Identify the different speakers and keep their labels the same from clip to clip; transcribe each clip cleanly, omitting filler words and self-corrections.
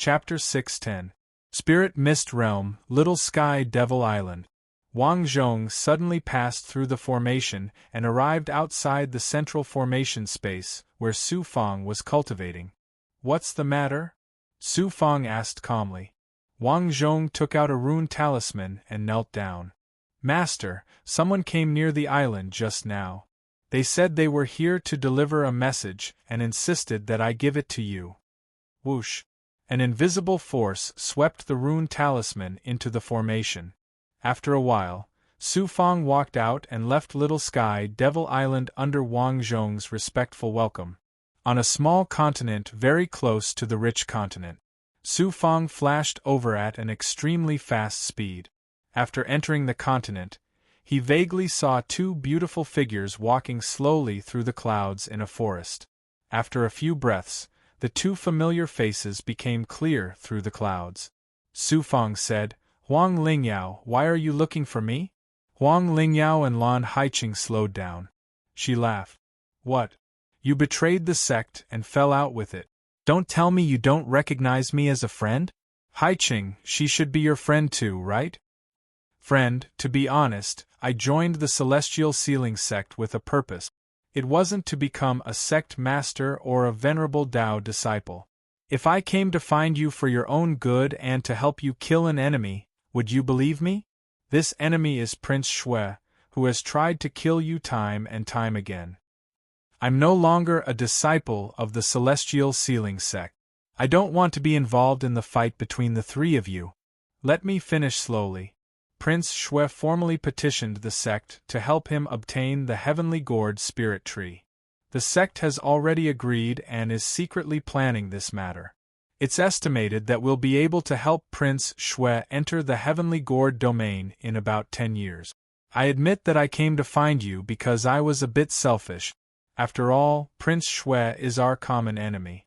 Speaker 1: Chapter 610. Spirit Mist Realm, Little Sky Devil Island. Wang Zhong suddenly passed through the formation and arrived outside the central formation space, where Su Fang was cultivating. "What's the matter?" Su Fang asked calmly. Wang Zhong took out a rune talisman and knelt down. "Master, someone came near the island just now. They said they were here to deliver a message and insisted that I give it to you." Whoosh! An invisible force swept the rune talisman into the formation. After a while, Su Fang walked out and left Little Sky Devil Island under Wang Zhong's respectful welcome. On a small continent very close to the rich continent, Su Fang flashed over at an extremely fast speed. After entering the continent, he vaguely saw two beautiful figures walking slowly through the clouds in a forest. After a few breaths, the two familiar faces became clear through the clouds. Su Fang said, "Huang Lingyao, why are you looking for me?" Huang Lingyao and Lan Haiqing slowed down. She laughed. "What? You betrayed the sect and fell out with it. Don't tell me you don't recognize me as a friend? Haiqing, she should be your friend too, right?" "Friend, to be honest, I joined the Celestial Sealing sect with a purpose. It wasn't to become a sect master or a venerable Tao disciple. If I came to find you for your own good and to help you kill an enemy, would you believe me? This enemy is Prince Shui, who has tried to kill you time and time again. I'm no longer a disciple of the Celestial Sealing sect. I don't want to be involved in the fight between the three of you. Let me finish slowly. Prince Shui formally petitioned the sect to help him obtain the Heavenly Gourd Spirit Tree. The sect has already agreed and is secretly planning this matter. It's estimated that we'll be able to help Prince Shui enter the Heavenly Gourd domain in about 10 years. I admit that I came to find you because I was a bit selfish. After all, Prince Shui is our common enemy."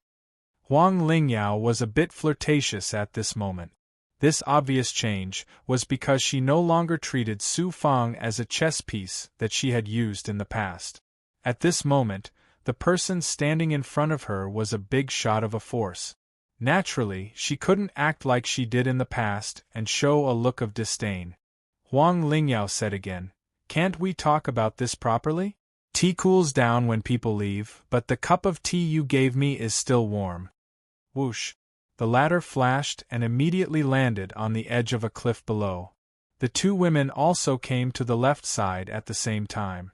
Speaker 1: Huang Lingyao was a bit flirtatious at this moment. This obvious change was because she no longer treated Su Fang as a chess piece that she had used in the past. At this moment, the person standing in front of her was a big shot of a force. Naturally, she couldn't act like she did in the past and show a look of disdain. Huang Lingyao said again, "Can't we talk about this properly? Tea cools down when people leave, but the cup of tea you gave me is still warm." Whoosh! The ladder flashed and immediately landed on the edge of a cliff below. The two women also came to the left side at the same time.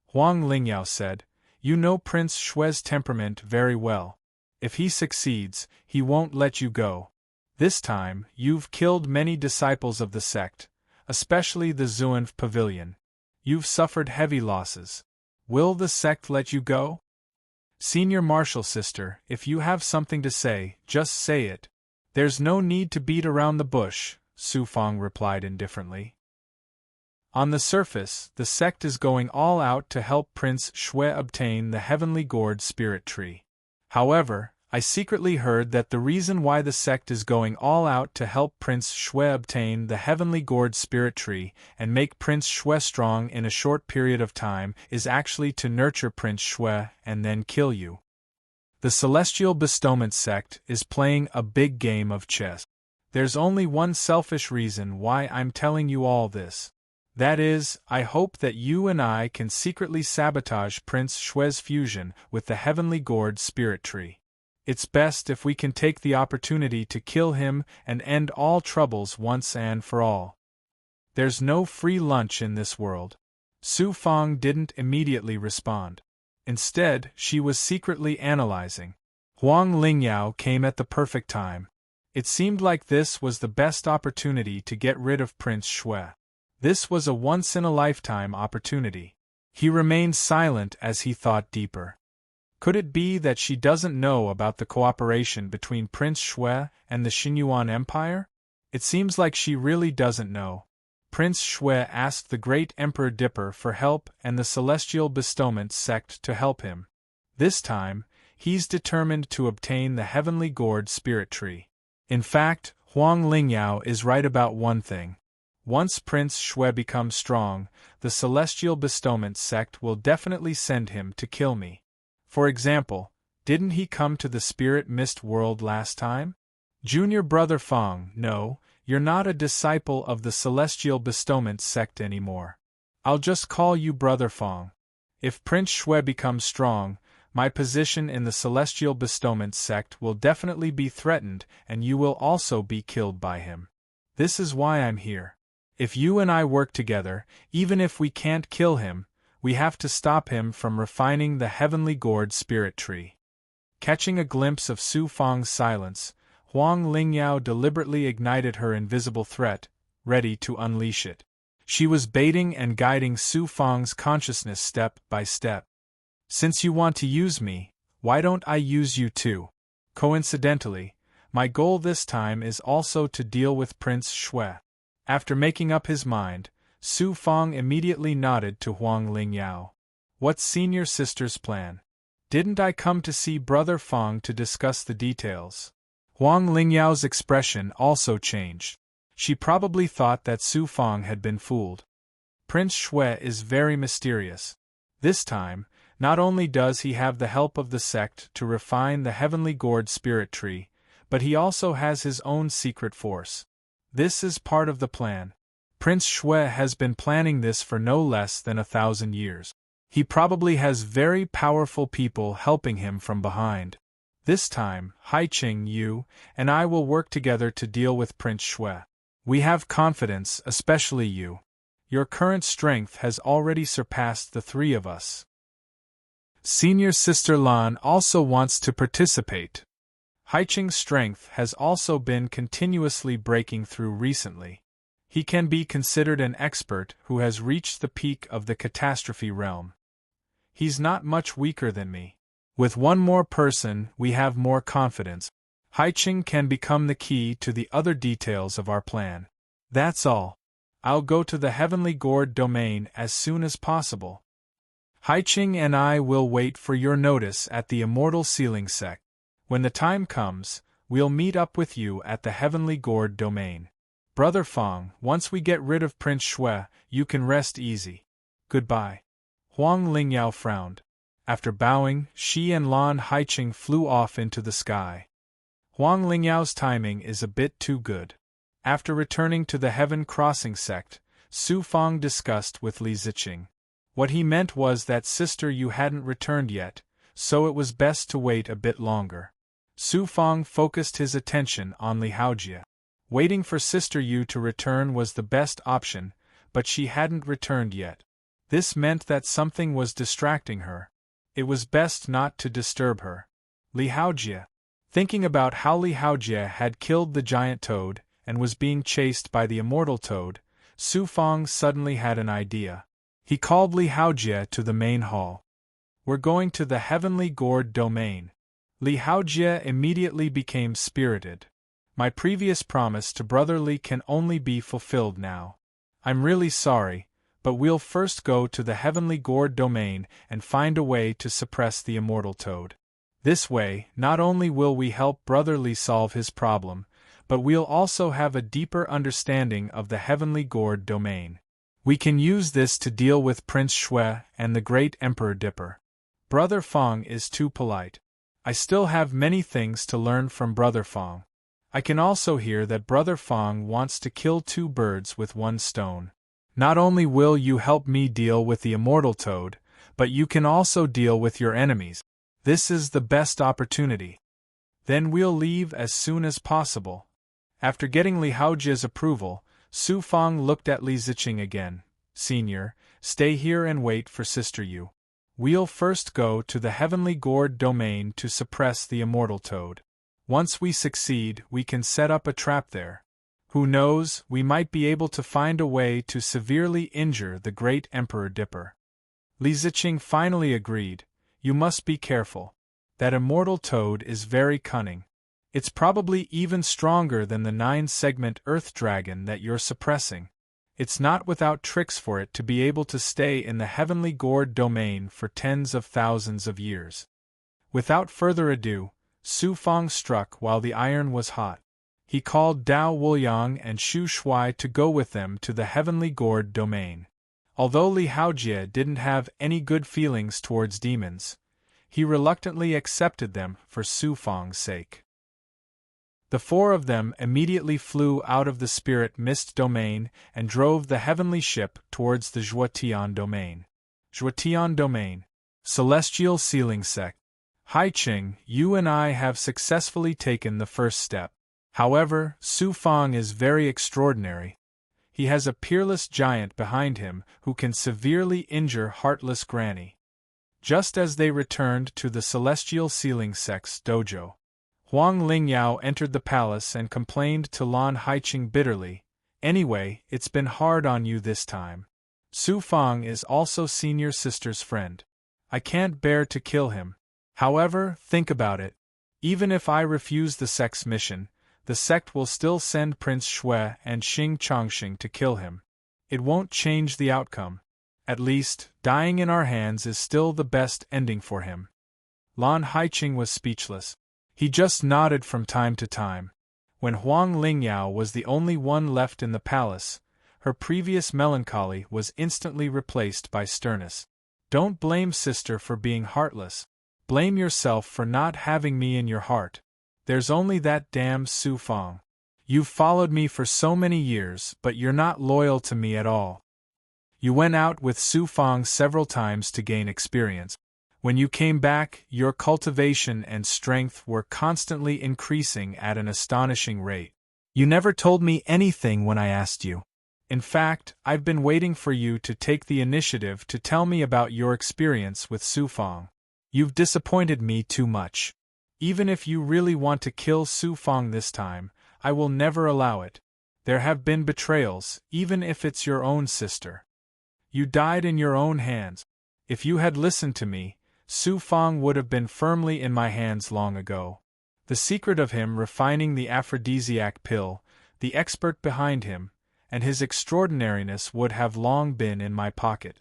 Speaker 1: Huang Lingyao said, "You know Prince Shui's temperament very well. If he succeeds, he won't let you go. This time, you've killed many disciples of the sect, especially the Zuanf Pavilion. You've suffered heavy losses. Will the sect let you go?" "Senior Marshal Sister, if you have something to say, just say it. There's no need to beat around the bush," Su Fang replied indifferently. "On the surface, the sect is going all out to help Prince Shui obtain the Heavenly Gourd Spirit Tree. However, I secretly heard that the reason why the sect is going all out to help Prince Shui obtain the Heavenly Gourd Spirit Tree and make Prince Shui strong in a short period of time is actually to nurture Prince Shui and then kill you. The Celestial Bestowment sect is playing a big game of chess. There's only one selfish reason why I'm telling you all this. That is, I hope that you and I can secretly sabotage Prince Shui's fusion with the Heavenly Gourd Spirit Tree. It's best if we can take the opportunity to kill him and end all troubles once and for all. There's no free lunch in this world." Su Fang didn't immediately respond. Instead, she was secretly analyzing. Huang Lingyao came at the perfect time. It seemed like this was the best opportunity to get rid of Prince Shui. This was a once-in-a-lifetime opportunity. He remained silent as he thought deeper. Could it be that she doesn't know about the cooperation between Prince Shui and the Xinyuan Empire? It seems like she really doesn't know. Prince Shui asked the Great Emperor Dipper for help and the Celestial Bestowment sect to help him. This time, he's determined to obtain the Heavenly Gourd Spirit Tree. In fact, Huang Lingyao is right about one thing. Once Prince Shui becomes strong, the Celestial Bestowment sect will definitely send him to kill me. For example, didn't he come to the Spirit Mist world last time? Junior Brother Fong, no, you're not a disciple of the Celestial Bestowment sect anymore. I'll just call you Brother Fong. If Prince Shui becomes strong, my position in the Celestial Bestowment sect will definitely be threatened, and you will also be killed by him. This is why I'm here. If you and I work together, even if we can't kill him, we have to stop him from refining the heavenly gourd spirit tree. Catching a glimpse of Su Fong's silence, Huang Lingyao deliberately ignited her invisible threat, ready to unleash it. She was baiting and guiding Su Fong's consciousness step by step. Since you want to use me, why don't I use you too? Coincidentally, my goal this time is also to deal with Prince Shui. After making up his mind, Su Fong immediately nodded to Huang Lingyao. What's senior sister's plan? Didn't I come to see Brother Fong to discuss the details? Huang Lingyao's expression also changed. She probably thought that Su Fong had been fooled. Prince Shui is very mysterious. This time, not only does he have the help of the sect to refine the heavenly gourd spirit tree, but he also has his own secret force. This is part of the plan. Prince Shui has been planning this for no less than 1,000 years. He probably has very powerful people helping him from behind. This time, Haiqing, you and I will work together to deal with Prince Shui. We have confidence, especially you. Your current strength has already surpassed the three of us. Senior Sister Lan also wants to participate. Haiqing's strength has also been continuously breaking through recently. He can be considered an expert who has reached the peak of the catastrophe realm. He's not much weaker than me. With one more person, we have more confidence. Haiqing can become the key to the other details of our plan. That's all. I'll go to the Heavenly Gourd domain as soon as possible. Haiqing and I will wait for your notice at the Immortal Sealing Sect. When the time comes, we'll meet up with you at the Heavenly Gourd domain. Brother Fong, once we get rid of Prince Shui, you can rest easy. Goodbye. Huang Lingyao frowned. After bowing, she and Lan Haiqing flew off into the sky. Huang Lingyao's timing is a bit too good. After returning to the Heaven Crossing sect, Su Fong discussed with Li Ziqing. What he meant was that sister you hadn't returned yet, so it was best to wait a bit longer. Su Fong focused his attention on Li Haojie. Waiting for Sister Yu to return was the best option, but she hadn't returned yet. This meant that something was distracting her. It was best not to disturb her. Li Haojie. Thinking about how Li Haojie had killed the giant toad and was being chased by the immortal toad, Su Fong suddenly had an idea. He called Li Haojie to the main hall. We're going to the Heavenly Gourd domain. Li Haojie immediately became spirited. My previous promise to Brother Li can only be fulfilled now. I'm really sorry, but we'll first go to the Heavenly Gourd domain and find a way to suppress the immortal toad. This way, not only will we help Brother Li solve his problem, but we'll also have a deeper understanding of the Heavenly Gourd domain. We can use this to deal with Prince Shui and the Great Emperor Dipper. Brother Fong is too polite. I still have many things to learn from Brother Fong. I can also hear that Brother Fong wants to kill two birds with one stone. Not only will you help me deal with the immortal toad, but you can also deal with your enemies. This is the best opportunity. Then we'll leave as soon as possible. After getting Li Haojie's approval, Su Fong looked at Li Ziqing again. Senior, stay here and wait for Sister Yu. We'll first go to the Heavenly Gourd domain to suppress the immortal toad. Once we succeed, we can set up a trap there. Who knows, we might be able to find a way to severely injure the Great Emperor Dipper. Li Ziqing finally agreed. You must be careful. That immortal toad is very cunning. It's probably even stronger than the 9-segment Earth Dragon that you're suppressing. It's not without tricks for it to be able to stay in the Heavenly Gourd domain for tens of thousands of years. Without further ado, Su Fong struck while the iron was hot. He called Dao Wuliang and Xu Shuai to go with them to the Heavenly Gourd domain. Although Li Haojie didn't have any good feelings towards demons, he reluctantly accepted them for Su Fong's sake. The four of them immediately flew out of the spirit mist domain and drove the heavenly ship towards the Zhuotian domain. Zhuotian domain. Celestial Sealing Sect. Hai Qing, you and I have successfully taken the first step. However, Su Fang is very extraordinary. He has a peerless giant behind him who can severely injure heartless Granny. Just as they returned to the Celestial Sealing Sect's dojo, Huang Lingyao entered the palace and complained to Lan Haiqing bitterly, "Anyway, it's been hard on you this time. Su Fang is also senior sister's friend. I can't bear to kill him. However, think about it. Even if I refuse the sect's mission, the sect will still send Prince Shui and Xing Chongxing to kill him. It won't change the outcome. At least, dying in our hands is still the best ending for him." Lan Haiqing was speechless. He just nodded from time to time. When Huang Lingyao was the only one left in the palace, her previous melancholy was instantly replaced by sternness. "Don't blame sister for being heartless. Blame yourself for not having me in your heart. There's only that damn Su Fang. You've followed me for so many years, but you're not loyal to me at all. You went out with Su Fang several times to gain experience. When you came back, your cultivation and strength were constantly increasing at an astonishing rate. You never told me anything when I asked you. In fact, I've been waiting for you to take the initiative to tell me about your experience with Su Fang. You've disappointed me too much. Even if you really want to kill Su Fang this time, I will never allow it. There have been betrayals, even if it's your own sister. You died in your own hands. If you had listened to me, Su Fang would have been firmly in my hands long ago. The secret of him refining the aphrodisiac pill, the expert behind him, and his extraordinariness would have long been in my pocket.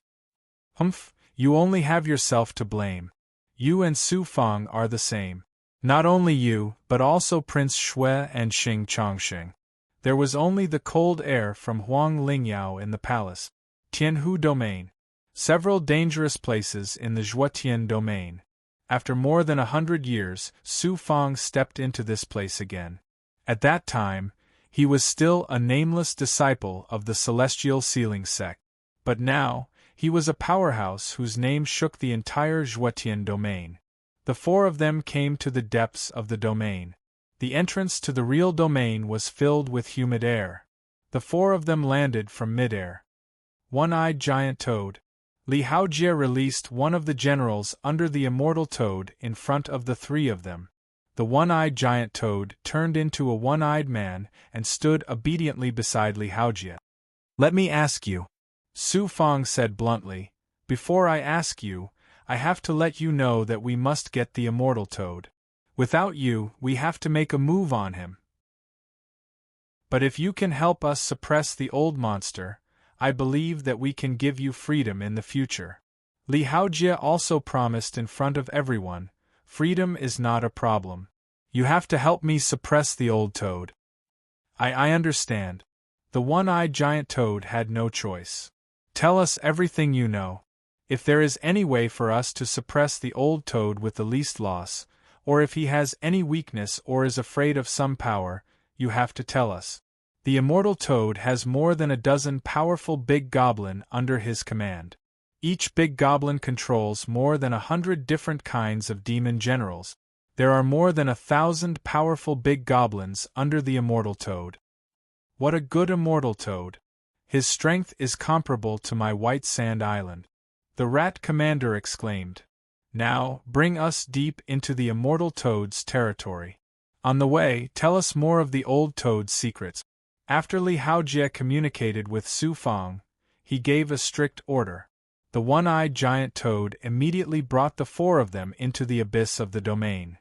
Speaker 1: Humph, you only have yourself to blame. You and Su Fang are the same. Not only you, but also Prince Shui and Xing Chongxing. There was only the cold air from Huang Lingyao in the palace. Tianhu Domain. Several dangerous places in the Zhuotian domain. After more than 100 years, Su Fang stepped into this place again. At that time, he was still a nameless disciple of the Celestial Sealing Sect. But now, he was a powerhouse whose name shook the entire Zhuotian domain. The four of them came to the depths of the domain. The entrance to the real domain was filled with humid air. The four of them landed from midair. One-eyed giant toad. Li Haojie released one of the generals under the immortal toad in front of the three of them. The one-eyed giant toad turned into a one-eyed man and stood obediently beside Li Haojie. "Let me ask you," Su Fang said bluntly, "before I ask you, I have to let you know that we must get the immortal toad. Without you, we have to make a move on him. But if you can help us suppress the old monster, I believe that we can give you freedom in the future." Li Haojie also promised in front of everyone, "Freedom is not a problem. You have to help me suppress the old toad." I understand." The one-eyed giant toad had no choice. "Tell us everything you know. If there is any way for us to suppress the old toad with the least loss, or if he has any weakness or is afraid of some power, you have to tell us. The immortal toad has more than a dozen powerful big goblin under his command. Each big goblin controls more than 100 different kinds of demon generals. There are more than 1,000 powerful big goblins under the immortal toad. What a good immortal toad! His strength is comparable to my White Sand Island," the rat commander exclaimed. "Now, bring us deep into the immortal toad's territory. On the way, tell us more of the old toad's secrets." After Li Haojie communicated with Su Fang, he gave a strict order. The one-eyed giant toad immediately brought the four of them into the abyss of the domain.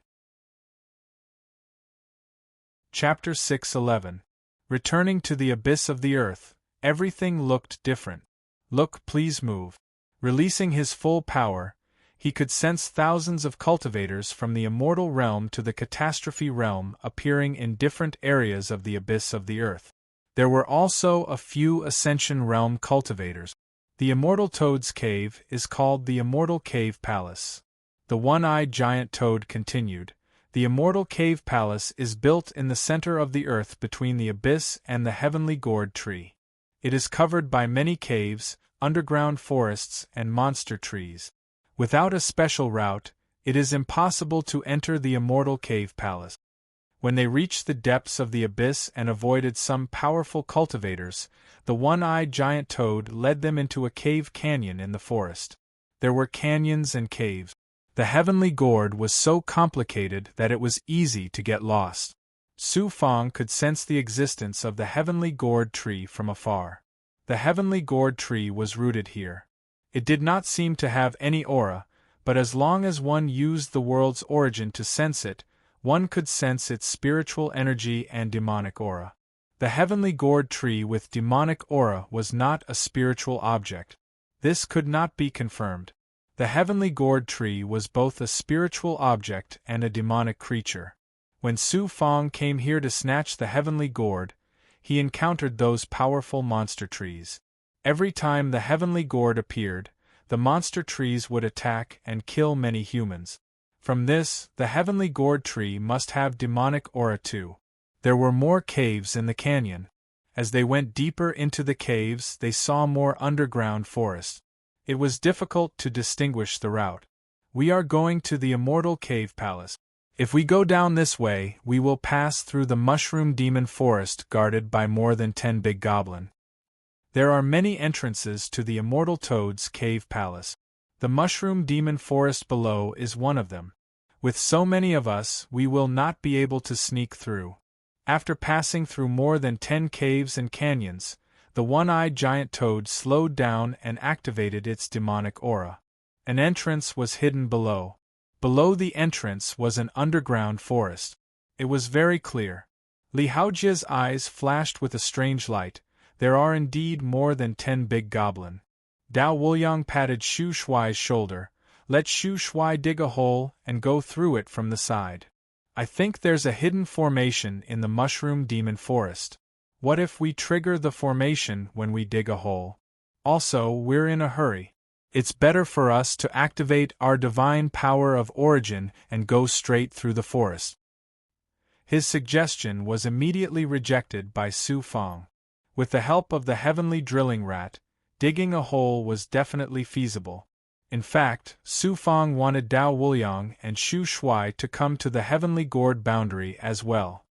Speaker 1: Chapter 6:11. Returning to the abyss of the earth, everything looked different. "Look, please move." Releasing his full power, he could sense thousands of cultivators from the immortal realm to the catastrophe realm appearing in different areas of the abyss of the earth. There were also a few Ascension Realm cultivators. The Immortal Toad's Cave is called the Immortal Cave Palace. The one-eyed giant toad continued, The immortal cave palace is built in the center of the earth between the abyss and the heavenly gourd tree. It is covered by many caves, underground forests, and monster trees. Without a special route, it is impossible to enter the immortal cave palace. When they reached the depths of the abyss and avoided some powerful cultivators, the one-eyed giant toad led them into a cave canyon in the forest. There were canyons and caves. The heavenly gourd was so complicated that it was easy to get lost. Su Fang could sense the existence of the heavenly gourd tree from afar. The heavenly gourd tree was rooted here. It did not seem to have any aura, but as long as one used the world's origin to sense it, one could sense its spiritual energy and demonic aura. The heavenly gourd tree with demonic aura was not a spiritual object. This could not be confirmed. The heavenly gourd tree was both a spiritual object and a demonic creature. When Su Fang came here to snatch the heavenly gourd, he encountered those powerful monster trees. Every time the heavenly gourd appeared, the monster trees would attack and kill many humans. From this, the heavenly gourd tree must have demonic aura too. There were more caves in the canyon. As they went deeper into the caves, they saw more underground forest. It was difficult to distinguish the route. We are going to the immortal cave palace. If we go down this way, we will pass through the mushroom demon forest guarded by more than 10 big goblin. There are many entrances to the immortal toad's cave palace. The mushroom demon forest below is one of them. With so many of us, we will not be able to sneak through. After passing through more than 10 caves and canyons, the one-eyed giant toad slowed down and activated its demonic aura. An entrance was hidden below. Below the entrance was an underground forest. It was very clear. Li Haojia's eyes flashed with a strange light. There are indeed more than 10 big goblin. Dao Wuliang patted Shu Shuai's shoulder. Let Shu Shuai dig a hole and go through it from the side. I think there's a hidden formation in the mushroom demon forest. What if we trigger the formation when we dig a hole? Also, we're in a hurry. It's better for us to activate our divine power of origin and go straight through the forest. His suggestion was immediately rejected by Su Fang. With the help of the heavenly drilling rat, digging a hole was definitely feasible. In fact, Su Fang wanted Dao Wuliang and Shu Shuai to come to the heavenly gourd boundary as well.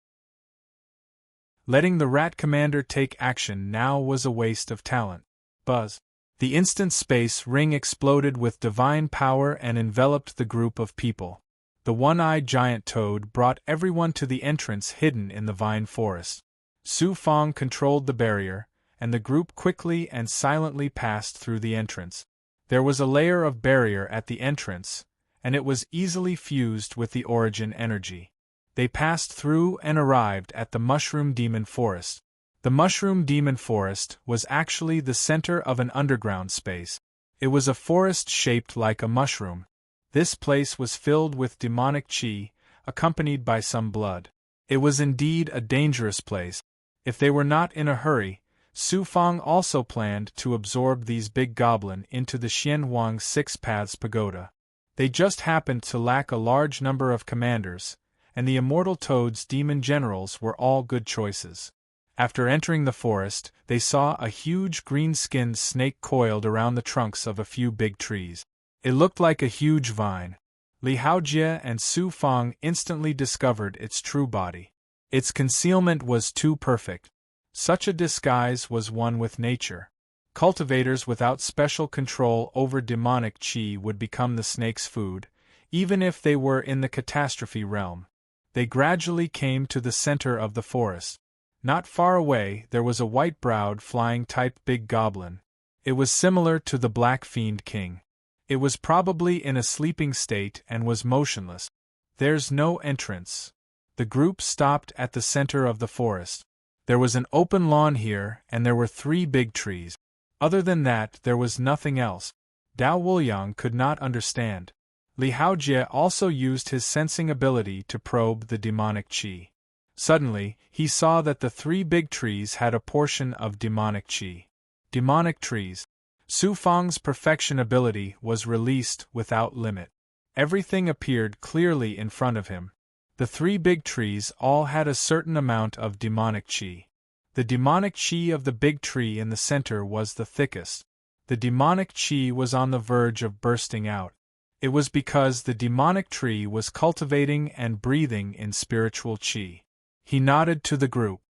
Speaker 1: Letting the rat commander take action now was a waste of talent. Buzz. The instant space ring exploded with divine power and enveloped the group of people. The one-eyed giant toad brought everyone to the entrance hidden in the vine forest. Su Fang controlled the barrier, and the group quickly and silently passed through the entrance. There was a layer of barrier at the entrance, and it was easily fused with the origin energy. They passed through and arrived at the mushroom demon forest. The mushroom demon forest was actually the center of an underground space. It was a forest shaped like a mushroom. This place was filled with demonic qi, accompanied by some blood. It was indeed a dangerous place. If they were not in a hurry, Su Fang also planned to absorb these big goblin into the Xianhuang Six Paths Pagoda. They just happened to lack a large number of commanders, and the Immortal Toad's demon generals were all good choices. After entering the forest, they saw a huge green-skinned snake coiled around the trunks of a few big trees. It looked like a huge vine. Li Haojie and Su Fang instantly discovered its true body. Its concealment was too perfect. Such a disguise was one with nature. Cultivators without special control over demonic qi would become the snake's food, even if they were in the catastrophe realm. They gradually came to the center of the forest. Not far away there was a white-browed flying-type big goblin. It was similar to the Black Fiend King. It was probably in a sleeping state and was motionless. There's no entrance. The group stopped at the center of the forest. There was an open lawn here, and there were 3 big trees. Other than that, there was nothing else. Dao Wuliang could not understand. Li Haojie also used his sensing ability to probe the demonic qi. Suddenly, he saw that the 3 big trees had a portion of demonic qi. Demonic trees. Su Fang's perfection ability was released without limit. Everything appeared clearly in front of him. The three big trees all had a certain amount of demonic chi. The demonic chi of the big tree in the center was the thickest. The demonic chi was on the verge of bursting out. It was because the demonic tree was cultivating and breathing in spiritual chi. He nodded to the group.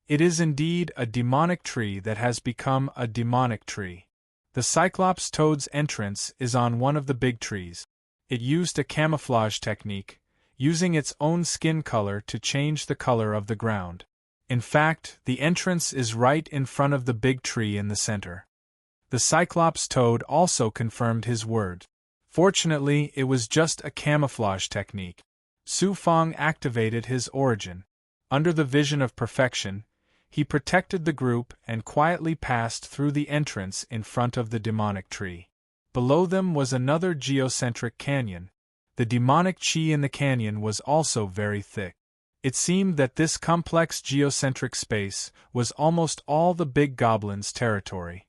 Speaker 1: It is indeed a demonic tree that has become a demonic tree. The Cyclops toad's entrance is on one of the big trees. It used a camouflage technique, using its own skin color to change the color of the ground. In fact, the entrance is right in front of the big tree in the center. The Cyclops toad also confirmed his word. Fortunately, it was just a camouflage technique. Su Fang activated his origin. Under the vision of perfection, he protected the group and quietly passed through the entrance in front of the demonic tree. Below them was another geocentric canyon. The demonic chi in the canyon was also very thick. It seemed that this complex geocentric space was almost all the big goblin's territory.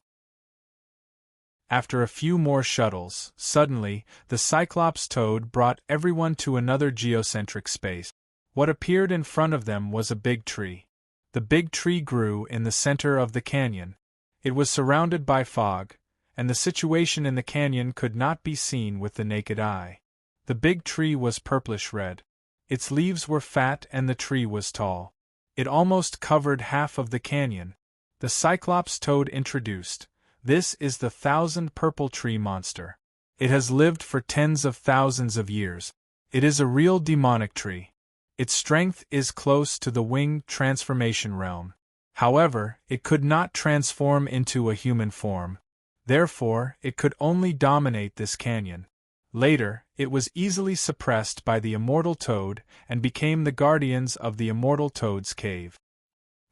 Speaker 1: After a few more shuttles, suddenly, the Cyclops toad brought everyone to another geocentric space. What appeared in front of them was a big tree. The big tree grew in the center of the canyon. It was surrounded by fog, and the situation in the canyon could not be seen with the naked eye. The big tree was purplish-red. Its leaves were fat and the tree was tall. It almost covered half of the canyon. The Cyclops toad introduced, "This is the 1,000 purple tree monster. It has lived for tens of thousands of years. It is a real demonic tree. Its strength is close to the winged transformation realm. However, it could not transform into a human form. Therefore, it could only dominate this canyon. Later, it was easily suppressed by the immortal toad and became the guardians of the immortal toad's cave.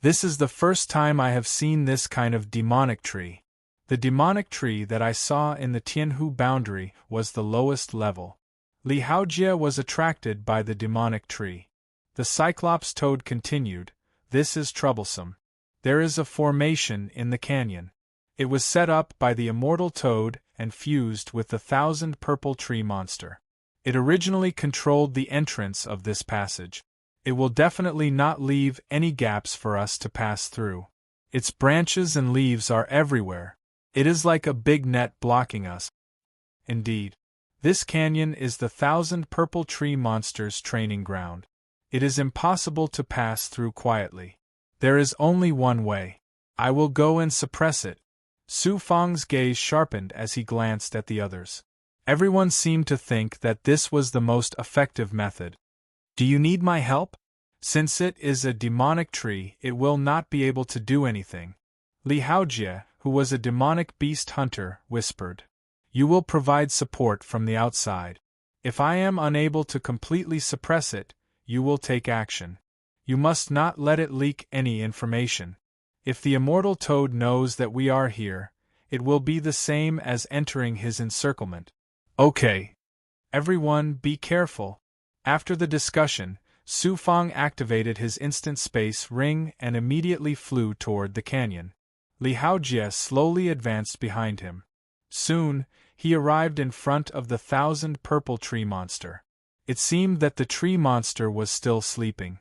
Speaker 1: This is the first time I have seen this kind of demonic tree. The demonic tree that I saw in the Tianhu boundary was the lowest level. Li Haojie was attracted by the demonic tree. The Cyclops toad continued, "This is troublesome. There is a formation in the canyon. It was set up by the immortal toad and fused with the 1,000 purple tree monster. It originally controlled the entrance of this passage. It will definitely not leave any gaps for us to pass through. Its branches and leaves are everywhere. It is like a big net blocking us." Indeed, this canyon is the 1,000 purple tree monster's training ground. It is impossible to pass through quietly. There is only one way. I will go and suppress it. Su Fang's gaze sharpened as he glanced at the others. Everyone seemed to think that this was the most effective method. "Do you need my help? Since it is a demonic tree, it will not be able to do anything." Li Haojie, who was a demonic beast hunter, whispered, "You will provide support from the outside. If I am unable to completely suppress it, you will take action. You must not let it leak any information. If the immortal toad knows that we are here, it will be the same as entering his encirclement." "Okay. Everyone, be careful." After the discussion, Su Fang activated his instant space ring and immediately flew toward the canyon. Li Haojie slowly advanced behind him. Soon, he arrived in front of the 1,000 purple tree monster. It seemed that the tree monster was still sleeping.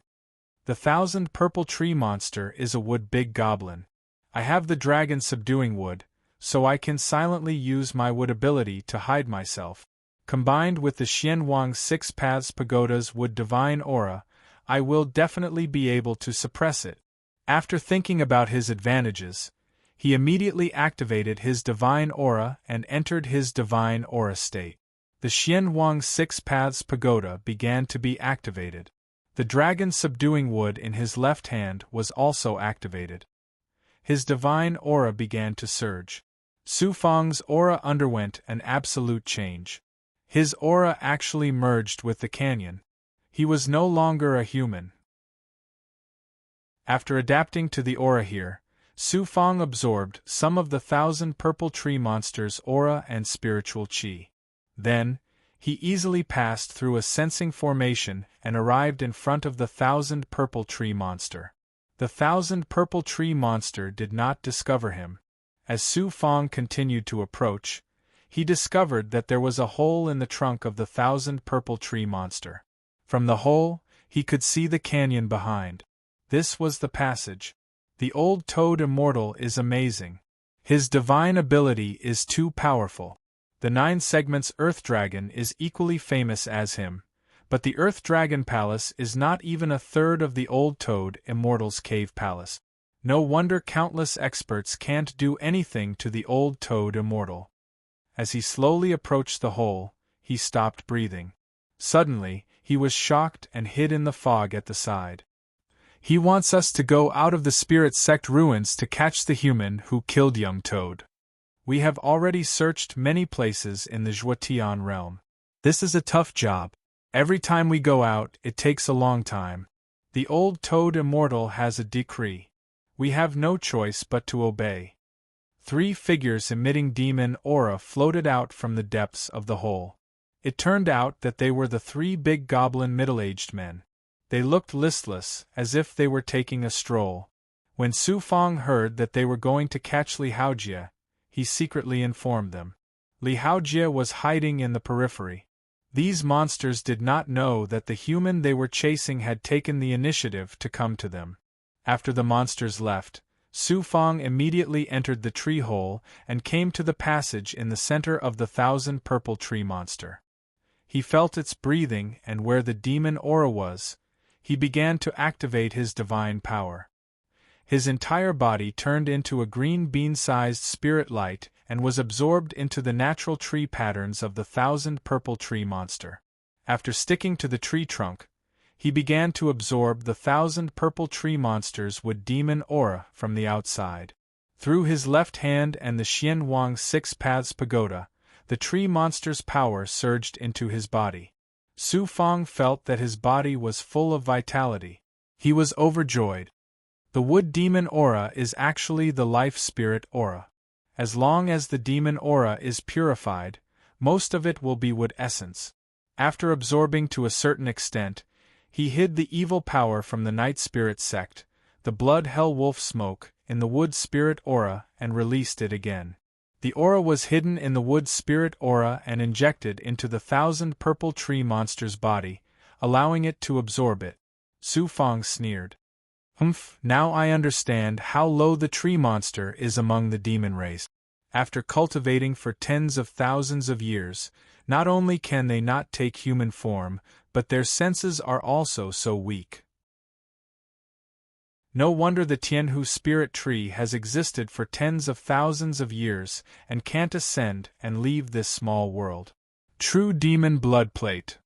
Speaker 1: The 1,000 purple tree monster is a wood big goblin. I have the dragon subduing wood, so I can silently use my wood ability to hide myself. Combined with the Xianwang 6 Paths Pagoda's wood divine aura, I will definitely be able to suppress it. After thinking about his advantages, he immediately activated his divine aura and entered his divine aura state. The Xianwang 6 Paths Pagoda began to be activated. The dragon subduing wood in his left hand was also activated. His divine aura began to surge. Su Fang's aura underwent an absolute change. His aura actually merged with the canyon. He was no longer a human. After adapting to the aura here, Su Fang absorbed some of the 1,000 purple tree monster's aura and spiritual chi. Then, he easily passed through a sensing formation and arrived in front of the 1,000 purple tree monster. The 1,000 purple tree monster did not discover him. As Su Fang continued to approach, he discovered that there was a hole in the trunk of the 1,000 purple tree monster. From the hole, he could see the canyon behind. This was the passage. The old toad immortal is amazing. His divine ability is too powerful. The 9 segments Earth Dragon is equally famous as him, but the Earth Dragon Palace is not even a third of the old toad immortal's cave palace. No wonder countless experts can't do anything to the old toad immortal. As he slowly approached the hole, he stopped breathing. Suddenly, he was shocked and hid in the fog at the side. He wants us to go out of the spirit sect ruins to catch the human who killed young Toad. We have already searched many places in the Zhuotian realm. This is a tough job. Every time we go out, it takes a long time. The old Toad immortal has a decree. We have no choice but to obey. 3 figures emitting demon aura floated out from the depths of the hole. It turned out that they were the 3 big goblin middle-aged men. They looked listless, as if they were taking a stroll. When Su Fang heard that they were going to catch Li Haojie, he secretly informed them. Li Haojie was hiding in the periphery. These monsters did not know that the human they were chasing had taken the initiative to come to them. After the monsters left, Su Fang immediately entered the tree hole and came to the passage in the center of the 1,000 purple tree monster. He felt its breathing, and where the demon aura was, he began to activate his divine power. His entire body turned into a green bean-sized spirit light and was absorbed into the natural tree patterns of the 1,000 purple tree monster. After sticking to the tree trunk, he began to absorb the 1,000 purple tree monsters with demon aura from the outside. Through his left hand and the Xian Wang 6 Paths Pagoda, the tree monster's power surged into his body. Su Fang felt that his body was full of vitality. He was overjoyed. The wood demon aura is actually the life spirit aura. As long as the demon aura is purified, most of it will be wood essence. After absorbing to a certain extent, he hid the evil power from the night spirit sect, the blood hell wolf smoke, in the wood spirit aura and released it again. The aura was hidden in the wood spirit aura and injected into the 1,000 purple tree monster's body, allowing it to absorb it. Su Fang sneered. Now I understand how low the tree monster is among the demon race. After cultivating for tens of thousands of years, not only can they not take human form, but their senses are also so weak. No wonder the Tianhu spirit tree has existed for tens of thousands of years and can't ascend and leave this small world. True demon blood plate.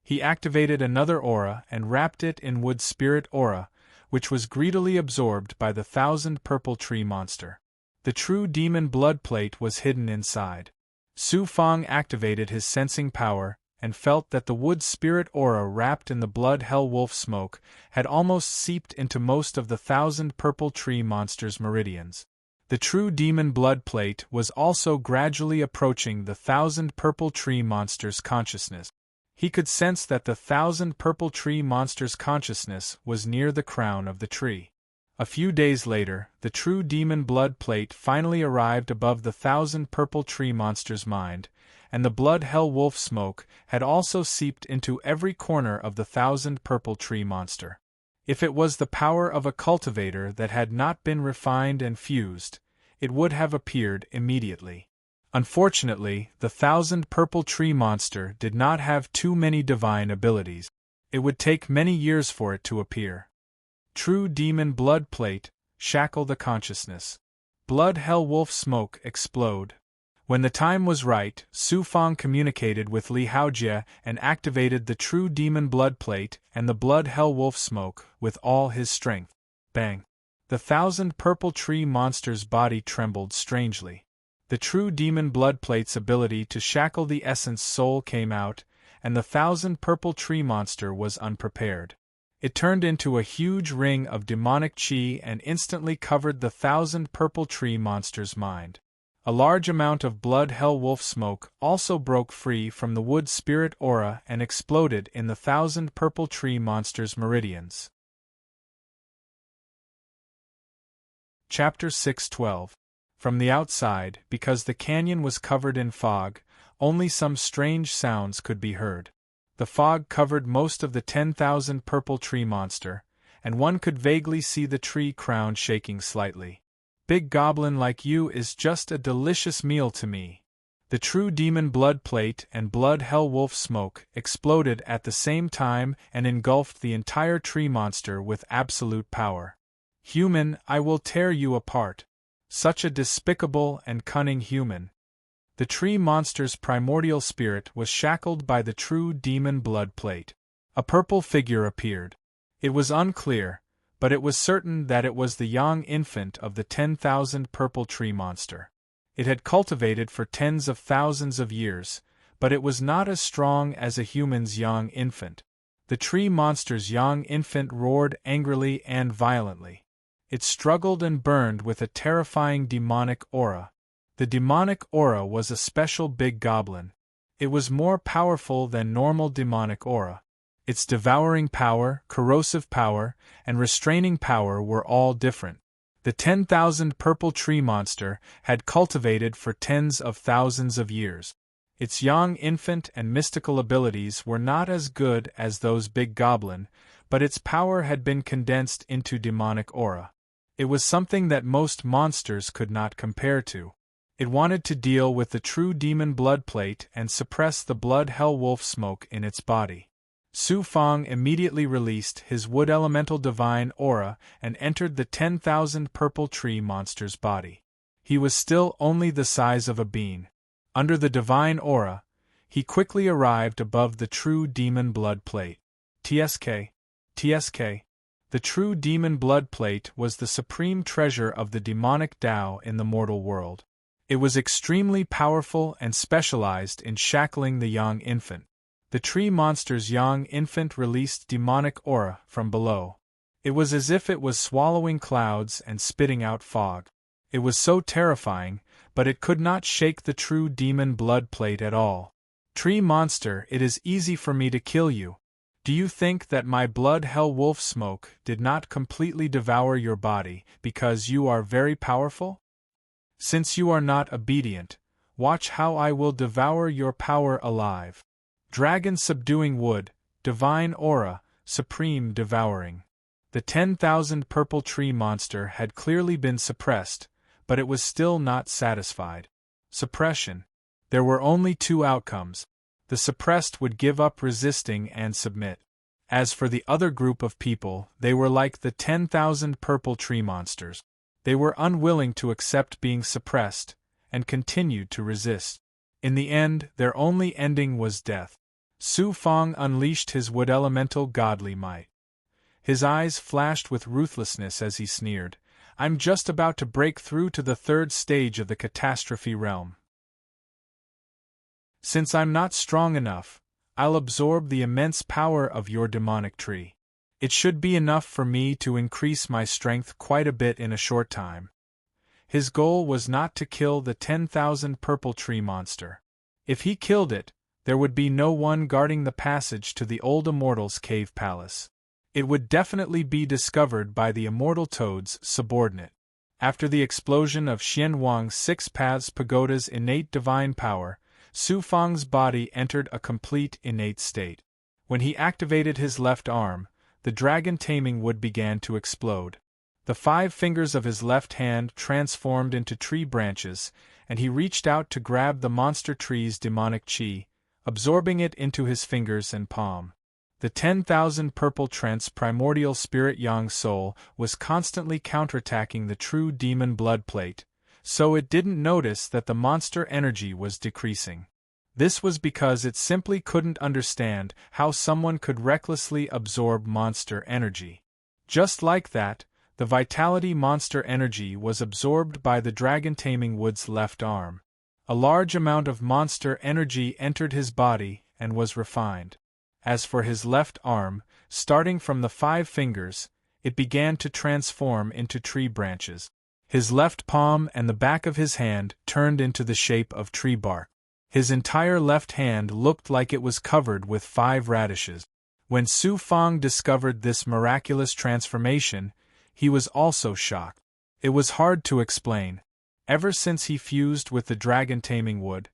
Speaker 1: He activated another aura and wrapped it in wood spirit aura, which was greedily absorbed by the 1,000 purple tree monster. The true demon blood plate was hidden inside. Su Fang activated his sensing power and felt that the wood spirit aura wrapped in the blood hell wolf smoke had almost seeped into most of the 1,000 purple tree monster's meridians. The true demon blood plate was also gradually approaching the 1,000 purple tree monster's consciousness. He could sense that the 1,000 purple tree monster's consciousness was near the crown of the tree. A few days later, the true demon blood plate finally arrived above the 1,000 purple tree monster's mind, and the blood hell wolf smoke had also seeped into every corner of the 1,000 purple tree monster. If it was the power of a cultivator that had not been refined and fused, it would have appeared immediately. Unfortunately, the 1,000 purple tree monster did not have too many divine abilities. It would take many years for it to appear. True demon blood plate, shackle the consciousness. Blood hell wolf smoke explode. When the time was right, Su Fang communicated with Li Haojie and activated the true demon blood plate and the blood hell wolf smoke with all his strength. Bang! The 1,000 purple tree monster's body trembled strangely. The true demon blood plate's ability to shackle the essence soul came out, and the 1,000 purple tree monster was unprepared. It turned into a huge ring of demonic chi and instantly covered the 1,000 purple tree monster's mind. A large amount of blood hell wolf smoke also broke free from the wood spirit aura and exploded in the 1,000 purple tree monster's meridians. Chapter 6:12. From the outside, because the canyon was covered in fog, only some strange sounds could be heard. The fog covered most of the 10,000 purple tree monster, and one could vaguely see the tree crown shaking slightly. Big goblin like you is just a delicious meal to me. The true demon blood plate and blood hell wolf smoke exploded at the same time and engulfed the entire tree monster with absolute power. Human, I will tear you apart. Such a despicable and cunning human. The tree monster's primordial spirit was shackled by the true demon blood plate. A purple figure appeared. It was unclear, but it was certain that it was the young infant of the 10,000 purple tree monster. It had cultivated for tens of thousands of years, but it was not as strong as a human's young infant. The tree monster's young infant roared angrily and violently. It struggled and burned with a terrifying demonic aura. The demonic aura was a special big goblin. It was more powerful than normal demonic aura. Its devouring power, corrosive power, and restraining power were all different. The 10,000 purple tree monster had cultivated for tens of thousands of years. Its young infant and mystical abilities were not as good as those big goblin, but its power had been condensed into demonic aura. It was something that most monsters could not compare to. It wanted to deal with the true demon blood plate and suppress the blood hell wolf smoke in its body. Su Fang immediately released his wood elemental divine aura and entered the 10,000 purple tree monster's body. He was still only the size of a bean. Under the divine aura, he quickly arrived above the true demon blood plate. TSK. The true demon blood plate was the supreme treasure of the demonic Tao in the mortal world. It was extremely powerful and specialized in shackling the young infant. The tree monster's young infant released demonic aura from below. It was as if it was swallowing clouds and spitting out fog. It was so terrifying, but it could not shake the true demon blood plate at all. Tree monster, it is easy for me to kill you. Do you think that my blood hell wolf smoke did not completely devour your body because you are very powerful? Since you are not obedient, watch how I will devour your power alive. Dragon subduing wood, divine aura, supreme devouring. The 10,000 purple tree monster had clearly been suppressed, but it was still not satisfied. Suppression. There were only two outcomes. The suppressed would give up resisting and submit. As for the other group of people, they were like the 10,000 purple tree monsters. They were unwilling to accept being suppressed, and continued to resist. In the end, their only ending was death. Su Fang unleashed his wood elemental godly might. His eyes flashed with ruthlessness as he sneered, I'm just about to break through to the third stage of the catastrophe realm. Since I'm not strong enough, I'll absorb the immense power of your demonic tree. It should be enough for me to increase my strength quite a bit in a short time. His goal was not to kill the 10,000 purple tree monster. If he killed it, there would be no one guarding the passage to the old immortal's cave palace. It would definitely be discovered by the immortal toad's subordinate. After the explosion of Xian Wang's Six Paths Pagoda's innate divine power, Su Fang's body entered a complete innate state. When he activated his left arm, the dragon taming wood began to explode. The 5 fingers of his left hand transformed into tree branches, and he reached out to grab the monster tree's demonic chi, absorbing it into his fingers and palm. The 10,000 purple trent's primordial spirit yang soul was constantly counterattacking the true demon blood plate, so it didn't notice that the monster energy was decreasing. This was because it simply couldn't understand how someone could recklessly absorb monster energy. Just like that, the vitality monster energy was absorbed by the dragon taming wood's left arm. A large amount of monster energy entered his body and was refined. As for his left arm, starting from the 5 fingers, it began to transform into tree branches. His left palm and the back of his hand turned into the shape of tree bark. His entire left hand looked like it was covered with 5 radishes. When Su Fang discovered this miraculous transformation, he was also shocked. It was hard to explain. Ever since he fused with the dragon taming wood,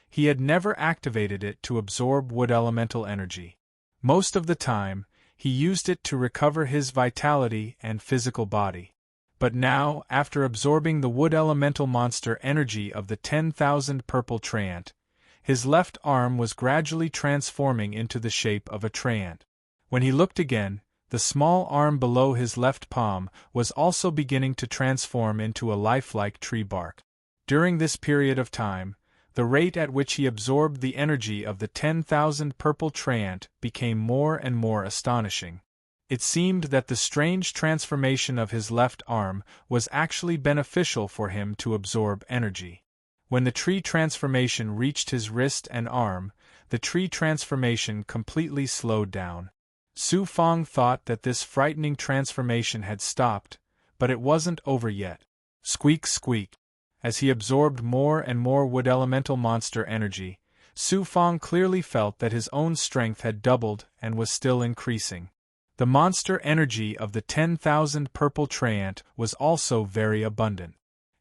Speaker 1: he had never activated it to absorb wood elemental energy. Most of the time, he used it to recover his vitality and physical body. But now, after absorbing the wood elemental monster energy of the 10,000 purple treant, his left arm was gradually transforming into the shape of a treant. When he looked again, the small arm below his left palm was also beginning to transform into a lifelike tree bark. During this period of time, the rate at which he absorbed the energy of the 10,000 purple treant became more and more astonishing. It seemed that the strange transformation of his left arm was actually beneficial for him to absorb energy. When the tree transformation reached his wrist and arm, the tree transformation completely slowed down. Su Fang thought that this frightening transformation had stopped, but it wasn't over yet. Squeak squeak. As he absorbed more and more wood elemental monster energy, Su Fang clearly felt that his own strength had doubled and was still increasing. The monster energy of the 10,000 purple treant was also very abundant.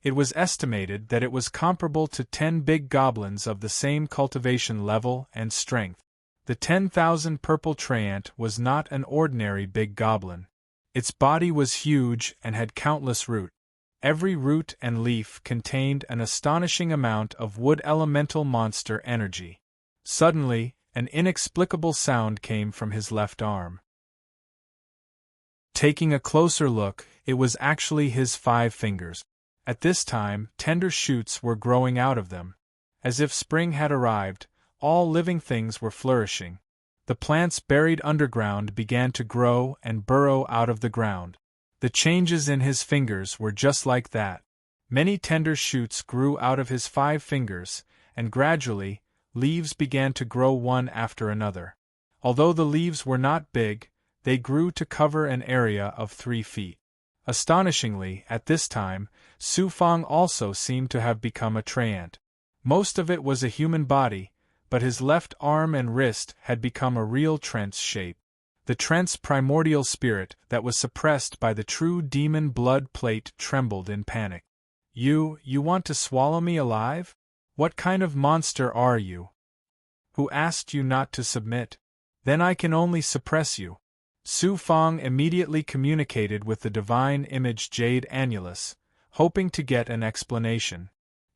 Speaker 1: It was estimated that it was comparable to 10 big goblins of the same cultivation level and strength. The 10,000 purple treant was not an ordinary big goblin. Its body was huge and had countless roots. Every root and leaf contained an astonishing amount of wood elemental monster energy. Suddenly, an inexplicable sound came from his left arm. Taking a closer look, it was actually his 5 fingers. At this time, tender shoots were growing out of them. As if spring had arrived, all living things were flourishing. The plants buried underground began to grow and burrow out of the ground. The changes in his fingers were just like that. Many tender shoots grew out of his 5 fingers, and gradually, leaves began to grow one after another. Although the leaves were not big, they grew to cover an area of 3 feet. Astonishingly, at this time, Su Fang also seemed to have become a treant. Most of it was a human body, but his left arm and wrist had become a real treant's shape. The treant's primordial spirit that was suppressed by the true demon blood plate trembled in panic. You want to swallow me alive? What kind of monster are you? Who asked you not to submit? Then I can only suppress you. Su Fang immediately communicated with the divine image Jade Annulus, hoping to get an explanation.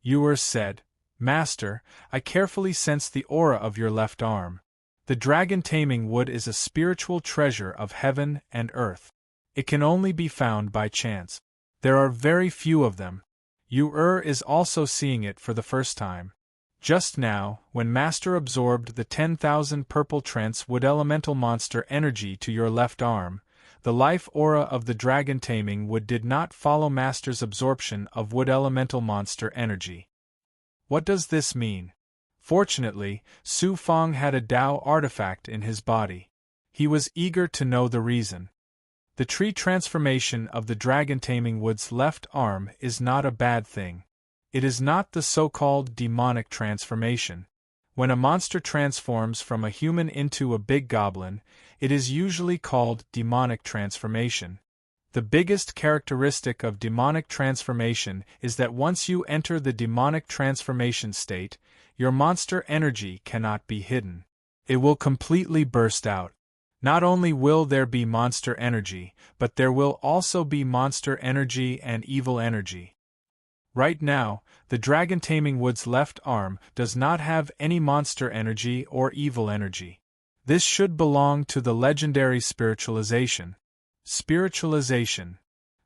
Speaker 1: Yuer said, Master, I carefully sense the aura of your left arm. The dragon-taming wood is a spiritual treasure of heaven and earth. It can only be found by chance. There are very few of them. Yuer is also seeing it for the first time. Just now, when Master absorbed the 10,000 purple treant's wood elemental monster energy to your left arm, the life aura of the dragon-taming wood did not follow Master's absorption of wood elemental monster energy. What does this mean? Fortunately, Su Fang had a Tao artifact in his body. He was eager to know the reason. The tree transformation of the dragon-taming wood's left arm is not a bad thing. It is not the so-called demonic transformation. When a monster transforms from a human into a big goblin, it is usually called demonic transformation. The biggest characteristic of demonic transformation is that once you enter the demonic transformation state, your monster energy cannot be hidden. It will completely burst out. Not only will there be monster energy, but there will also be monster energy and evil energy. Right now, the dragon-taming wood's left arm does not have any monster energy or evil energy. This should belong to the legendary spiritualization. Spiritualization.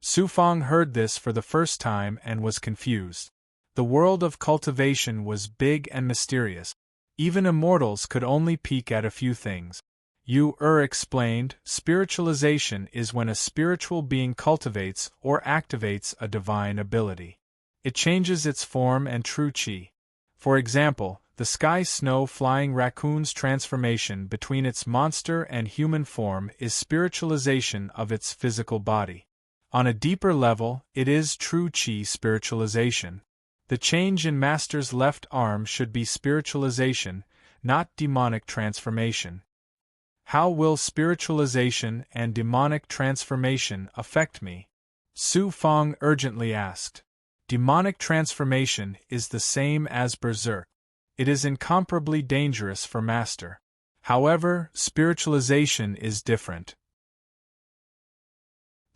Speaker 1: Su Fang heard this for the first time and was confused. The world of cultivation was big and mysterious. Even immortals could only peek at a few things. Yuer explained, spiritualization is when a spiritual being cultivates or activates a divine ability. It changes its form and true qi. For example, the sky snow flying raccoon's transformation between its monster and human form is spiritualization of its physical body. On a deeper level, it is true qi spiritualization. The change in Master's left arm should be spiritualization, not demonic transformation. How will spiritualization and demonic transformation affect me? Su Fang urgently asked. Demonic transformation is the same as berserk. It is incomparably dangerous for Master. However, spiritualization is different.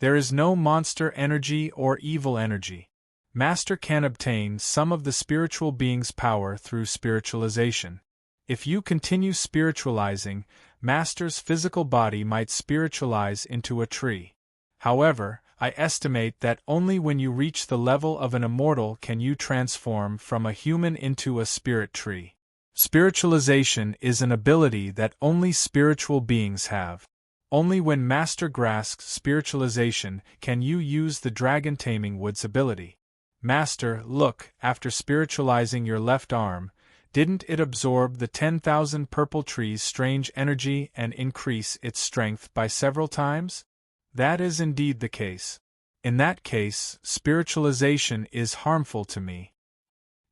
Speaker 1: There is no monster energy or evil energy. Master can obtain some of the spiritual being's power through spiritualization. If you continue spiritualizing, Master's physical body might spiritualize into a tree. However, I estimate that only when you reach the level of an immortal can you transform from a human into a spirit tree. Spiritualization is an ability that only spiritual beings have. Only when Master grasps spiritualization can you use the Dragon Taming Wood's ability. Master, look, after spiritualizing your left arm, didn't it absorb the 10,000 purple trees' strange energy and increase its strength by several times? That is indeed the case. In that case, spiritualization is harmful to me.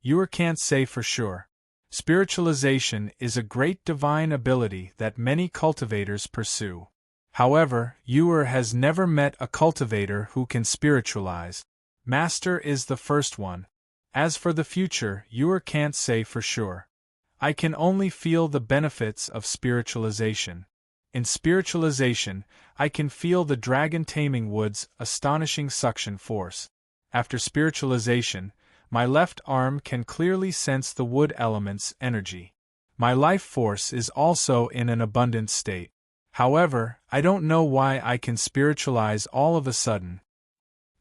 Speaker 1: You can't say for sure. Spiritualization is a great divine ability that many cultivators pursue. However, Yuer has never met a cultivator who can spiritualize. Master is the first one. As for the future, Yuer can't say for sure. I can only feel the benefits of spiritualization. In spiritualization, I can feel the Dragon Taming Wood's astonishing suction force. After spiritualization, my left arm can clearly sense the wood element's energy. My life force is also in an abundant state. However, I don't know why I can spiritualize all of a sudden.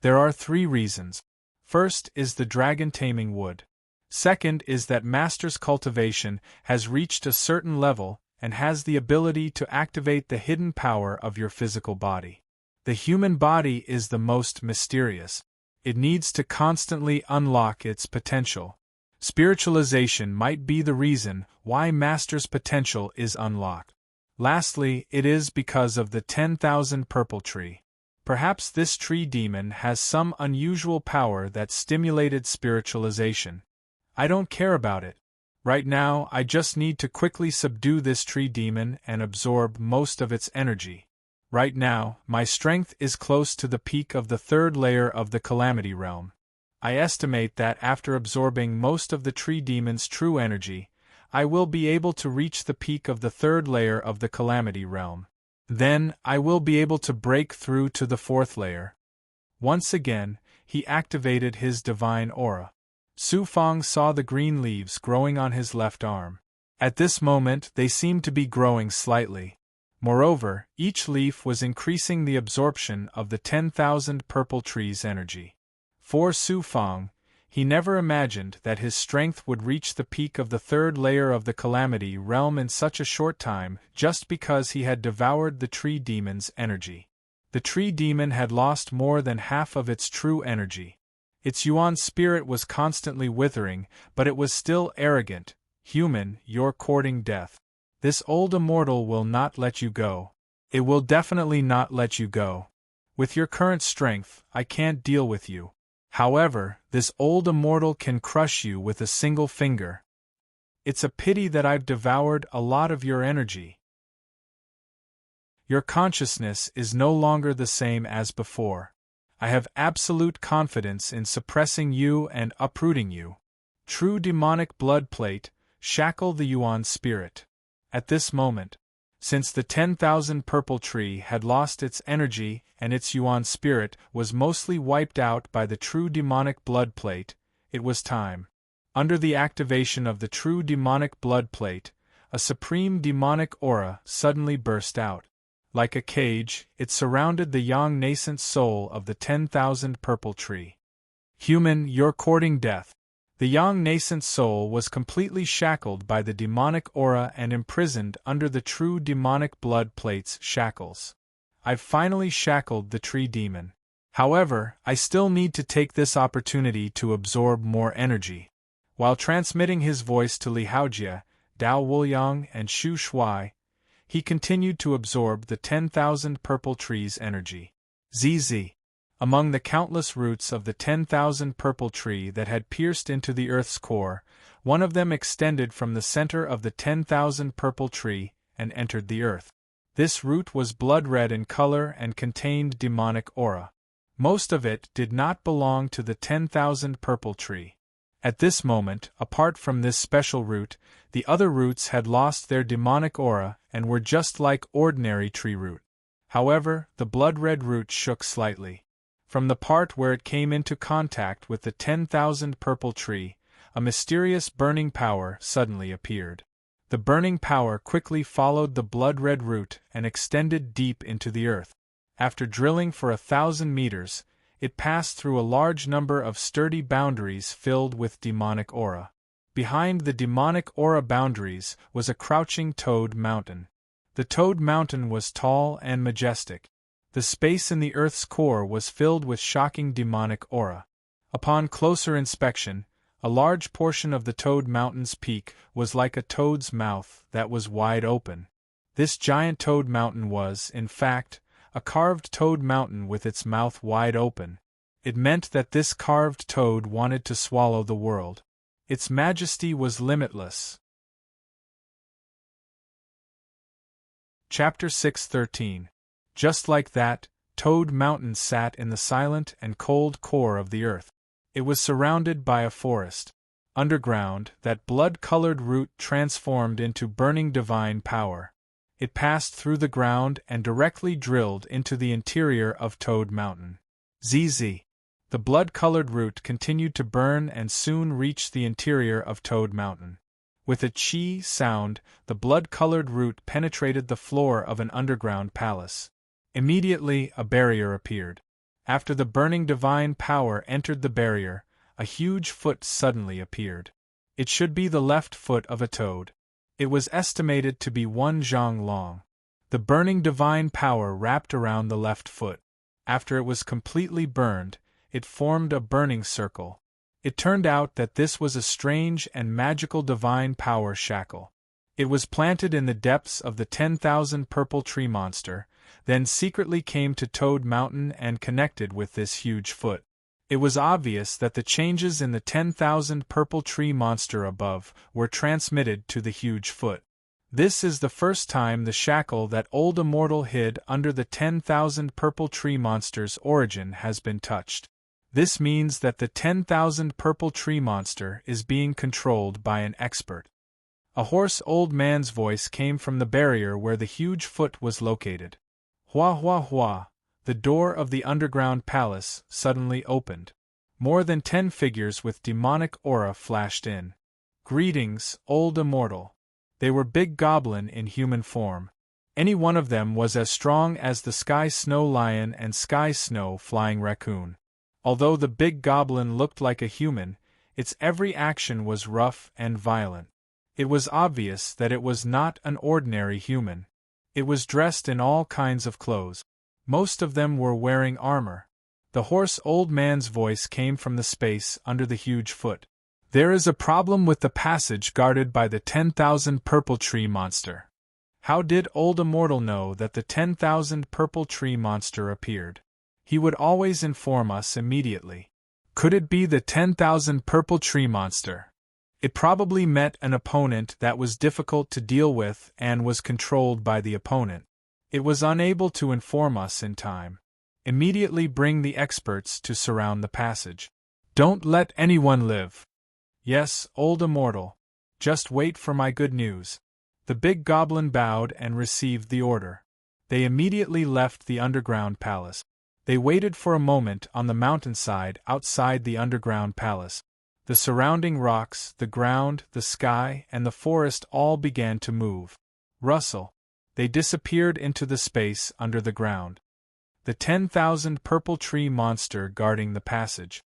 Speaker 1: There are 3 reasons. First is the Dragon Taming Wood. Second is that Master's cultivation has reached a certain level and has the ability to activate the hidden power of your physical body. The human body is the most mysterious. It needs to constantly unlock its potential. Spiritualization might be the reason why Master's potential is unlocked. Lastly, it is because of the 10,000 purple tree. Perhaps this tree demon has some unusual power that stimulated spiritualization. I don't care about it. Right now, I just need to quickly subdue this tree demon and absorb most of its energy. Right now, my strength is close to the peak of the 3rd layer of the Calamity Realm. I estimate that after absorbing most of the tree demon's true energy, I will be able to reach the peak of the 3rd layer of the Calamity Realm. Then, I will be able to break through to the 4th layer. Once again, he activated his divine aura. Su Fang saw the green leaves growing on his left arm. At this moment, they seemed to be growing slightly. Moreover, each leaf was increasing the absorption of the 10,000 purple trees' energy. For Su Fang, he never imagined that his strength would reach the peak of the 3rd layer of the Calamity Realm in such a short time just because he had devoured the tree demon's energy. The tree demon had lost more than half of its true energy. Its Yuan spirit was constantly withering, but it was still arrogant. Human, you're courting death. This old immortal will not let you go. It will definitely not let you go. With your current strength, I can't deal with you. However, this old immortal can crush you with a single finger. It's a pity that I've devoured a lot of your energy. Your consciousness is no longer the same as before. I have absolute confidence in suppressing you and uprooting you. True demonic blood plate, shackle the Yuan spirit. At this moment, since the 10,000 purple tree had lost its energy and its Yuan spirit was mostly wiped out by the true demonic blood plate, it was time. Under the activation of the true demonic blood plate, a supreme demonic aura suddenly burst out. Like a cage, it surrounded the young nascent soul of the 10,000 purple tree. Human, you're courting death. The young nascent soul was completely shackled by the demonic aura and imprisoned under the true demonic blood plate's shackles. I've finally shackled the tree demon. However, I still need to take this opportunity to absorb more energy. While transmitting his voice to Li Haojie, Dao Wuliang, and Shu Shuai, he continued to absorb the 10,000 purple trees' energy. ZZ. Among the countless roots of the 10,000 purple tree that had pierced into the earth's core, one of them extended from the center of the 10,000 purple tree and entered the earth. This root was blood-red in color and contained demonic aura. Most of it did not belong to the 10,000 purple tree. At this moment, apart from this special root, The other roots had lost their demonic aura and were just like ordinary tree root. However, the blood-red root shook slightly. From the part where it came into contact with the 10,000 purple tree, a mysterious burning power suddenly appeared. The burning power quickly followed the blood-red root and extended deep into the earth. After drilling for 1,000 meters, it passed through a large number of sturdy boundaries filled with demonic aura. Behind the demonic aura boundaries was a crouching toad mountain. The toad mountain was tall and majestic. The space in the earth's core was filled with shocking demonic aura. Upon closer inspection, a large portion of the toad mountain's peak was like a toad's mouth that was wide open. This giant toad mountain was, in fact, a carved toad mountain with its mouth wide open. It meant that this carved toad wanted to swallow the world. Its majesty was limitless. Chapter 6:13. Just like that, Toad Mountain sat in the silent and cold core of the earth. It was surrounded by a forest. Underground, that blood-colored root transformed into burning divine power. It passed through the ground and directly drilled into the interior of Toad Mountain. ZZ. The blood-colored root continued to burn and soon reached the interior of Toad Mountain. With a chi sound, the blood-colored root penetrated the floor of an underground palace. Immediately, a barrier appeared. After the burning divine power entered the barrier, a huge foot suddenly appeared. It should be the left foot of a toad. It was estimated to be 1 zhang long. The burning divine power wrapped around the left foot. After it was completely burned, it formed a burning circle. It turned out that this was a strange and magical divine power shackle. It was planted in the depths of the 10,000 purple tree monster, then secretly came to Toad Mountain and connected with this huge foot. It was obvious that the changes in the 10,000 purple tree monster above were transmitted to the huge foot. This is the first time the shackle that Old Immortal hid under the 10,000 purple tree monster's origin has been touched. This means that the 10,000 purple tree monster is being controlled by an expert. A hoarse old man's voice came from the barrier where the huge foot was located. Hua hua hua, the door of the underground palace suddenly opened. More than 10 figures with demonic aura flashed in. Greetings, Old Immortal. They were big goblin in human form. Any one of them was as strong as the Sky Snow Lion and Sky Snow Flying Raccoon. Although the big goblin looked like a human, its every action was rough and violent. It was obvious that it was not an ordinary human. It was dressed in all kinds of clothes. Most of them were wearing armor. The hoarse old man's voice came from the space under the huge foot. There is a problem with the passage guarded by the 10,000 purple tree monster. How did Old Immortal know that the 10,000 purple tree monster appeared? He would always inform us immediately. Could it be the 10,000 purple tree monster? It probably met an opponent that was difficult to deal with and was controlled by the opponent. It was unable to inform us in time. Immediately bring the experts to surround the passage. Don't let anyone live. Yes, Old Immortal. Just wait for my good news. The big goblin bowed and received the order. They immediately left the underground palace. They waited for a moment on the mountainside outside the underground palace. The surrounding rocks, the ground, the sky, and the forest all began to move. Rustle. They disappeared into the space under the ground. The 10,000 purple tree monster guarding the passage.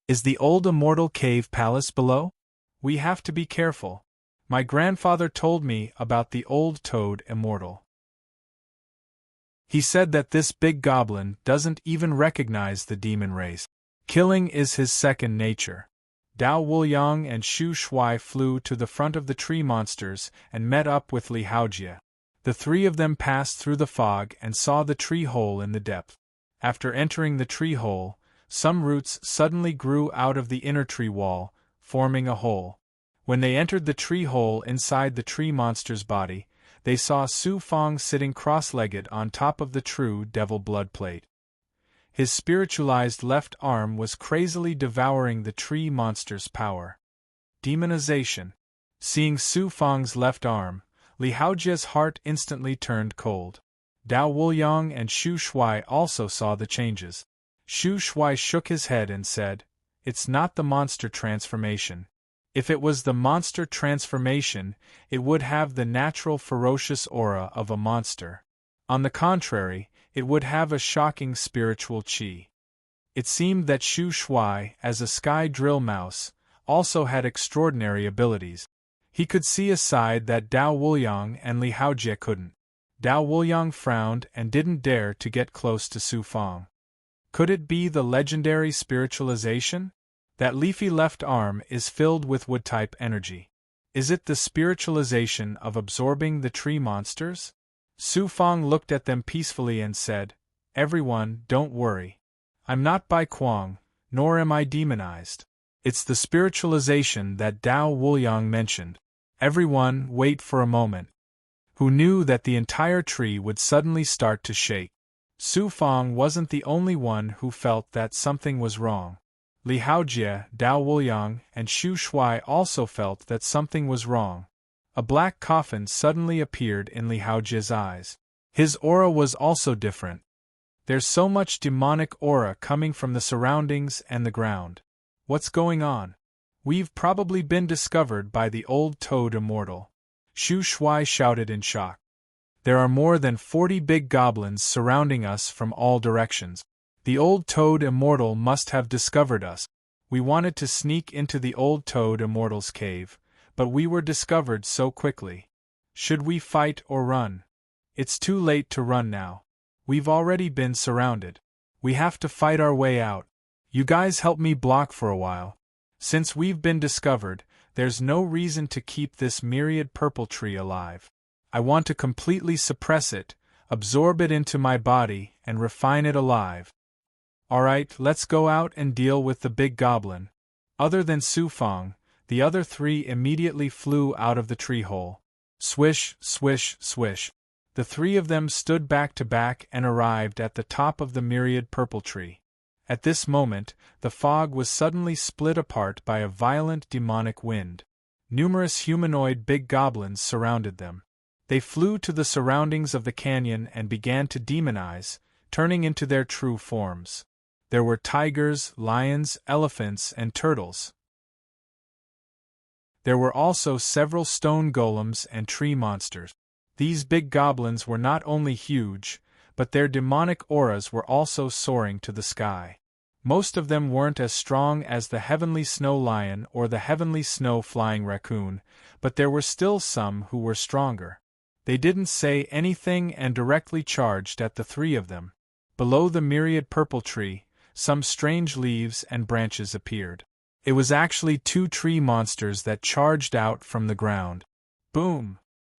Speaker 1: Is the Old Immortal cave palace below? We have to be careful. My grandfather told me about the old Toad Immortal. He said that this big goblin doesn't even recognize the demon race. Killing is his second nature. Dao Wuliang and Shu Shui flew to the front of the tree monsters and met up with Li Haojie. The three of them passed through the fog and saw the tree hole in the depth. After entering the tree hole, some roots suddenly grew out of the inner tree wall, forming a hole. When they entered the tree hole inside the tree monster's body, they saw Su Fong sitting cross-legged on top of the true devil blood plate. His spiritualized left arm was crazily devouring the tree monster's power. Demonization. Seeing Su Fang's left arm, Li Haojia's heart instantly turned cold. Dao Wuliang and Xu Shuai also saw the changes. Xu Shuai shook his head and said, "It's not the monster transformation. If it was the monster transformation, it would have the natural ferocious aura of a monster. On the contrary, it would have a shocking spiritual qi." It seemed that Xu Shuai, as a sky drill mouse, also had extraordinary abilities. He could see a side that Dao Wuliang and Li Haojie couldn't. Dao Wuliang frowned and didn't dare to get close to Su Fang. Could it be the legendary spiritualization? That leafy left arm is filled with wood-type energy. Is it the spiritualization of absorbing the tree monsters? Su Fang looked at them peacefully and said, "Everyone, don't worry. I'm not Bai Kuang, nor am I demonized. It's the spiritualization that Dao Wuliang mentioned. Everyone, wait for a moment." Who knew that the entire tree would suddenly start to shake? Su Fang wasn't the only one who felt that something was wrong. Li Haojie, Dao Wuliang, and Xu Shuai also felt that something was wrong. A black coffin suddenly appeared in Li Haojie's eyes. His aura was also different. There's so much demonic aura coming from the surroundings and the ground. What's going on? We've probably been discovered by the old toad immortal. Xu Shuai shouted in shock. There are more than 40 big goblins surrounding us from all directions. The old toad immortal must have discovered us. We wanted to sneak into the old toad immortal's cave, but we were discovered so quickly. Should we fight or run? It's too late to run now. We've already been surrounded. We have to fight our way out. You guys help me block for a while. Since we've been discovered, there's no reason to keep this myriad purple tree alive. I want to completely suppress it, absorb it into my body, and refine it alive. Alright, let's go out and deal with the big goblin. Other than Su Fang, the other three immediately flew out of the tree hole. Swish, swish, swish. The three of them stood back to back and arrived at the top of the myriad purple tree. At this moment, the fog was suddenly split apart by a violent demonic wind. Numerous humanoid big goblins surrounded them. They flew to the surroundings of the canyon and began to demonize, turning into their true forms. There were tigers, lions, elephants, and turtles. There were also several stone golems and tree monsters. These big goblins were not only huge, but their demonic auras were also soaring to the sky. Most of them weren't as strong as the heavenly snow lion or the heavenly snow flying raccoon, but there were still some who were stronger. They didn't say anything and directly charged at the three of them. Below the myriad purple tree, some strange leaves and branches appeared. It was actually two tree monsters that charged out from the ground. Boom!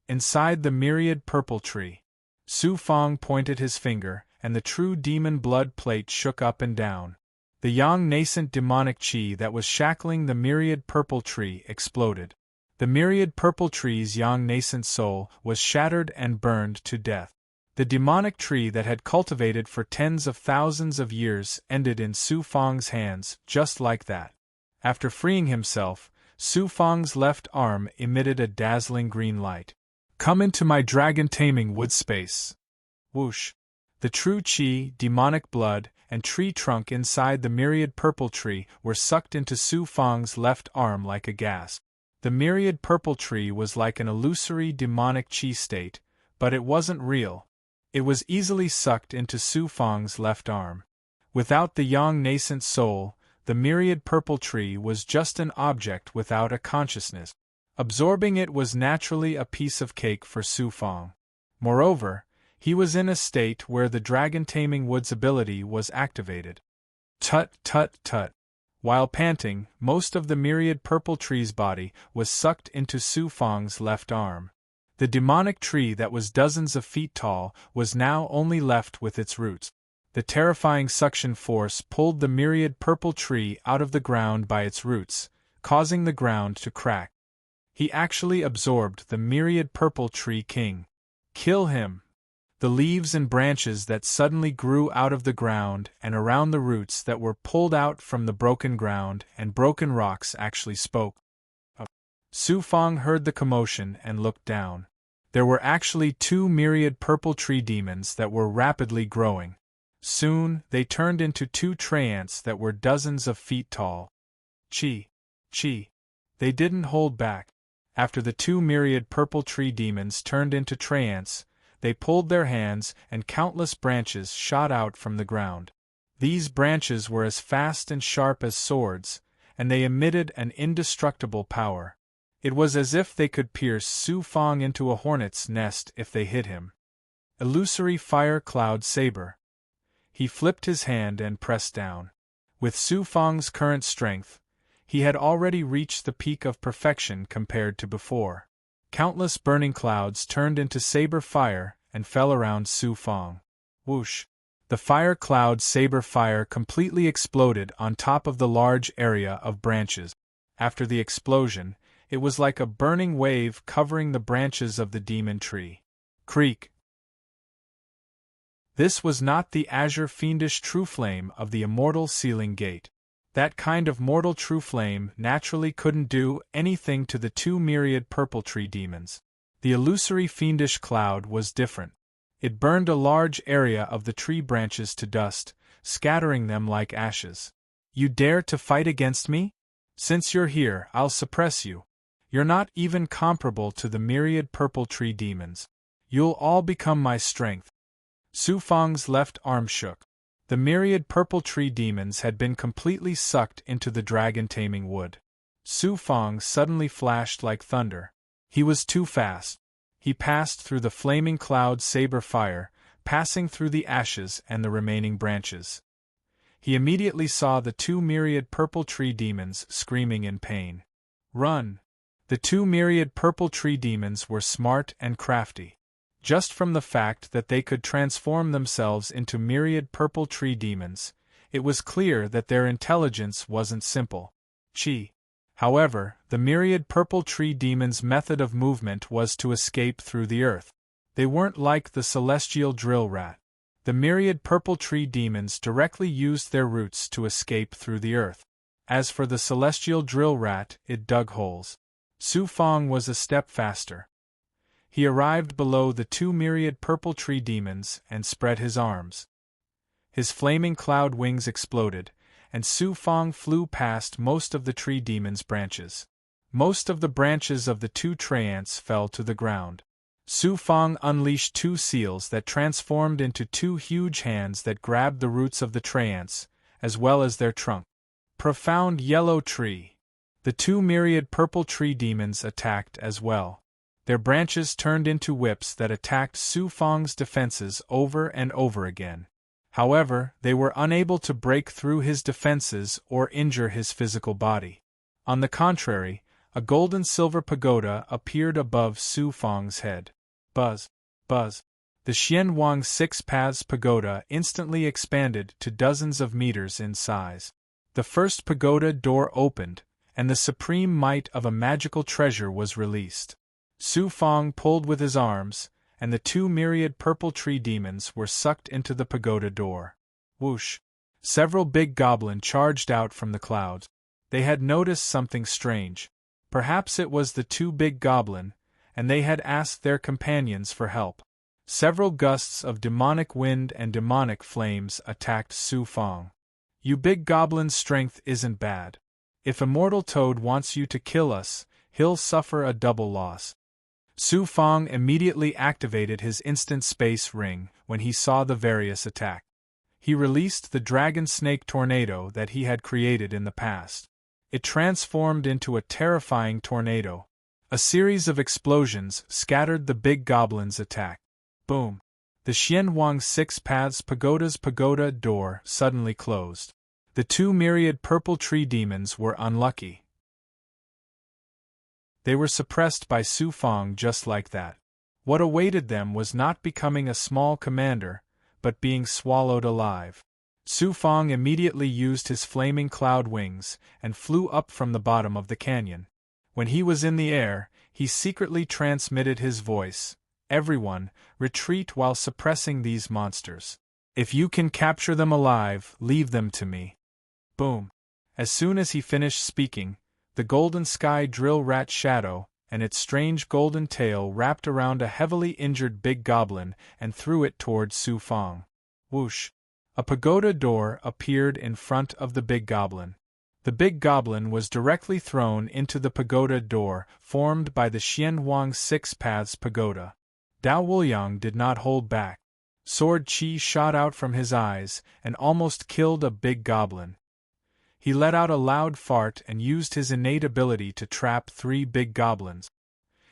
Speaker 1: Inside the myriad purple tree. Su Fang pointed his finger, and the true demon blood plate shook up and down. The young nascent demonic chi that was shackling the myriad purple tree exploded. The myriad purple tree's young nascent soul was shattered and burned to death. The demonic tree that had cultivated for tens of thousands of years ended in Su Fang's hands, just like that. After freeing himself, Su Fang's left arm emitted a dazzling green light. "Come into my dragon-taming wood space." Whoosh! The true chi, demonic blood, and tree trunk inside the myriad purple tree were sucked into Su Fang's left arm like a gas. The myriad purple tree was like an illusory demonic chi state, but it wasn't real. It was easily sucked into Su Fang's left arm. Without the young nascent soul, the myriad purple tree was just an object without a consciousness. Absorbing it was naturally a piece of cake for Su Fang. Moreover, he was in a state where the dragon-taming wood's ability was activated. Tut, tut, tut. While panting, most of the myriad purple tree's body was sucked into Su Fang's left arm. The demonic tree that was dozens of feet tall was now only left with its roots. The terrifying suction force pulled the myriad purple tree out of the ground by its roots, causing the ground to crack. He actually absorbed the myriad purple tree king. Kill him! The leaves and branches that suddenly grew out of the ground and around the roots that were pulled out from the broken ground and broken rocks actually spoke. Su Fang heard the commotion and looked down. There were actually 2 myriad purple tree demons that were rapidly growing. Soon, they turned into 2 treants that were dozens of feet tall. Chi! Chi! They didn't hold back. After the 2 myriad purple tree demons turned into treants, they pulled their hands and countless branches shot out from the ground. These branches were as fast and sharp as swords, and they emitted an indestructible power. It was as if they could pierce Su Fang into a hornet's nest if they hit him. Illusory fire cloud saber. He flipped his hand and pressed down. With Su Fang's current strength, he had already reached the peak of perfection compared to before. Countless burning clouds turned into saber fire and fell around Su Fang. Whoosh! The fire cloud saber fire completely exploded on top of the large area of branches. After the explosion, it was like a burning wave covering the branches of the demon tree. Creak! This was not the azure fiendish true flame of the immortal sealing gate. That kind of mortal true flame naturally couldn't do anything to the 2 myriad purple tree demons. The illusory fiendish cloud was different. It burned a large area of the tree branches to dust, scattering them like ashes. You dare to fight against me? Since you're here, I'll suppress you. You're not even comparable to the myriad purple tree demons. You'll all become my strength. Su Fang's left arm shook. The myriad purple tree demons had been completely sucked into the dragon-taming wood. Su Fang suddenly flashed like thunder. He was too fast. He passed through the flaming cloud saber fire, passing through the ashes and the remaining branches. He immediately saw the 2 myriad purple tree demons screaming in pain. Run! The 2 myriad purple tree demons were smart and crafty. Just from the fact that they could transform themselves into myriad purple tree demons, it was clear that their intelligence wasn't simple. Chi. However, the myriad purple tree demons' method of movement was to escape through the earth. They weren't like the celestial drill rat. The myriad purple tree demons directly used their roots to escape through the earth. As for the celestial drill rat, it dug holes. Su Fang was a step faster. He arrived below the 2 myriad purple tree demons and spread his arms. His flaming cloud wings exploded, and Su Fang flew past most of the tree demons' branches. Most of the branches of the 2 treants fell to the ground. Su Fang unleashed 2 seals that transformed into 2 huge hands that grabbed the roots of the treants, as well as their trunk. Profound yellow tree. The 2 myriad purple tree demons attacked as well. Their branches turned into whips that attacked Su Fang's defenses over and over again. However, they were unable to break through his defenses or injure his physical body. On the contrary, a gold-and-silver pagoda appeared above Su Fang's head. Buzz! Buzz! The Xianwang 6 Paths Pagoda instantly expanded to dozens of meters in size. The first pagoda door opened, and the supreme might of a magical treasure was released. Su Fang pulled with his arms, and the 2 myriad purple tree demons were sucked into the pagoda door. Whoosh! Several big goblins charged out from the clouds. They had noticed something strange. Perhaps it was the 2 big goblins, and they had asked their companions for help. Several gusts of demonic wind and demonic flames attacked Su Fang. You big goblins' strength isn't bad. If Immortal Toad wants you to kill us, he'll suffer a double loss. Su Fang immediately activated his instant space ring when he saw the various attacks. He released the dragon snake tornado that he had created in the past. It transformed into a terrifying tornado. A series of explosions scattered the big goblin's attack. Boom! The Xianwang 6 Paths Pagoda's pagoda door suddenly closed. The 2 myriad purple tree demons were unlucky. They were suppressed by Su Fang just like that. What awaited them was not becoming a small commander, but being swallowed alive. Su Fang immediately used his flaming cloud wings and flew up from the bottom of the canyon. When he was in the air, he secretly transmitted his voice. Everyone, retreat while suppressing these monsters. If you can capture them alive, leave them to me. Boom! As soon as he finished speaking, the golden sky drill rat shadow, and its strange golden tail wrapped around a heavily injured big goblin and threw it toward Su Fang. Whoosh! A pagoda door appeared in front of the big goblin. The big goblin was directly thrown into the pagoda door formed by the Xianhuang Six Paths Pagoda. Dao Wuliang did not hold back. Sword chi shot out from his eyes and almost killed a big goblin. He let out a loud fart and used his innate ability to trap 3 big goblins.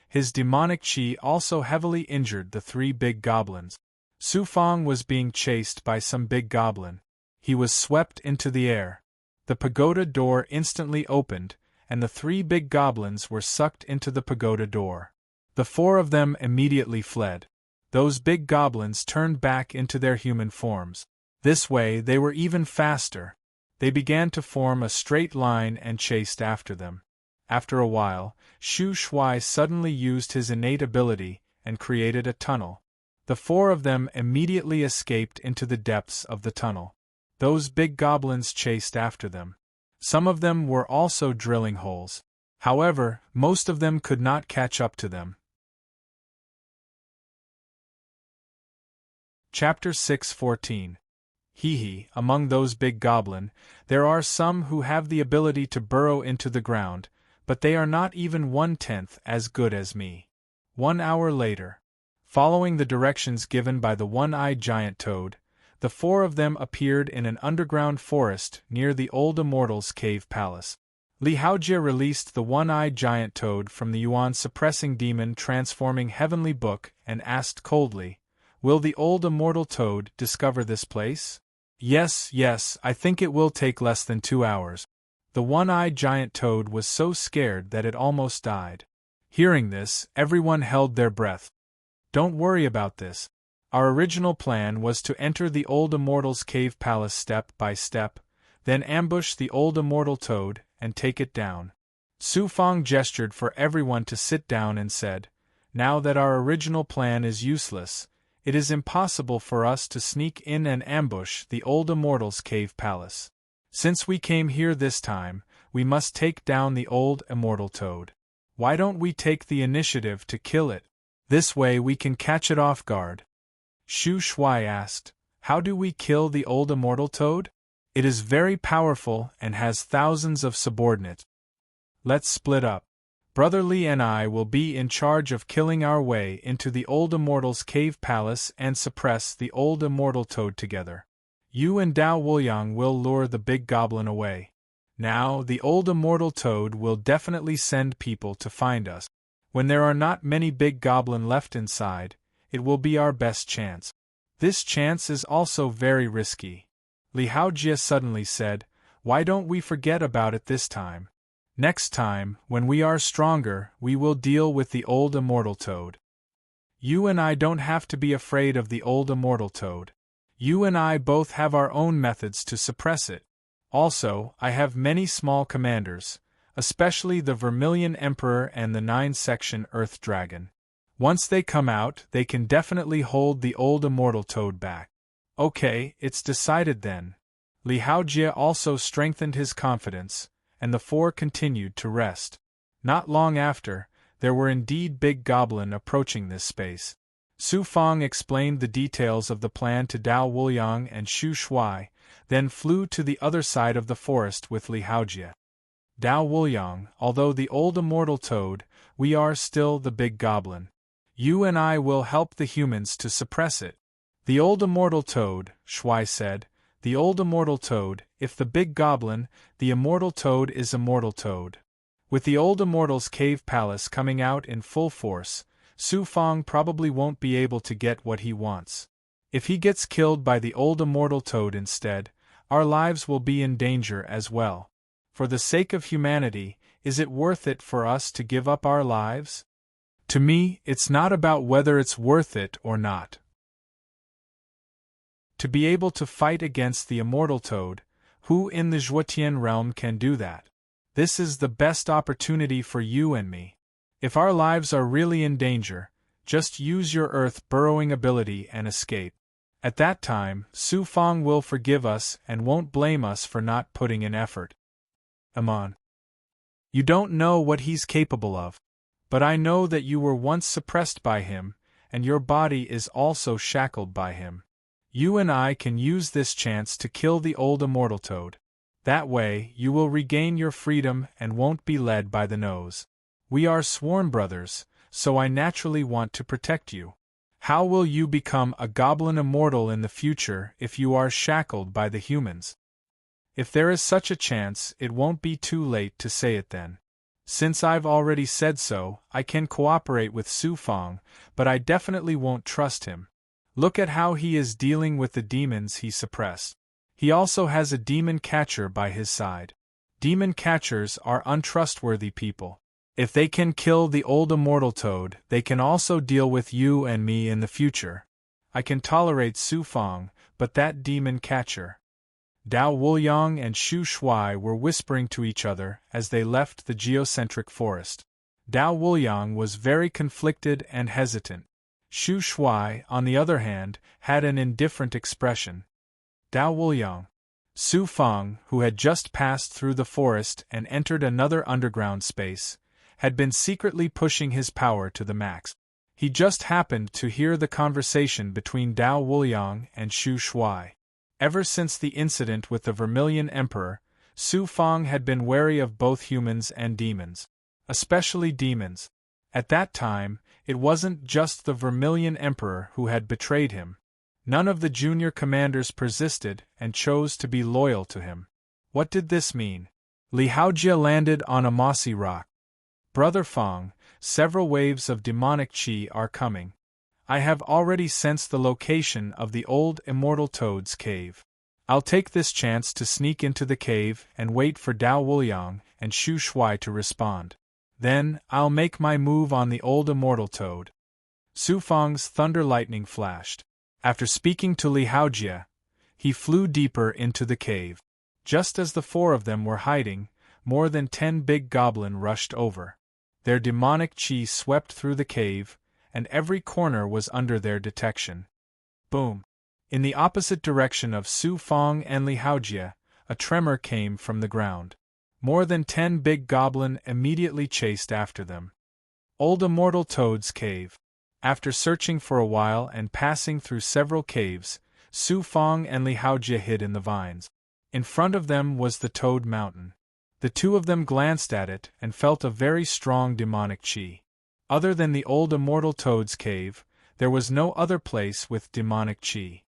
Speaker 1: His demonic chi also heavily injured the 3 big goblins. Su Fang was being chased by some big goblin. He was swept into the air. The pagoda door instantly opened, and the 3 big goblins were sucked into the pagoda door. The 4 of them immediately fled. Those big goblins turned back into their human forms. This way they were even faster. They began to form a straight line and chased after them. After a while, Shu Shuai suddenly used his innate ability and created a tunnel. The 4 of them immediately escaped into the depths of the tunnel. Those big goblins chased after them. Some of them were also drilling holes. However, most of them could not catch up to them. Chapter 6:14. Hee, among those big goblin, there are some who have the ability to burrow into the ground, but they are not even 1/10 as good as me. 1 hour later. Following the directions given by the one-eyed giant toad, the 4 of them appeared in an underground forest near the old immortal's cave palace. Li Haojie released the one-eyed giant toad from the yuan-suppressing demon transforming heavenly book and asked coldly, "Will the old immortal toad discover this place?" Yes, I think it will take less than 2 hours. The one-eyed giant toad was so scared that it almost died. Hearing this, everyone held their breath. Don't worry about this. Our original plan was to enter the old immortal's cave palace step by step, then ambush the old immortal toad and take it down. Su Fang gestured for everyone to sit down and said, "Now that our original plan is useless, it is impossible for us to sneak in and ambush the old immortal's cave palace. Since we came here this time, we must take down the old immortal toad. Why don't we take the initiative to kill it? This way we can catch it off guard." Shu Shuai asked, "How do we kill the old immortal toad? It is very powerful and has thousands of subordinates. Let's split up. Brother Li and I will be in charge of killing our way into the old immortal's cave palace and suppress the old immortal toad together. You and Dao Wuliang will lure the big goblin away. Now, the old immortal toad will definitely send people to find us. When there are not many big goblin left inside, it will be our best chance. This chance is also very risky." Li Haojie suddenly said, "Why don't we forget about it this time? Next time, when we are stronger, we will deal with the old immortal toad. You and I don't have to be afraid of the old immortal toad. You and I both have our own methods to suppress it. Also, I have many small commanders, especially the Vermilion Emperor and the 9-section Earth Dragon. Once they come out, they can definitely hold the old immortal toad back." "Okay, it's decided then." Li Haojie also strengthened his confidence, and the 4 continued to rest. Not long after, there were indeed big goblin approaching this space. Su Fang explained the details of the plan to Dao Wuliang and Shu Shuai, then flew to the other side of the forest with Li Haojie. "Dao Wuliang, although the old immortal toad, we are still the big goblin. You and I will help the humans to suppress it." "The old immortal toad," Shuai said, "the old immortal toad, if the big goblin, the immortal toad is immortal toad. With the old immortal's cave palace coming out in full force, Su Fang probably won't be able to get what he wants. If he gets killed by the old immortal toad instead, our lives will be in danger as well. For the sake of humanity, is it worth it for us to give up our lives? To me, it's not about whether it's worth it or not. To be able to fight against the immortal toad, who in the Zhuotian realm can do that? This is the best opportunity for you and me. If our lives are really in danger, just use your earth burrowing ability and escape. At that time, Su Fang will forgive us and won't blame us for not putting in effort. Amon. You don't know what he's capable of. But I know that you were once suppressed by him, and your body is also shackled by him. You and I can use this chance to kill the old immortal toad. That way, you will regain your freedom and won't be led by the nose. We are sworn brothers, so I naturally want to protect you. How will you become a goblin immortal in the future if you are shackled by the humans? If there is such a chance, it won't be too late to say it then. Since I've already said so, I can cooperate with Su Fong, but I definitely won't trust him. Look at how he is dealing with the demons he suppressed. He also has a demon catcher by his side. Demon catchers are untrustworthy people. If they can kill the old immortal toad, they can also deal with you and me in the future. I can tolerate Su Fong, but that demon catcher. Dao Wuliang and Shu Shuai were whispering to each other as they left the geocentric forest. Dao Wuliang was very conflicted and hesitant. Shu Shuai, on the other hand, had an indifferent expression. Dao Wuliang. Su Fong, who had just passed through the forest and entered another underground space, had been secretly pushing his power to the max. He just happened to hear the conversation between Dao Wuliang and Shu Shuai. Ever since the incident with the Vermilion Emperor, Su Fong had been wary of both humans and demons. Especially demons. At that time, it wasn't just the Vermilion Emperor who had betrayed him. None of the junior commanders persisted and chose to be loyal to him. What did this mean? Li Haojia landed on a mossy rock. Brother Fong, several waves of demonic qi are coming. I have already sensed the location of the old immortal toad's cave. I'll take this chance to sneak into the cave and wait for Dao Wuliang and Shu Shuai to respond. Then, I'll make my move on the old immortal toad. Su Fong's thunder lightning flashed. After speaking to Li Haojia, he flew deeper into the cave. Just as the four of them were hiding, more than 10 big goblin rushed over. Their demonic qi swept through the cave, and every corner was under their detection. Boom! In the opposite direction of Su Fong and Li Haojia, a tremor came from the ground. More than 10 big goblin immediately chased after them. Old Immortal Toad's Cave. After searching for a while and passing through several caves, Su Fong and Li Haojia hid in the vines. In front of them was the Toad Mountain. The two of them glanced at it and felt a very strong demonic qi. Other than the old immortal Toad's Cave, there was no other place with demonic qi.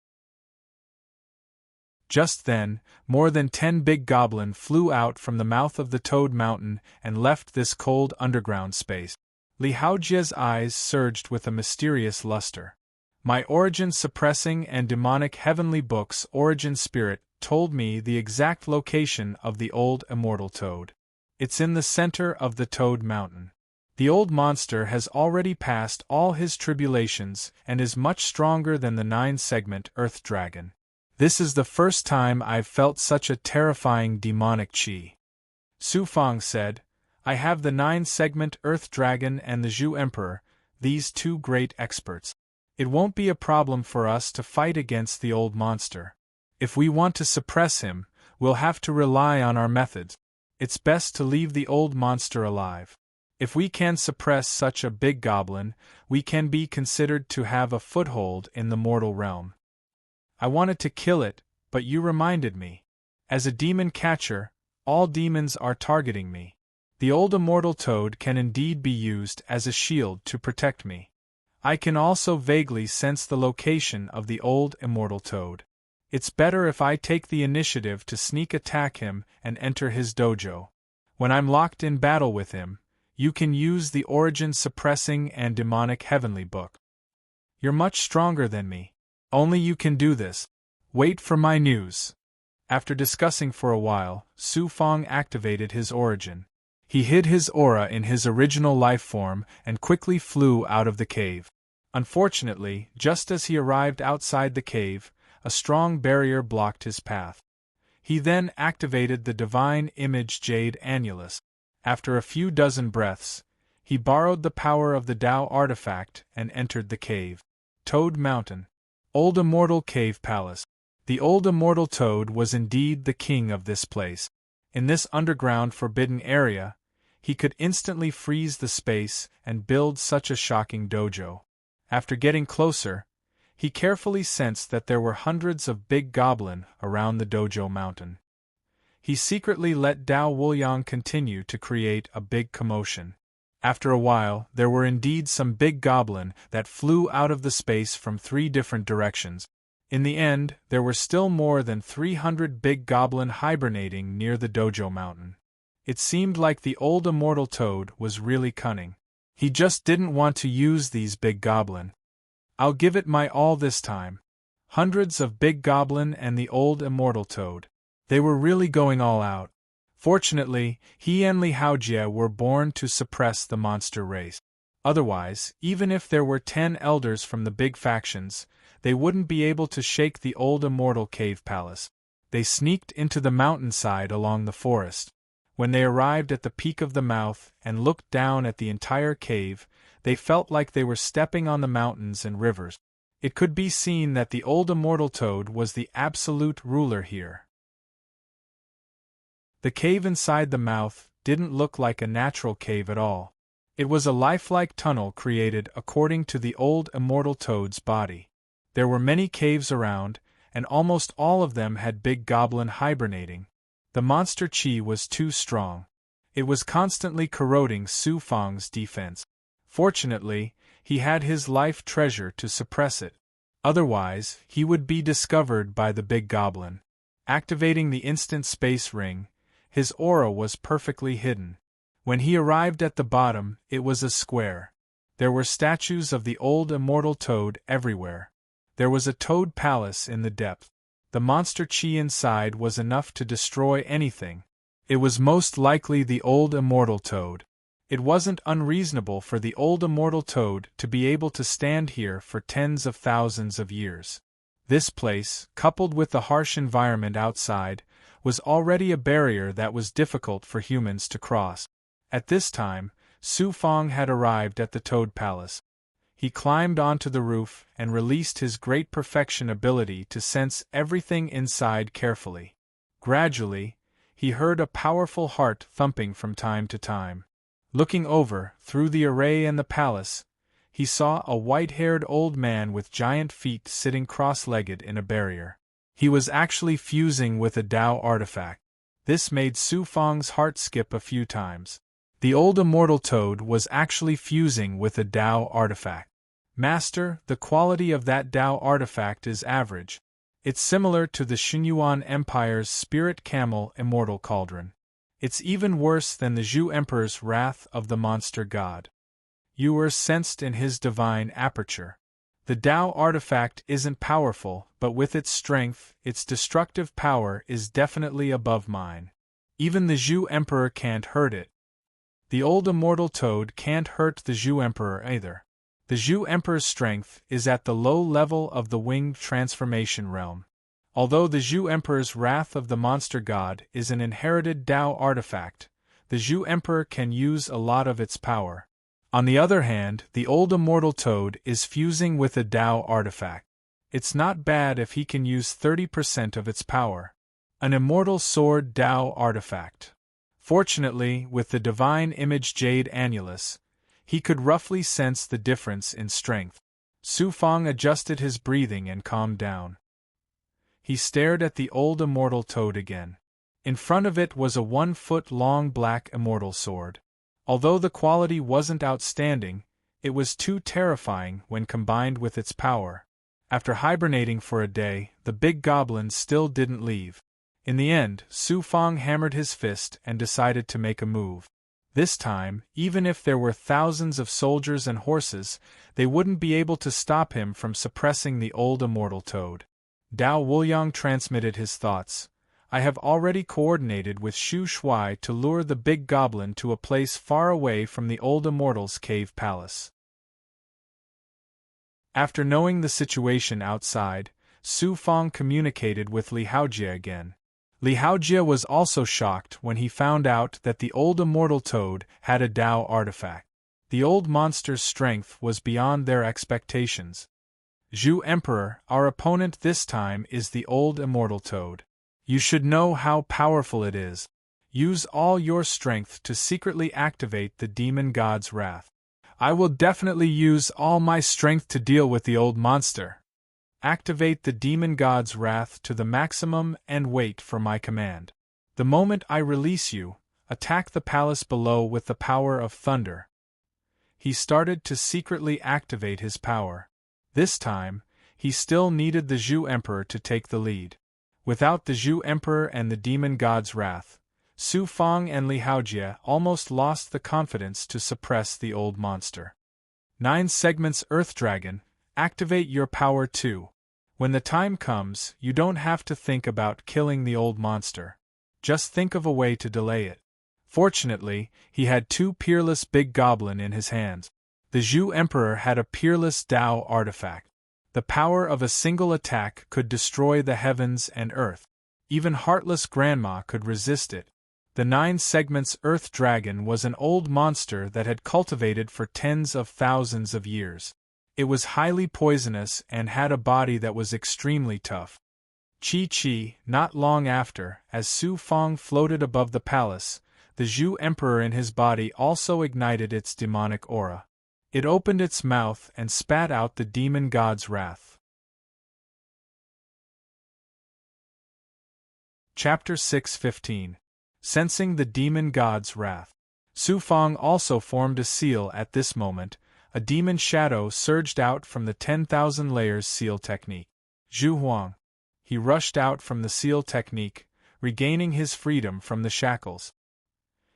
Speaker 1: Just then, more than 10 big goblin flew out from the mouth of the Toad Mountain and left this cold underground space. Li Haojia's eyes surged with a mysterious luster. My origin-suppressing and demonic heavenly book's origin spirit told me the exact location of the old immortal toad. It's in the center of the Toad Mountain. The old monster has already passed all his tribulations and is much stronger than the 9-segment Earth Dragon. This is the first time I've felt such a terrifying demonic qi. Su Fong said, I have the 9-segment Earth Dragon and the Zhu Emperor, these two great experts. It won't be a problem for us to fight against the old monster. If we want to suppress him, we'll have to rely on our methods. It's best to leave the old monster alive. If we can suppress such a big goblin, we can be considered to have a foothold in the mortal realm. I wanted to kill it, but you reminded me. As a demon catcher, all demons are targeting me. The old immortal toad can indeed be used as a shield to protect me. I can also vaguely sense the location of the old immortal toad. It's better if I take the initiative to sneak attack him and enter his dojo. When I'm locked in battle with him, you can use the origin-suppressing and demonic heavenly book. You're much stronger than me. Only you can do this. Wait for my news. After discussing for a while, Su Fong activated his origin. He hid his aura in his original life form and quickly flew out of the cave. Unfortunately, just as he arrived outside the cave, a strong barrier blocked his path. He then activated the Divine Image Jade Annulus. After a few dozen breaths, he borrowed the power of the Tao artifact and entered the cave. Toad Mountain. Old Immortal Cave Palace. The old immortal toad was indeed the king of this place. In this underground forbidden area, he could instantly freeze the space and build such a shocking dojo. After getting closer, he carefully sensed that there were hundreds of big goblin around the dojo mountain. He secretly let Dao Wuliang continue to create a big commotion. After a while, there were indeed some big goblin that flew out of the space from 3 different directions. In the end, there were still more than 300 big goblin hibernating near the dojo mountain. It seemed like the old immortal toad was really cunning. He just didn't want to use these big goblin. "I'll give it my all this time." Hundreds of big goblin and the old immortal toad. They were really going all out. Fortunately, he and Li Haojie were born to suppress the monster race. Otherwise, even if there were 10 elders from the big factions, they wouldn't be able to shake the old immortal cave palace. They sneaked into the mountainside along the forest. When they arrived at the peak of the mouth and looked down at the entire cave, they felt like they were stepping on the mountains and rivers. It could be seen that the old immortal toad was the absolute ruler here. The cave inside the mouth didn't look like a natural cave at all. It was a lifelike tunnel created according to the old immortal toad's body. There were many caves around, and almost all of them had big goblin hibernating. The monster chi was too strong. It was constantly corroding Su Fang's defense. Fortunately, he had his life treasure to suppress it. Otherwise, he would be discovered by the big goblin. Activating the instant space ring, his aura was perfectly hidden. When he arrived at the bottom, it was a square. There were statues of the old immortal toad everywhere. There was a toad palace in the depth. The monster chi inside was enough to destroy anything. It was most likely the old immortal toad. It wasn't unreasonable for the old immortal toad to be able to stand here for tens of thousands of years. This place, coupled with the harsh environment outside, was already a barrier that was difficult for humans to cross. At this time, Su Fang had arrived at the Toad Palace. He climbed onto the roof and released his great perfection ability to sense everything inside carefully. Gradually, he heard a powerful heart thumping from time to time. Looking over, through the array and the palace, he saw a white-haired old man with giant feet sitting cross-legged in a barrier. He was actually fusing with a Dao artifact. This made Su Fang's heart skip a few times. The old immortal toad was actually fusing with a Dao artifact. "Master, the quality of that Dao artifact is average. It's similar to the Xinyuan Empire's Spirit Camel Immortal Cauldron. It's even worse than the Zhu Emperor's Wrath of the Monster God. You were sensed in his divine aperture. The Dao artifact isn't powerful, but with its strength, its destructive power is definitely above mine. Even the Zhu Emperor can't hurt it. The old immortal toad can't hurt the Zhu Emperor either. The Zhu Emperor's strength is at the low level of the winged transformation realm. Although the Zhu Emperor's Wrath of the Monster God is an inherited Dao artifact, the Zhu Emperor can use a lot of its power. On the other hand, the old immortal toad is fusing with a Dao artifact. It's not bad if he can use 30% of its power. An immortal sword Dao artifact. Fortunately, with the divine image Jade Annulus, he could roughly sense the difference in strength. Su Fang adjusted his breathing and calmed down. He stared at the old immortal toad again. In front of it was a 1-foot-long black immortal sword. Although the quality wasn't outstanding, it was too terrifying when combined with its power. After hibernating for a day, the big goblin still didn't leave. In the end, Su Fang hammered his fist and decided to make a move. This time, even if there were thousands of soldiers and horses, they wouldn't be able to stop him from suppressing the old immortal toad. Dao Wuliang transmitted his thoughts. I have already coordinated with Shu Shuai to lure the big goblin to a place far away from the old immortal's cave palace. After knowing the situation outside, Su Fang communicated with Li Haojie again. Li Haojie was also shocked when he found out that the old immortal toad had a Dao artifact. The old monster's strength was beyond their expectations. Zhu Emperor, our opponent this time is the old immortal toad. You should know how powerful it is. Use all your strength to secretly activate the demon god's wrath. I will definitely use all my strength to deal with the old monster. Activate the demon god's wrath to the maximum and wait for my command. The moment I release you, attack the palace below with the power of thunder. He started to secretly activate his power. This time, he still needed the Zhu Emperor to take the lead. Without the Zhu Emperor and the demon god's wrath, Su Feng and Li Haojie almost lost the confidence to suppress the old monster. 9 segments Earth Dragon, activate your power too. When the time comes, you don't have to think about killing the old monster. Just think of a way to delay it. Fortunately, he had 2 peerless big goblin in his hands. The Zhu Emperor had a peerless Dao artifact. The power of a single attack could destroy the heavens and earth. Even heartless grandma could resist it. The 9 segments Earth Dragon was an old monster that had cultivated for tens of thousands of years. It was highly poisonous and had a body that was extremely tough. Chi, not long after, as Su Feng floated above the palace, the Zhu Emperor in his body also ignited its demonic aura. It opened its mouth and spat out the demon god's wrath. Chapter 6:15. Sensing the demon god's wrath. Su Feng also formed a seal at this moment. A demon shadow surged out from the 10,000 layers seal technique. Zhu Huang. He rushed out from the seal technique, regaining his freedom from the shackles.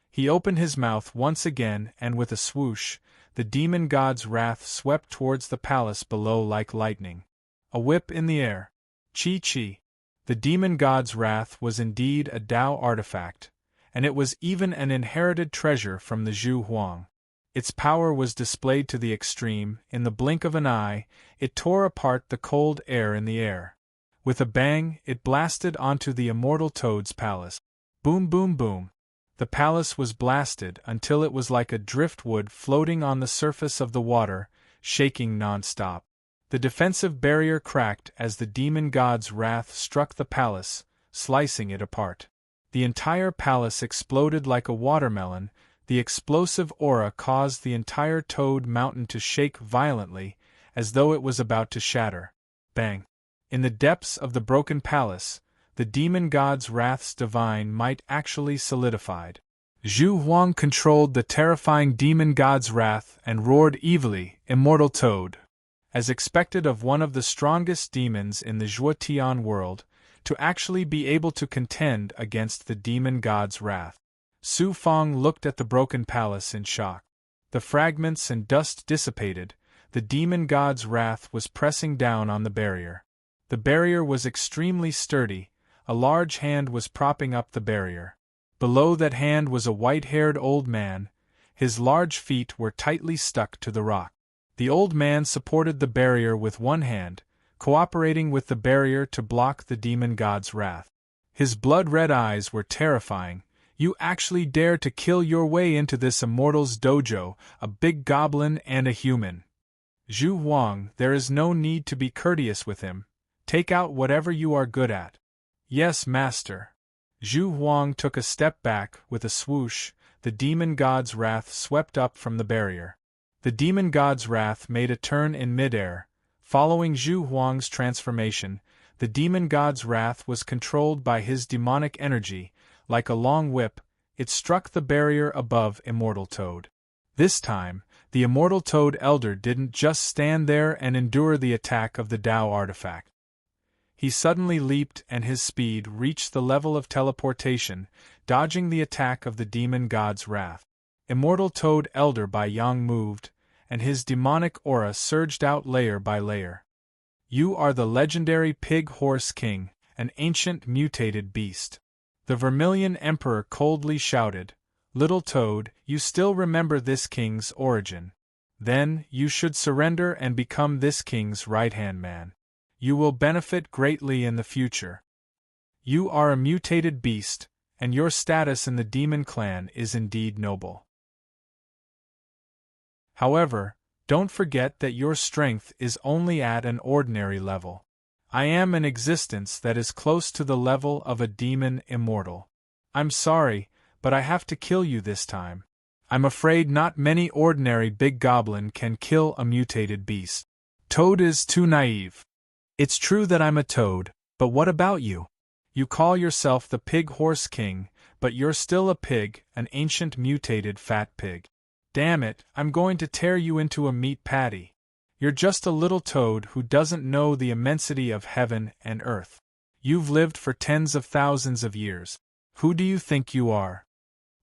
Speaker 1: He opened his mouth once again and with a swoosh, the demon god's wrath swept towards the palace below like lightning. A whip in the air. Chi. The demon god's wrath was indeed a Dao artifact, and it was even an inherited treasure from the Zhu Huang. Its power was displayed to the extreme. In the blink of an eye, it tore apart the cold air in the air. With a bang, it blasted onto the immortal Toad's palace. Boom boom boom. The palace was blasted until it was like a driftwood floating on the surface of the water, shaking non-stop. The defensive barrier cracked as the demon god's wrath struck the palace, slicing it apart. The entire palace exploded like a watermelon. The explosive aura caused the entire Toad Mountain to shake violently, as though it was about to shatter. Bang! In the depths of the broken palace, the demon god's wrath's divine might actually solidified. Zhu Huang controlled the terrifying demon god's wrath and roared evilly, "Immortal Toad!" As expected of one of the strongest demons in the Zhuotian world, to actually be able to contend against the demon god's wrath. Su Feng looked at the broken palace in shock. The fragments and dust dissipated. The demon god's wrath was pressing down on the barrier. The barrier was extremely sturdy. A large hand was propping up the barrier. Below that hand was a white-haired old man. His large feet were tightly stuck to the rock. The old man supported the barrier with one hand, cooperating with the barrier to block the demon god's wrath. His blood-red eyes were terrifying. "You actually dare to kill your way into this immortal's dojo, a big goblin and a human." Zhu Huang, there is no need to be courteous with him. Take out whatever you are good at. Yes, master. Zhu Huang took a step back. With a swoosh, the demon god's wrath swept up from the barrier. The demon god's wrath made a turn in midair. Following Zhu Huang's transformation, the demon god's wrath was controlled by his demonic energy. Like a long whip, it struck the barrier above Immortal Toad. This time, the Immortal Toad Elder didn't just stand there and endure the attack of the Dao artifact. He suddenly leaped and his speed reached the level of teleportation, dodging the attack of the demon god's wrath. Immortal Toad Elder Bai Yang moved, and his demonic aura surged out layer by layer. "You are the legendary Pig Horse King, an ancient mutated beast." The Vermilion Emperor coldly shouted, "Little Toad, you still remember this king's origin. Then, you should surrender and become this king's right-hand man. You will benefit greatly in the future. You are a mutated beast, and your status in the demon clan is indeed noble. However, don't forget that your strength is only at an ordinary level. I am an existence that is close to the level of a demon immortal. I'm sorry, but I have to kill you this time. I'm afraid not many ordinary big goblin can kill a mutated beast. Toad is too naive. It's true that I'm a toad, but what about you? You call yourself the Pig Horse King, but you're still a pig, an ancient mutated fat pig. Damn it, I'm going to tear you into a meat patty. You're just a little toad who doesn't know the immensity of heaven and earth. You've lived for tens of thousands of years. Who do you think you are?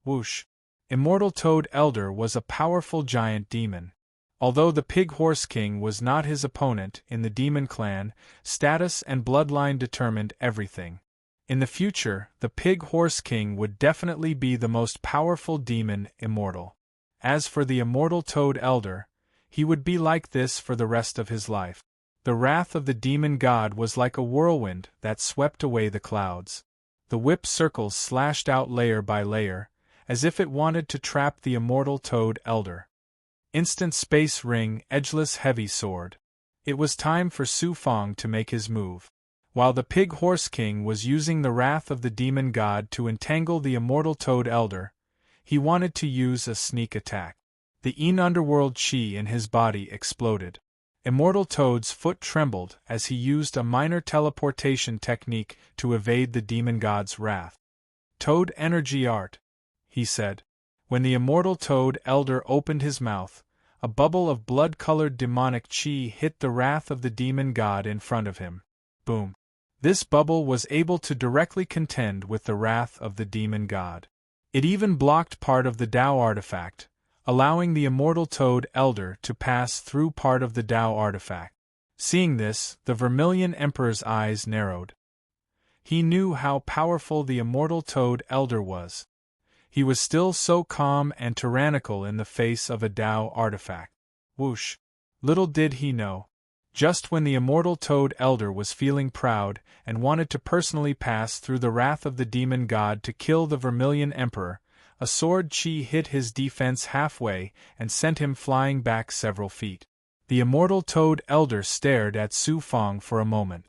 Speaker 1: Whoosh. Immortal Toad Elder was a powerful giant demon. Although the Pig Horse King was not his opponent in the demon clan, status and bloodline determined everything. In the future, the Pig Horse King would definitely be the most powerful demon immortal. As for the Immortal Toad Elder, he would be like this for the rest of his life. The wrath of the demon god was like a whirlwind that swept away the clouds. The whip circles slashed out layer by layer, as if it wanted to trap the Immortal Toad Elder. Instant space ring, edgeless heavy sword. It was time for Su Fong to make his move. While the Pig Horse King was using the wrath of the demon god to entangle the Immortal Toad Elder, he wanted to use a sneak attack. The underworld chi in his body exploded. Immortal Toad's foot trembled as he used a minor teleportation technique to evade the demon god's wrath. Toad energy art, he said. When the Immortal Toad Elder opened his mouth, a bubble of blood-colored demonic chi hit the wrath of the demon god in front of him. Boom. This bubble was able to directly contend with the wrath of the demon god. It even blocked part of the Tao artifact, allowing the Immortal Toad Elder to pass through part of the Tao artifact. Seeing this, the Vermilion Emperor's eyes narrowed. He knew how powerful the Immortal Toad Elder was. He was still so calm and tyrannical in the face of a Tao artifact. Whoosh! Little did he know. Just when the Immortal Toad Elder was feeling proud and wanted to personally pass through the wrath of the demon god to kill the Vermilion Emperor, a sword chi hit his defense halfway and sent him flying back several feet. The Immortal Toad Elder stared at Su Fong for a moment.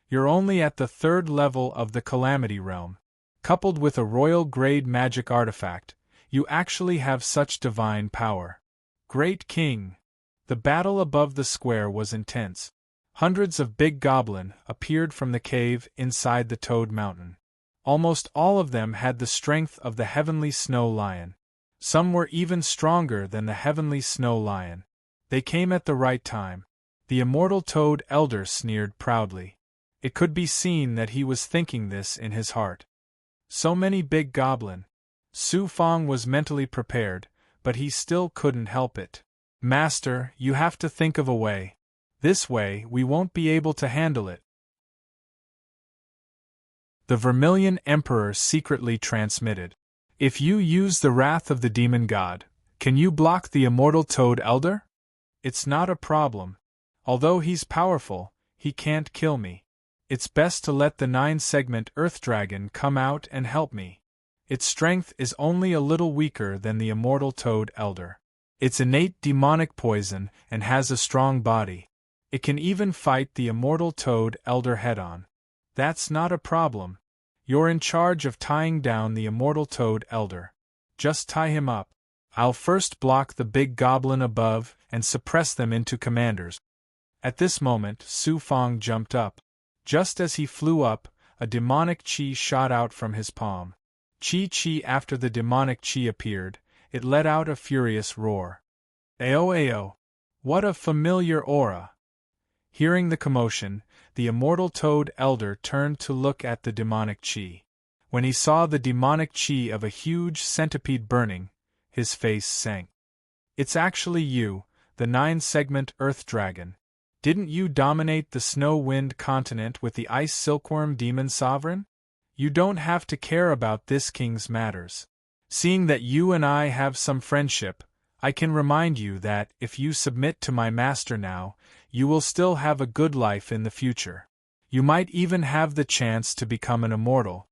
Speaker 1: You're only at the 3rd level of the Calamity Realm. Coupled with a royal-grade magic artifact, you actually have such divine power. Great King! The battle above the square was intense. Hundreds of big goblin appeared from the cave inside the Toad Mountain. Almost all of them had the strength of the heavenly snow lion. Some were even stronger than the heavenly snow lion. They came at the right time. The Immortal Toad Elder sneered proudly. It could be seen that he was thinking this in his heart. So many big goblin. Su Fong was mentally prepared, but he still couldn't help it. Master, you have to think of a way. This way, we won't be able to handle it. The Vermilion Emperor secretly transmitted. If you use the wrath of the demon god, can you block the Immortal Toad Elder? It's not a problem. Although he's powerful, he can't kill me. It's best to let the 9-segment Earth Dragon come out and help me. Its strength is only a little weaker than the Immortal Toad Elder. It's innate demonic poison and has a strong body. It can even fight the Immortal Toad Elder head-on. That's not a problem. You're in charge of tying down the Immortal Toad Elder. Just tie him up. I'll first block the big goblin above and suppress them into commanders. At this moment, Su Fong jumped up. Just as he flew up, a demonic chi shot out from his palm. Chi after the demonic chi appeared, it let out a furious roar. Ayo ayo! What a familiar aura! Hearing the commotion, the Immortal Toad Elder turned to look at the demonic chi. When he saw the demonic chi of a huge centipede burning, his face sank. It's actually you, the 9-segment Earth Dragon. Didn't you dominate the Snow-Wind continent with the Ice Silkworm Demon Sovereign? You don't have to care about this king's matters. Seeing that you and I have some friendship, I can remind you that, if you submit to my master now, you will still have a good life in the future. You might even have the chance to become an immortal.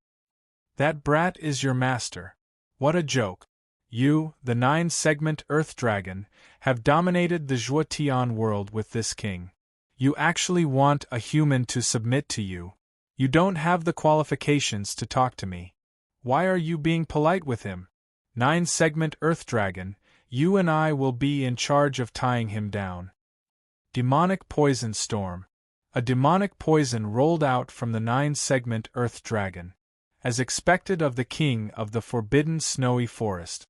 Speaker 1: That brat is your master. What a joke. You, the 9-segment Earth Dragon, have dominated the Zhuotian world with this king. You actually want a human to submit to you. You don't have the qualifications to talk to me. Why are you being polite with him? 9-segment Earth Dragon, you and I will be in charge of tying him down. Demonic Poison Storm. A demonic poison rolled out from the 9-segment Earth Dragon, as expected of the king of the forbidden snowy forest.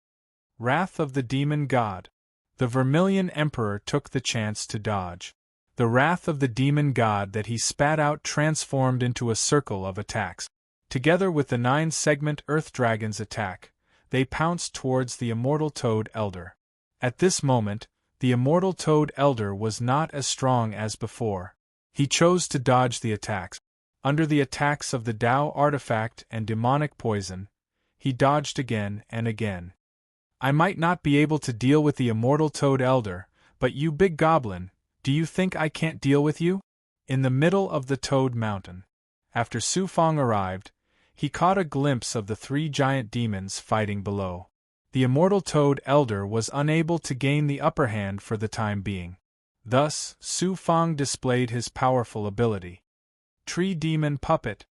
Speaker 1: Wrath of the Demon God. The Vermilion Emperor took the chance to dodge. The wrath of the Demon God that he spat out transformed into a circle of attacks. Together with the 9-segment Earth Dragon's attack, they pounced towards the Immortal Toad Elder. At this moment, the Immortal Toad Elder was not as strong as before. He chose to dodge the attacks. Under the attacks of the Tao artifact and demonic poison, he dodged again and again. I might not be able to deal with the Immortal Toad Elder, but you big goblin, do you think I can't deal with you? In the middle of the Toad Mountain, after Su Fong arrived, he caught a glimpse of the 3 giant demons fighting below. The Immortal Toad Elder was unable to gain the upper hand for the time being. Thus, Su Fong displayed his powerful ability. Tree Demon Puppet.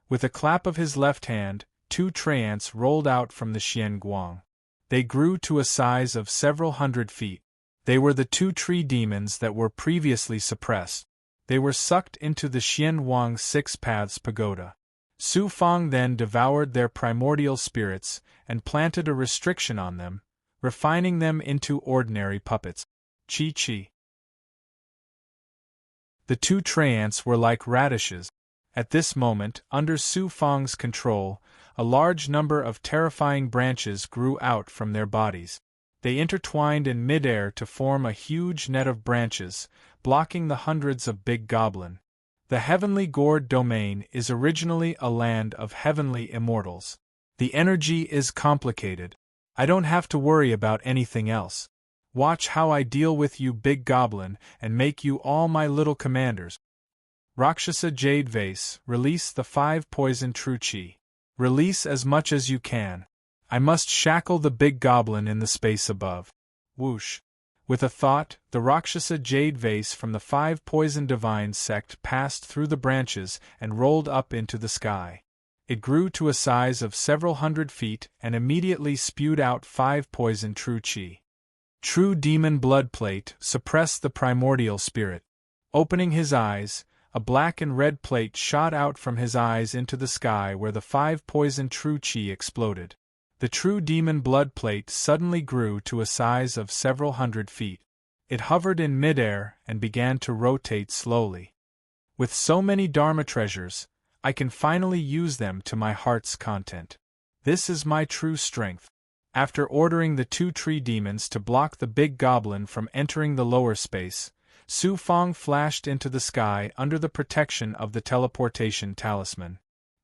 Speaker 1: With a clap of his left hand, 2 treants rolled out from the Xian Guang. They grew to a size of several hundred feet. They were the 2 tree demons that were previously suppressed. They were sucked into the Xian Wang's 6 Paths Pagoda. Su Fong then devoured their primordial spirits and planted a restriction on them, refining them into ordinary puppets. Chi. The 2 treants were like radishes. At this moment, under Su Fong's control, a large number of terrifying branches grew out from their bodies. They intertwined in midair to form a huge net of branches, blocking the hundreds of big goblin. The Heavenly Gourd Domain is originally a land of heavenly immortals. The energy is complicated. I don't have to worry about anything else. Watch how I deal with you big goblin and make you all my little commanders. Rakshasa Jade Vase, release the 5 poison true chi. Release as much as you can. I must shackle the big goblin in the space above. Whoosh. With a thought, the Rakshasa Jade Vase from the 5 poison divine sect passed through the branches and rolled up into the sky. It grew to a size of several hundred feet and immediately spewed out 5 poison true chi. True Demon Blood Plate suppressed the primordial spirit. Opening his eyes, a black and red plate shot out from his eyes into the sky where the 5 poison true chi exploded. The True Demon Blood Plate suddenly grew to a size of several hundred feet. It hovered in midair and began to rotate slowly. With so many Dharma treasures, I can finally use them to my heart's content. This is my true strength. After ordering the 2 tree demons to block the big goblin from entering the lower space, Su Fong flashed into the sky under the protection of the teleportation talisman.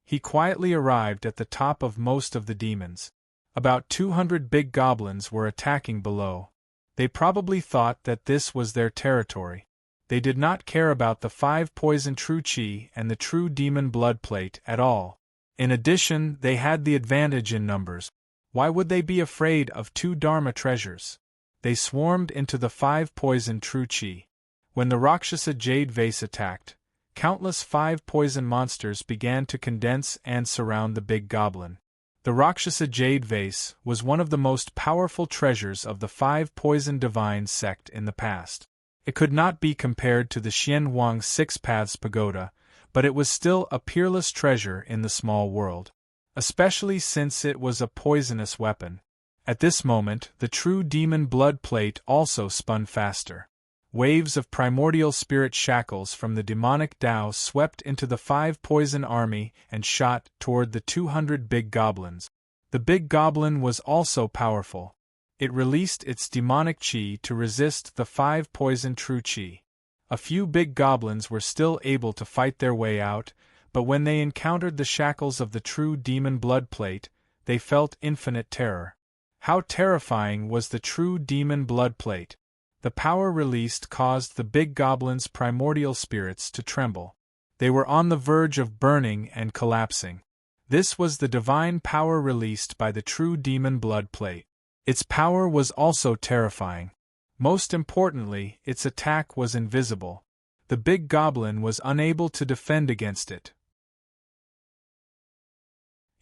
Speaker 1: He quietly arrived at the top of most of the demons. About 200 big goblins were attacking below. They probably thought that this was their territory. They did not care about the 5 poison true chi and the True Demon Blood Plate at all. In addition, they had the advantage in numbers. Why would they be afraid of 2 Dharma treasures? They swarmed into the 5 poison true chi. When the Rakshasa Jade Vase attacked, countless 5 poison monsters began to condense and surround the big goblin. The Rakshasa Jade Vase was one of the most powerful treasures of the 5 poison divine sect in the past. It could not be compared to the Xian Wang's 6 Paths Pagoda, but it was still a peerless treasure in the small world. Especially since it was a poisonous weapon. At this moment, the True Demon Blood Plate also spun faster. Waves of primordial spirit shackles from the demonic Tao swept into the 5 poison army and shot toward the 200 big goblins. The big goblin was also powerful. It released its demonic chi to resist the 5 poison true chi. A few big goblins were still able to fight their way out, but when they encountered the shackles of the True Demon Blood Plate, they felt infinite terror. How terrifying was the True Demon Blood Plate! The power released caused the big goblins' primordial spirits to tremble. They were on the verge of burning and collapsing. This was the divine power released by the True Demon Blood Plate. Its power was also terrifying. Most importantly, its attack was invisible. The big goblin was unable to defend against it.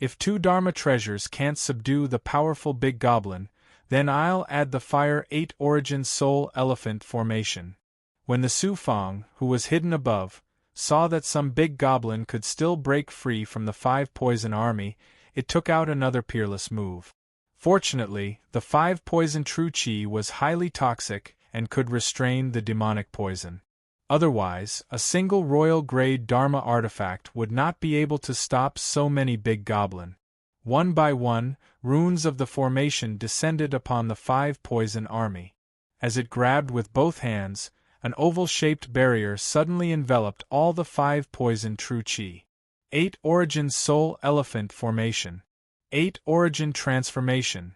Speaker 1: If 2 Dharma treasures can't subdue the powerful big goblin, then I'll add the Fire 8 Origin Soul Elephant formation. When the Su Fang, who was hidden above, saw that some big goblin could still break free from the 5 poison army, it took out another peerless move. Fortunately, the 5 poison true chi was highly toxic and could restrain the demonic poison. Otherwise, a single royal-grade Dharma artifact would not be able to stop so many big goblin. One by one, runes of the formation descended upon the 5 poison army. As it grabbed with both hands, an oval-shaped barrier suddenly enveloped all the 5 poison true chi. 8 Origin Soul Elephant Formation. 8 Origin Transformation.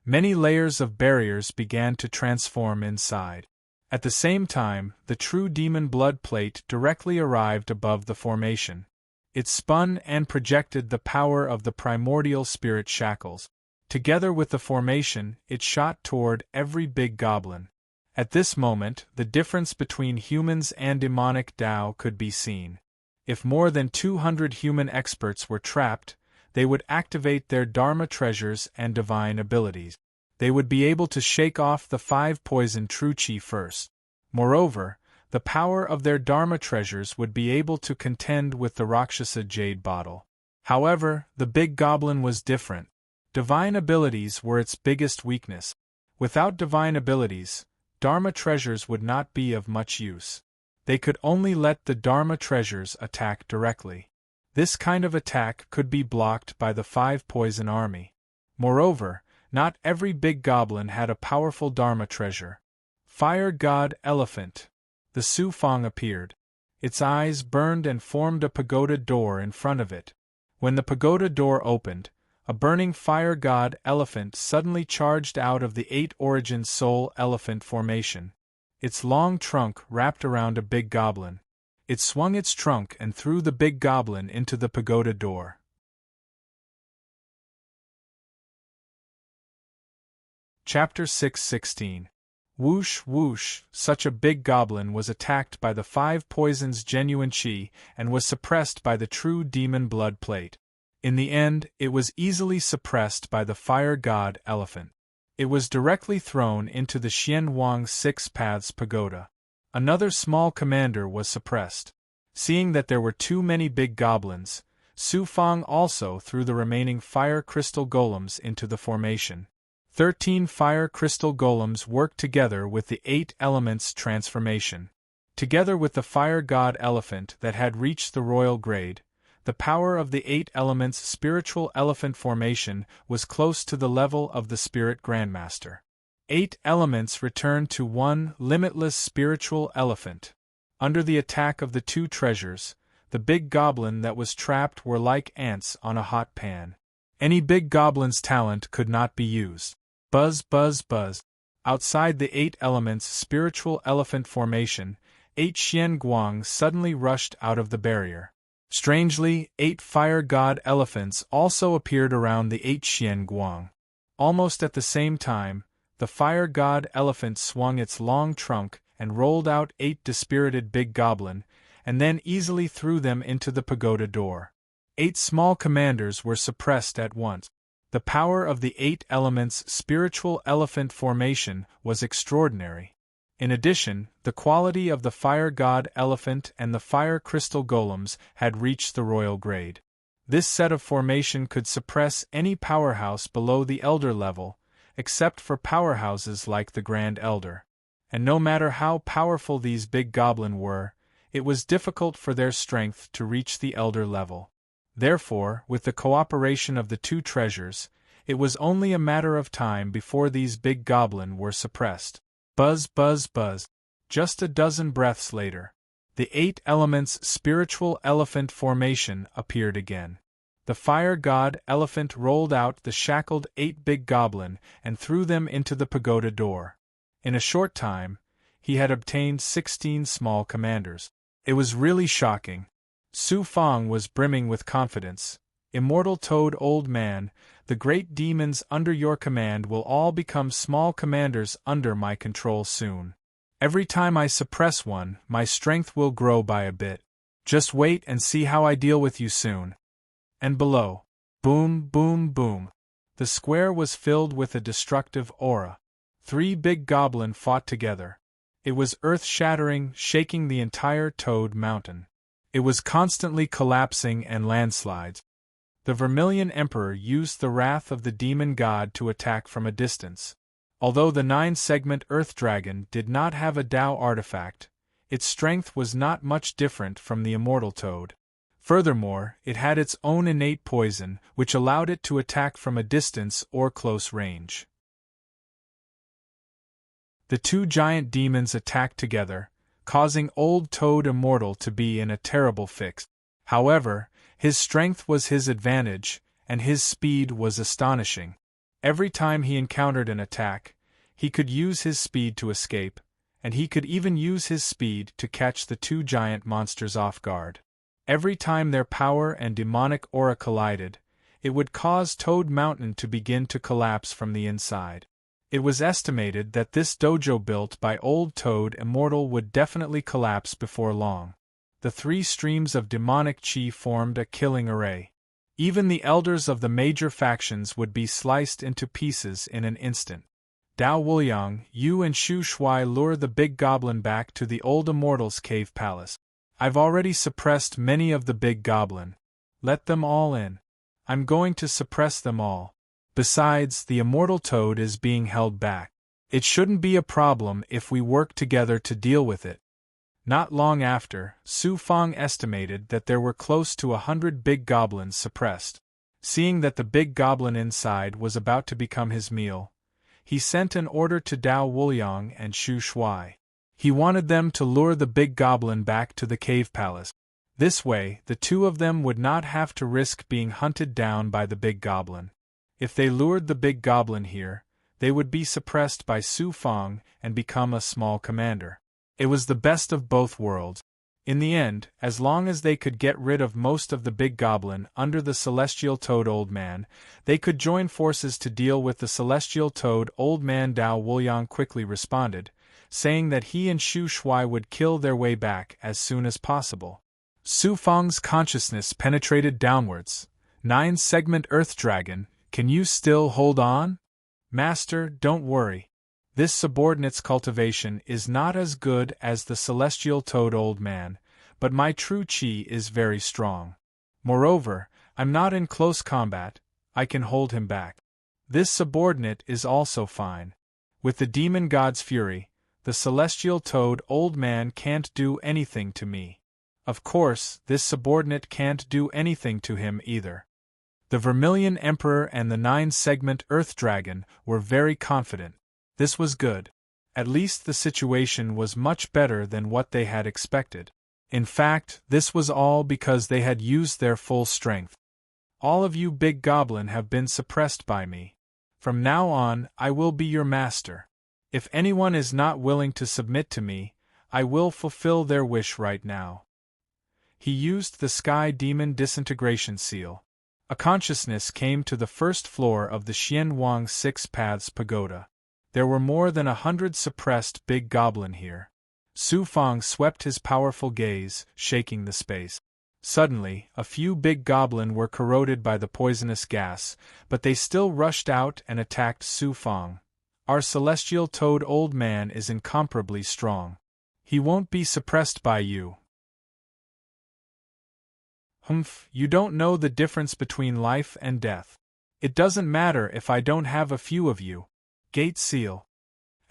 Speaker 1: Many layers of barriers began to transform inside. At the same time, the true demon blood plate directly arrived above the formation. It spun and projected the power of the primordial spirit shackles. Together with the formation, it shot toward every big goblin. At this moment, the difference between humans and demonic Tao could be seen. If more than 200 human experts were trapped, they would activate their Dharma treasures and divine abilities. They would be able to shake off the 5 poison true chi first. Moreover, the power of their Dharma treasures would be able to contend with the Rakshasa jade bottle. However, the big goblin was different. Divine abilities were its biggest weakness. Without divine abilities, Dharma treasures would not be of much use. They could only let the Dharma treasures attack directly. This kind of attack could be blocked by the 5 poison army. Moreover, not every big goblin had a powerful Dharma treasure. Fire God Elephant. The Su Fang appeared. Its eyes burned and formed a pagoda door in front of it. When the pagoda door opened, a burning fire god elephant suddenly charged out of the 8 Origin Soul Elephant formation. Its long trunk wrapped around a big goblin. It swung its trunk and threw the big goblin into the pagoda door. Chapter 6:16. Whoosh whoosh, such a big goblin was attacked by the 5 poisons genuine chi and was suppressed by the true demon blood plate. In the end, it was easily suppressed by the fire god elephant. It was directly thrown into the Xian Wang 6 Paths Pagoda. Another small commander was suppressed. Seeing that there were too many big goblins, Su Fang also threw the remaining fire crystal golems into the formation. 13 fire crystal golems worked together with the 8 elements transformation. Together with the fire god elephant that had reached the royal grade, the power of the 8 elements spiritual elephant formation was close to the level of the spirit grandmaster. 8 elements returned to 1 limitless spiritual elephant. Under the attack of the 2 treasures, the big goblin that was trapped were like ants on a hot pan. Any big goblin's talent could not be used. Buzz buzz buzz. Outside the 8 elements spiritual elephant formation, 8 Xian Guang suddenly rushed out of the barrier. Strangely, 8 fire god elephants also appeared around the 8 Xian Guang. Almost at the same time, the fire god elephant swung its long trunk and rolled out 8 dispirited big goblin, and then easily threw them into the pagoda door. 8 small commanders were suppressed at once. The power of the 8 elements spiritual elephant formation was extraordinary. In addition, the quality of the fire god elephant and the fire crystal golems had reached the royal grade. This set of formation could suppress any powerhouse below the elder level, except for powerhouses like the Grand Elder. And no matter how powerful these big goblin were, it was difficult for their strength to reach the elder level. Therefore, with the cooperation of the 2 treasures, it was only a matter of time before these big goblin were suppressed. Buzz buzz buzz. Just a dozen breaths later, the 8 elements spiritual elephant formation appeared again. The fire god elephant rolled out the shackled 8 big goblin and threw them into the pagoda door. In a short time, he had obtained 16 small commanders. It was really shocking. Su Fang was brimming with confidence. Immortal Toad Old Man, the great demons under your command will all become small commanders under my control soon. Every time I suppress one, my strength will grow by a bit. Just wait and see how I deal with you soon. And below, Boom, boom, boom. The square was filled with a destructive aura. 3 big goblins fought together. It was earth-shattering, shaking the entire Toad Mountain. It was constantly collapsing and landslides. The Vermilion Emperor used the wrath of the demon god to attack from a distance. Although the 9-segment Earth Dragon did not have a Tao artifact, its strength was not much different from the immortal Toad. Furthermore, it had its own innate poison, which allowed it to attack from a distance or close range. The 2 giant demons attacked together, causing Old Toad Immortal to be in a terrible fix. However, his strength was his advantage, and his speed was astonishing. Every time he encountered an attack, he could use his speed to escape, and he could even use his speed to catch the 2 giant monsters off guard. Every time their power and demonic aura collided, it would cause Toad Mountain to begin to collapse from the inside. It was estimated that this dojo built by Old Toad Immortal would definitely collapse before long. The 3 streams of demonic chi formed a killing array. Even the elders of the major factions would be sliced into pieces in an instant. Dao Wuliang, you and Shu Shuai lure the big goblin back to the old Immortal's cave palace. I've already suppressed many of the big goblin. Let them all in. I'm going to suppress them all. Besides, the immortal Toad is being held back. It shouldn't be a problem if we work together to deal with it. Not long after, Su Fang estimated that there were close to 100 big goblins suppressed. Seeing that the big goblin inside was about to become his meal, he sent an order to Dao Wuliang and Shu Shuai. He wanted them to lure the big goblin back to the cave palace. This way, the 2 of them would not have to risk being hunted down by the big goblin. If they lured the big goblin here, they would be suppressed by Su Fang and become a small commander. It was the best of both worlds. In the end, as long as they could get rid of most of the big goblin under the Celestial Toad Old Man, they could join forces to deal with the Celestial Toad Old Man. Dao Wuliang quickly responded, saying that he and Shu Shuai would kill their way back as soon as possible. Su Fang's consciousness penetrated downwards. 9-segment Earth Dragon, can you still hold on? Master, don't worry. This subordinate's cultivation is not as good as the Celestial Toad Old Man, but my true chi is very strong. Moreover, I'm not in close combat, I can hold him back. This subordinate is also fine. With the demon god's fury, the Celestial Toad Old Man can't do anything to me. Of course, this subordinate can't do anything to him either. The Vermilion Emperor and the 9-segment Earth Dragon were very confident. This was good. At least the situation was much better than what they had expected. In fact, this was all because they had used their full strength. All of you big goblin have been suppressed by me. From now on, I will be your master. If anyone is not willing to submit to me, I will fulfill their wish right now. He used the Sky Demon Disintegration Seal. A consciousness came to the first floor of the Xianwang 6 Paths Pagoda. There were more than 100 suppressed big goblin here. Su Fang swept his powerful gaze, shaking the space. Suddenly, a few big goblin were corroded by the poisonous gas, but they still rushed out and attacked Su Fang. Our Celestial Toad Old Man is incomparably strong. He won't be suppressed by you. Humph, you don't know the difference between life and death. It doesn't matter if I don't have a few of you. Gate Seal.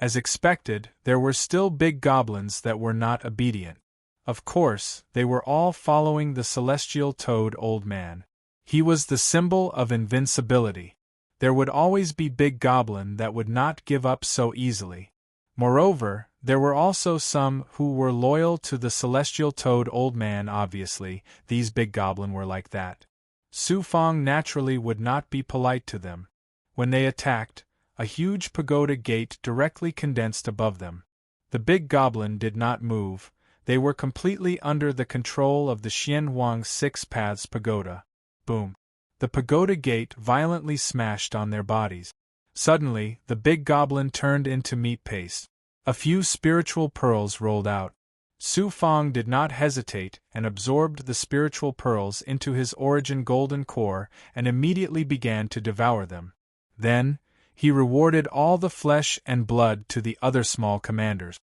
Speaker 1: As expected, there were still big goblins that were not obedient. Of course, they were all following the Celestial Toad Old Man. He was the symbol of invincibility. There would always be big goblin that would not give up so easily. Moreover, there were also some who were loyal to the Celestial Toad Old Man. Obviously, these big goblin were like that. Su Fang naturally would not be polite to them. When they attacked, a huge pagoda gate directly condensed above them. The big goblin did not move. They were completely under the control of the Xianwang 6 Paths Pagoda. Boom. The pagoda gate violently smashed on their bodies. Suddenly, the big goblin turned into meat paste. A few spiritual pearls rolled out. Su Fang did not hesitate and absorbed the spiritual pearls into his origin golden core and immediately began to devour them. Then, he rewarded all the flesh and blood to the other small commanders.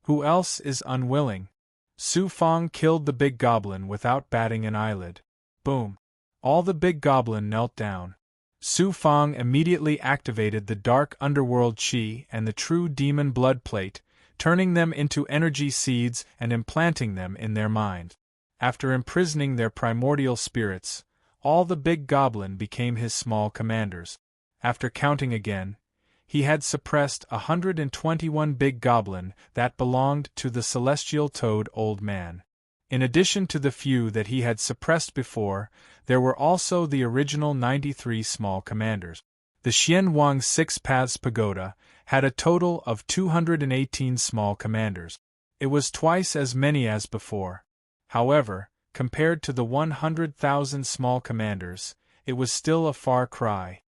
Speaker 1: Who else is unwilling? Su Fang killed the big goblin without batting an eyelid. Boom! All the big goblin knelt down. Su Fang immediately activated the dark underworld qi and the true demon blood plate, turning them into energy seeds and implanting them in their mind. After imprisoning their primordial spirits, all the big goblin became his small commanders. After counting again, he had suppressed 121 big goblin that belonged to the celestial toad old man. In addition to the few that he had suppressed before, there were also the original 93 small commanders. The Xian Wang Six Paths Pagoda had a total of 218 small commanders. It was twice as many as before. However, compared to the 100,000 small commanders, it was still a far cry.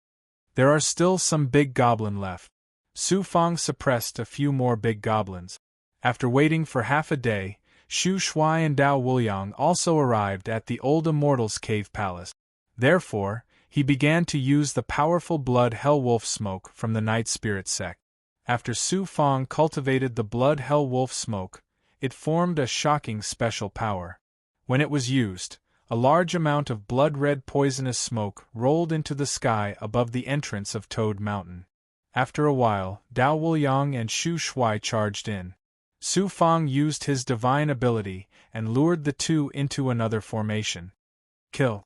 Speaker 1: There are still some big goblin left. Su Fang suppressed a few more big goblins. After waiting for half a day, Shu Shuai and Dao Wuliang also arrived at the old immortal's cave palace. Therefore, he began to use the powerful blood hell wolf smoke from the night spirit sect. After Su Fang cultivated the blood hell wolf smoke, it formed a shocking special power. When it was used, a large amount of blood-red poisonous smoke rolled into the sky above the entrance of Toad Mountain. After a while, Dao Wuliang and Shu Shuai charged in. Su Fang used his divine ability and lured the two into another formation. Kill.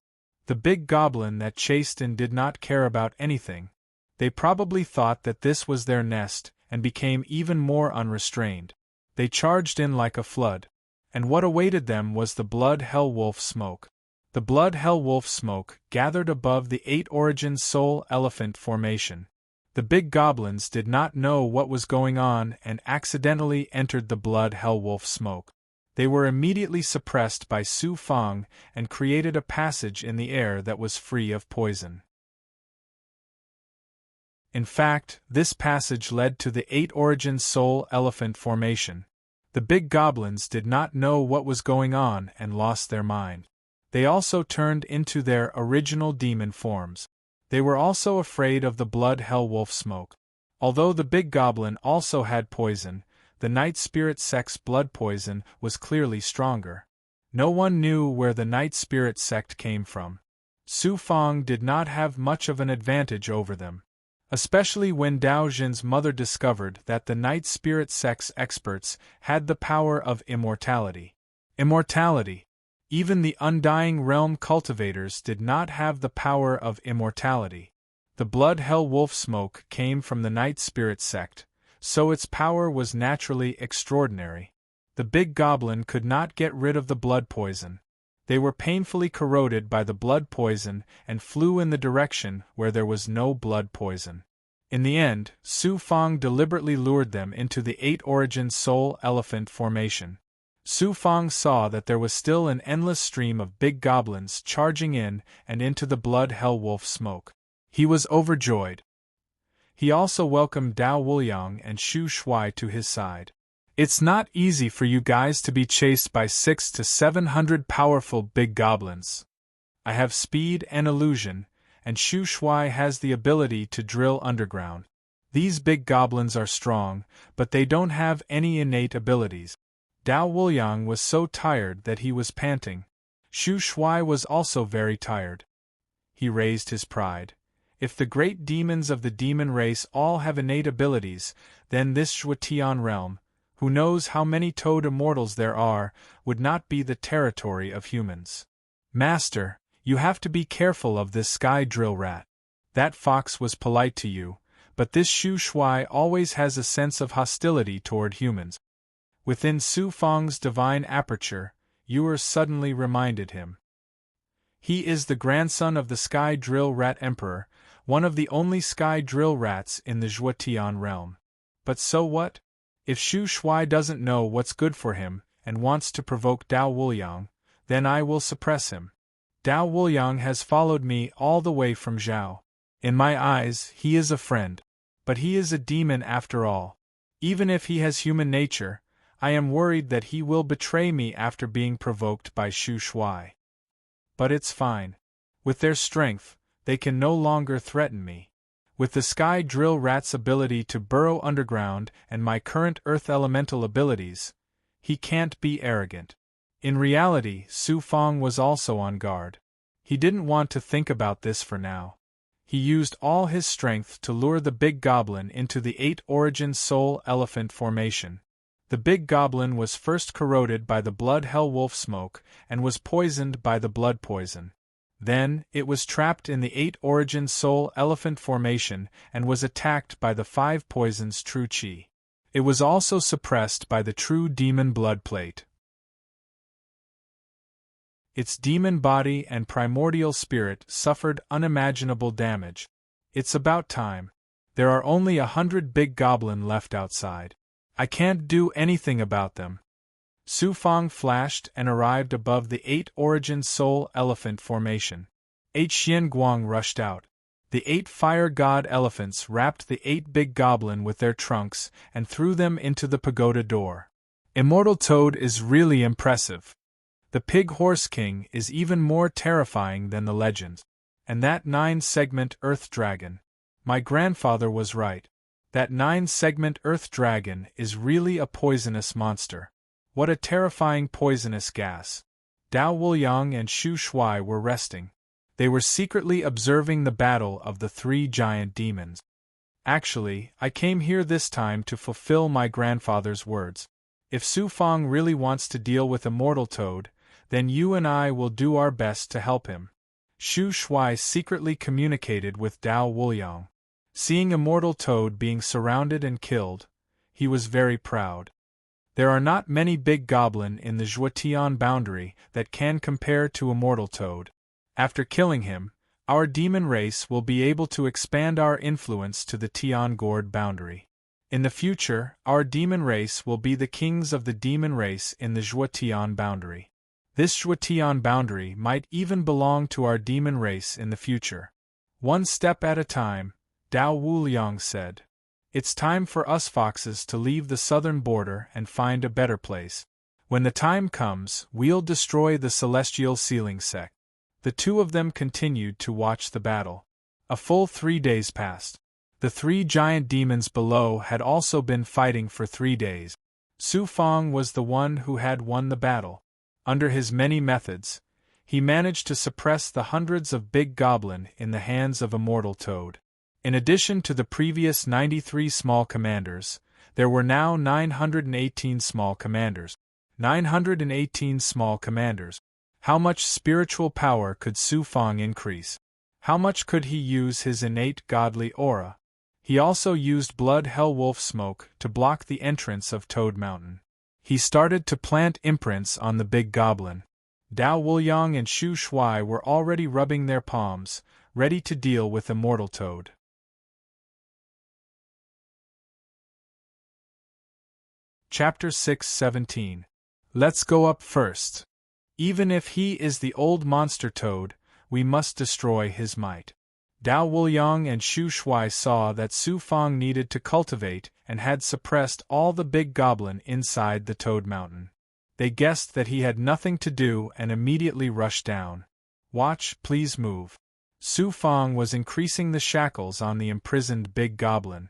Speaker 1: The big goblin that chased in did not care about anything. They probably thought that this was their nest and became even more unrestrained. They charged in like a flood. And what awaited them was the blood hell wolf smoke. The blood hell wolf smoke gathered above the 8 origin soul elephant formation. The big goblins did not know what was going on and accidentally entered the blood hell wolf smoke. They were immediately suppressed by Su Fang and created a passage in the air that was free of poison. In fact, this passage led to the 8 origin soul elephant formation. The big goblins did not know what was going on and lost their mind. They also turned into their original demon forms. They were also afraid of the blood hell wolf smoke. Although the big goblin also had poison, the night spirit sect's blood poison was clearly stronger. No one knew where the night spirit sect came from. Su Fang did not have much of an advantage over them. Especially when Dao Jin's mother discovered that the night spirit sect's experts had the power of immortality. Immortality! Even the undying realm cultivators did not have the power of immortality. The blood hell wolf smoke came from the night spirit sect, so its power was naturally extraordinary. The big goblin could not get rid of the blood poison. They were painfully corroded by the blood poison and flew in the direction where there was no blood poison. In the end, Su Fang deliberately lured them into the 8 origin soul elephant formation. Su Fang saw that there was still an endless stream of big goblins charging in and into the blood hell wolf smoke. He was overjoyed. He also welcomed Dao Wuliang and Shu Shuai to his side. It's not easy for you guys to be chased by 600 to 700 powerful big goblins. I have speed and illusion, and Shu Shuai has the ability to drill underground. These big goblins are strong, but they don't have any innate abilities. Dao Wuliang was so tired that he was panting. Shu Shuai was also very tired. He raised his pride. If the great demons of the demon race all have innate abilities, then this Zhuotian realm, who knows how many toad immortals there are, would not be the territory of humans. Master, you have to be careful of this sky drill rat. That fox was polite to you, but this Shu Shuai always has a sense of hostility toward humans. Within Su Fang's divine aperture, Yuer suddenly reminded him. He is the grandson of the Sky Drill Rat Emperor, one of the only Sky Drill Rats in the Zhuotian realm. But so what? If Shu Shuai doesn't know what's good for him, and wants to provoke Dao Wuliang, then I will suppress him. Dao Wuliang has followed me all the way from Zhao. In my eyes, he is a friend. But he is a demon after all. Even if he has human nature, I am worried that he will betray me after being provoked by Shu Shuai. But it's fine. With their strength, they can no longer threaten me. With the sky drill rat's ability to burrow underground and my current earth elemental abilities, he can't be arrogant. In reality, Su Fong was also on guard. He didn't want to think about this for now. He used all his strength to lure the big goblin into the 8 origin soul elephant formation. The big goblin was first corroded by the blood hell wolf smoke and was poisoned by the blood poison. Then, it was trapped in the 8 origin soul elephant formation and was attacked by the 5 poisons true chi. It was also suppressed by the true demon blood plate. Its demon body and primordial spirit suffered unimaginable damage. It's about time. There are only 100 big goblin left outside. I can't do anything about them. Su Fong flashed and arrived above the 8 origin soul elephant formation. 8 Xian Guang rushed out. The 8 fire god elephants wrapped the 8 big goblin with their trunks and threw them into the pagoda door. Immortal Toad is really impressive. The Pig Horse King is even more terrifying than the legend. And that 9-segment Earth Dragon. My grandfather was right. That 9-segment Earth Dragon is really a poisonous monster. What a terrifying poisonous gas. Dao Wuliang and Shu Shuai were resting. They were secretly observing the battle of the 3 giant demons. Actually, I came here this time to fulfill my grandfather's words. If Su Fong really wants to deal with Immortal Toad, then you and I will do our best to help him. Shu Shuai secretly communicated with Dao Wuliang. Seeing Immortal Toad being surrounded and killed, he was very proud. There are not many big goblin in the Zhuotian boundary that can compare to Immortal Toad. After killing him, our demon race will be able to expand our influence to the Tian Gourd boundary. In the future, our demon race will be the kings of the demon race in the Zhuotian boundary. This Zhuotian boundary might even belong to our demon race in the future. One step at a time, Dao Wuliang said. It's time for us foxes to leave the southern border and find a better place. When the time comes, we'll destroy the celestial sealing sect. The two of them continued to watch the battle. A full 3 days passed. The 3 giant demons below had also been fighting for 3 days. Su Fong was the one who had won the battle. Under his many methods, he managed to suppress the hundreds of big goblin in the hands of Immortal Toad. In addition to the previous 93 small commanders, there were now 918 small commanders. 918 small commanders. How much spiritual power could Su Fong increase? How much could he use his innate godly aura? He also used blood hell wolf smoke to block the entrance of Toad Mountain. He started to plant imprints on the big goblin. Dao Wuliang and Shu Shuai were already rubbing their palms, ready to deal with Immortal Toad. Chapter 6:17. Let's go up first. Even if he is the old monster toad, we must destroy his might. Dao Wuliang and Shu Shuai saw that Su Fong needed to cultivate and had suppressed all the big goblin inside the Toad Mountain. They guessed that he had nothing to do and immediately rushed down. Watch, please move. Su Fong was increasing the shackles on the imprisoned big goblin.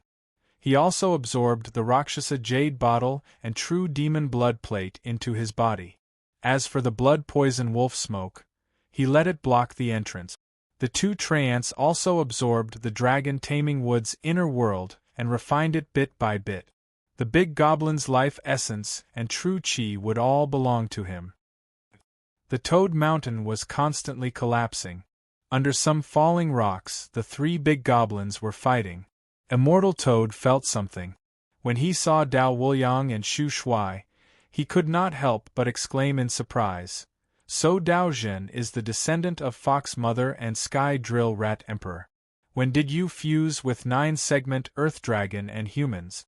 Speaker 1: He also absorbed the Rakshasa jade bottle and true demon blood plate into his body. As for the blood poison wolf smoke, he let it block the entrance. The 2 Treants also absorbed the dragon taming wood's inner world and refined it bit by bit. The big goblin's life essence and true chi would all belong to him. The Toad Mountain was constantly collapsing. Under some falling rocks, the 3 big goblins were fighting. Immortal Toad felt something. When he saw Dao Wuliang and Shu Shuai, he could not help but exclaim in surprise. So Dao Zhen is the descendant of Fox Mother and Sky Drill Rat Emperor. When did you fuse with 9-segment Earth Dragon and humans?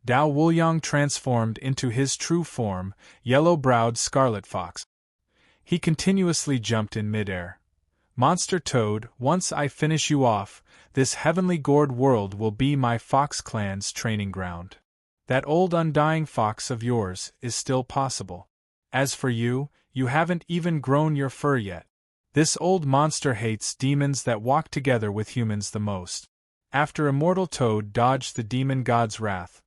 Speaker 1: Dao Wuliang transformed into his true form, yellow-browed Scarlet Fox. He continuously jumped in midair. Monster Toad, once I finish you off, this heavenly gourd world will be my Fox clan's training ground. That old undying fox of yours is still possible. As for you, you haven't even grown your fur yet. This old monster hates demons that walk together with humans the most. After Immortal Toad dodged the demon god's wrath,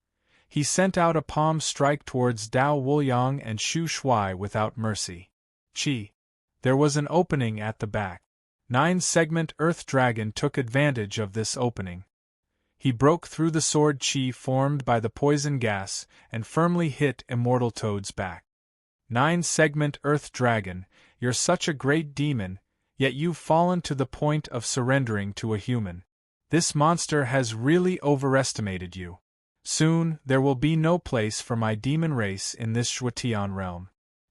Speaker 1: he sent out a palm strike towards Dao Wuliang and Shu Shuai without mercy. Chi. There was an opening at the back. 9-segment Earth Dragon took advantage of this opening. He broke through the sword chi formed by the poison gas and firmly hit Immortal Toad's back. 9-segment Earth Dragon, you're such a great demon, yet you've fallen to the point of surrendering to a human. This monster has really overestimated you. Soon, there will be no place for my demon race in this Shuatian realm.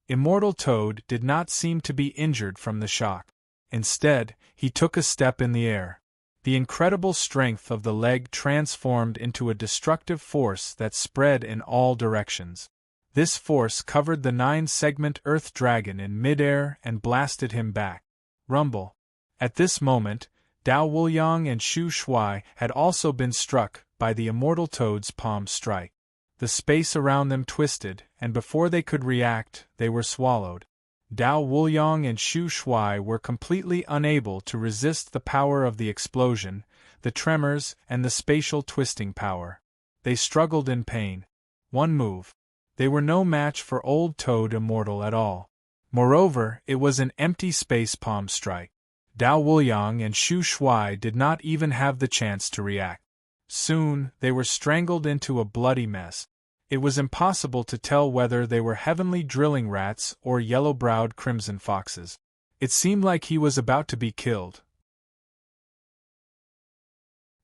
Speaker 1: Immortal Toad did not seem to be injured from the shock. Instead, he took a step in the air. The incredible strength of the leg transformed into a destructive force that spread in all directions. This force covered the 9-segment Earth Dragon in midair and blasted him back. Rumble. At this moment, Dao Wuliang and Shu Shuai had also been struck by the Immortal Toad's palm strike. The space around them twisted, and before they could react, they were swallowed. Dao Wuliang and Shu Shuai were completely unable to resist the power of the explosion, the tremors, and the spatial twisting power. They struggled in pain. One move. They were no match for Old Toad Immortal at all. Moreover, it was an empty space palm strike. Dao Wuliang and Shu Shuai did not even have the chance to react. Soon, they were strangled into a bloody mess. It was impossible to tell whether they were heavenly drilling rats or yellow-browed crimson foxes. It seemed like he was about to be killed.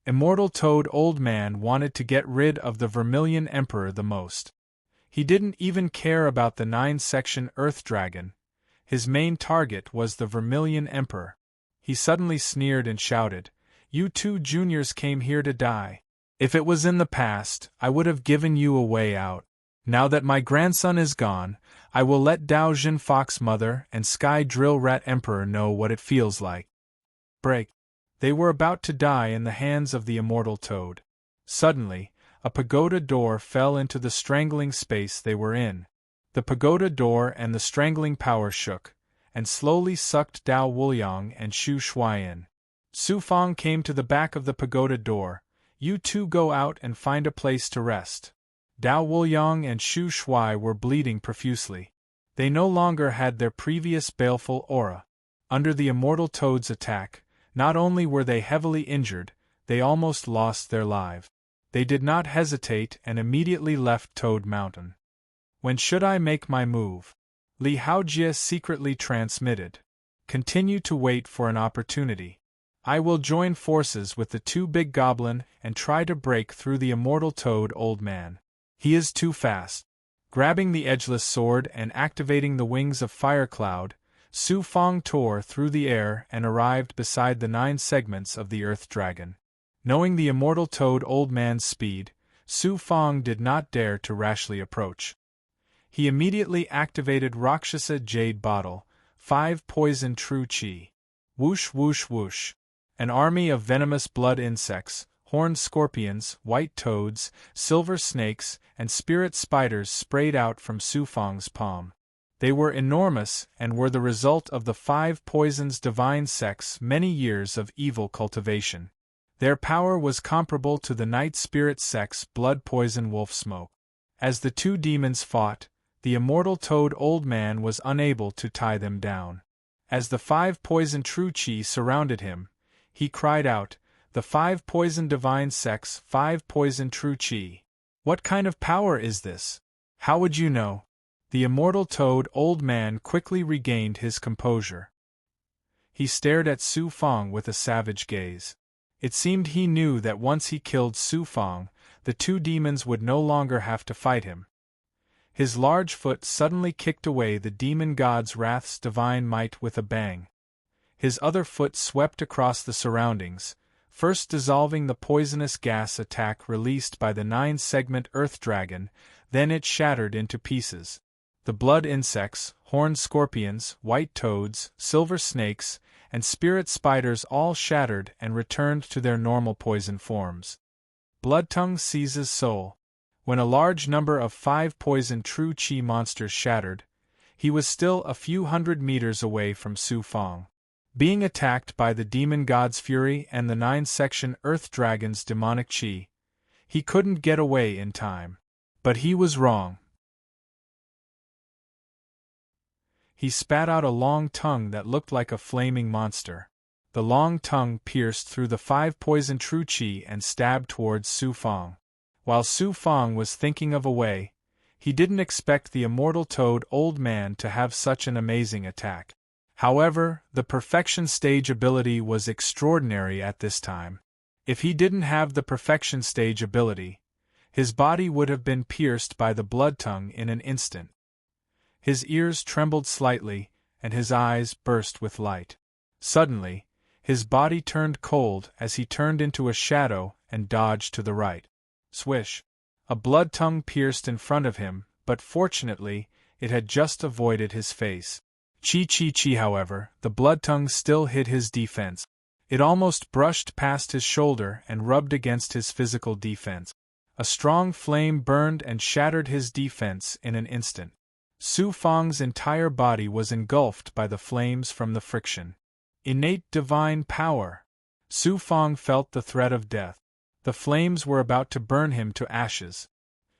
Speaker 1: Immortal Toad Old Man wanted to get rid of the Vermilion Emperor the most. He didn't even care about the 9-section Earth Dragon. His main target was the Vermilion Emperor. He suddenly sneered and shouted, "You two juniors came here to die. If it was in the past, I would have given you a way out. Now that my grandson is gone, I will let Dao Jin Fox Mother and Sky Drill Rat Emperor know what it feels like." Break. They were about to die in the hands of the Immortal Toad. Suddenly, a pagoda door fell into the strangling space they were in. The pagoda door and the strangling power shook, and slowly sucked Dao Wuliang and Shu Shuai in. Su Fang came to the back of the pagoda door. "You two go out and find a place to rest." Dao Wuliang and Shu Shuai were bleeding profusely. They no longer had their previous baleful aura. Under the Immortal Toad's attack, not only were they heavily injured, they almost lost their lives. They did not hesitate and immediately left Toad Mountain. "When should I make my move?" Li Haojie secretly transmitted. "Continue to wait for an opportunity. I will join forces with the two big goblin and try to break through the Immortal Toad Old Man. He is too fast." Grabbing the edgeless sword and activating the wings of Fire Cloud, Su Fang tore through the air and arrived beside the 9 segments of the Earth Dragon. Knowing the Immortal Toad Old Man's speed, Su Fang did not dare to rashly approach. He immediately activated Rakshasa Jade Bottle, 5 Poison True Chi. Whoosh whoosh whoosh. An army of venomous blood insects, horned scorpions, white toads, silver snakes, and spirit spiders sprayed out from Su Fang's palm. They were enormous and were the result of the 5 poisons divine sect's many years of evil cultivation. Their power was comparable to the night spirit sect's blood poison wolf smoke. As the two demons fought, the Immortal Toad Old Man was unable to tie them down. As the 5 poison true chi surrounded him, he cried out, "The 5 poison divine sect's 5 poison true chi. What kind of power is this? How would you know?" The Immortal Toad Old Man quickly regained his composure. He stared at Su Fang with a savage gaze. It seemed he knew that once he killed Su Fang, the two demons would no longer have to fight him. His large foot suddenly kicked away the demon god's wrath's divine might with a bang. His other foot swept across the surroundings, first dissolving the poisonous gas attack released by the 9-segment Earth Dragon, then it shattered into pieces. The blood insects, horned scorpions, white toads, silver snakes, and spirit spiders all shattered and returned to their normal poison forms. Blood Tongue seizes soul. When a large number of 5 poison true Qi monsters shattered, he was still a few hundred meters away from Su Fang. Being attacked by the demon god's fury and the 9-section earth dragon's demonic Qi, he couldn't get away in time. But he was wrong. He spat out a long tongue that looked like a flaming monster. The long tongue pierced through the 5 poison true Qi and stabbed towards Su Fang. While Su Fang was thinking of a way, he didn't expect the immortal toad old man to have such an amazing attack. However, the perfection stage ability was extraordinary at this time. If he didn't have the perfection stage ability, his body would have been pierced by the blood tongue in an instant. His ears trembled slightly, and his eyes burst with light. Suddenly, his body turned cold as he turned into a shadow and dodged to the right. Swish! A blood tongue pierced in front of him, but fortunately, it had just avoided his face. Chi, however, the blood tongue still hit his defense. It almost brushed past his shoulder and rubbed against his physical defense. A strong flame burned and shattered his defense in an instant. Su Fang's entire body was engulfed by the flames from the friction. Innate divine power! Su Fang felt the threat of death. The flames were about to burn him to ashes.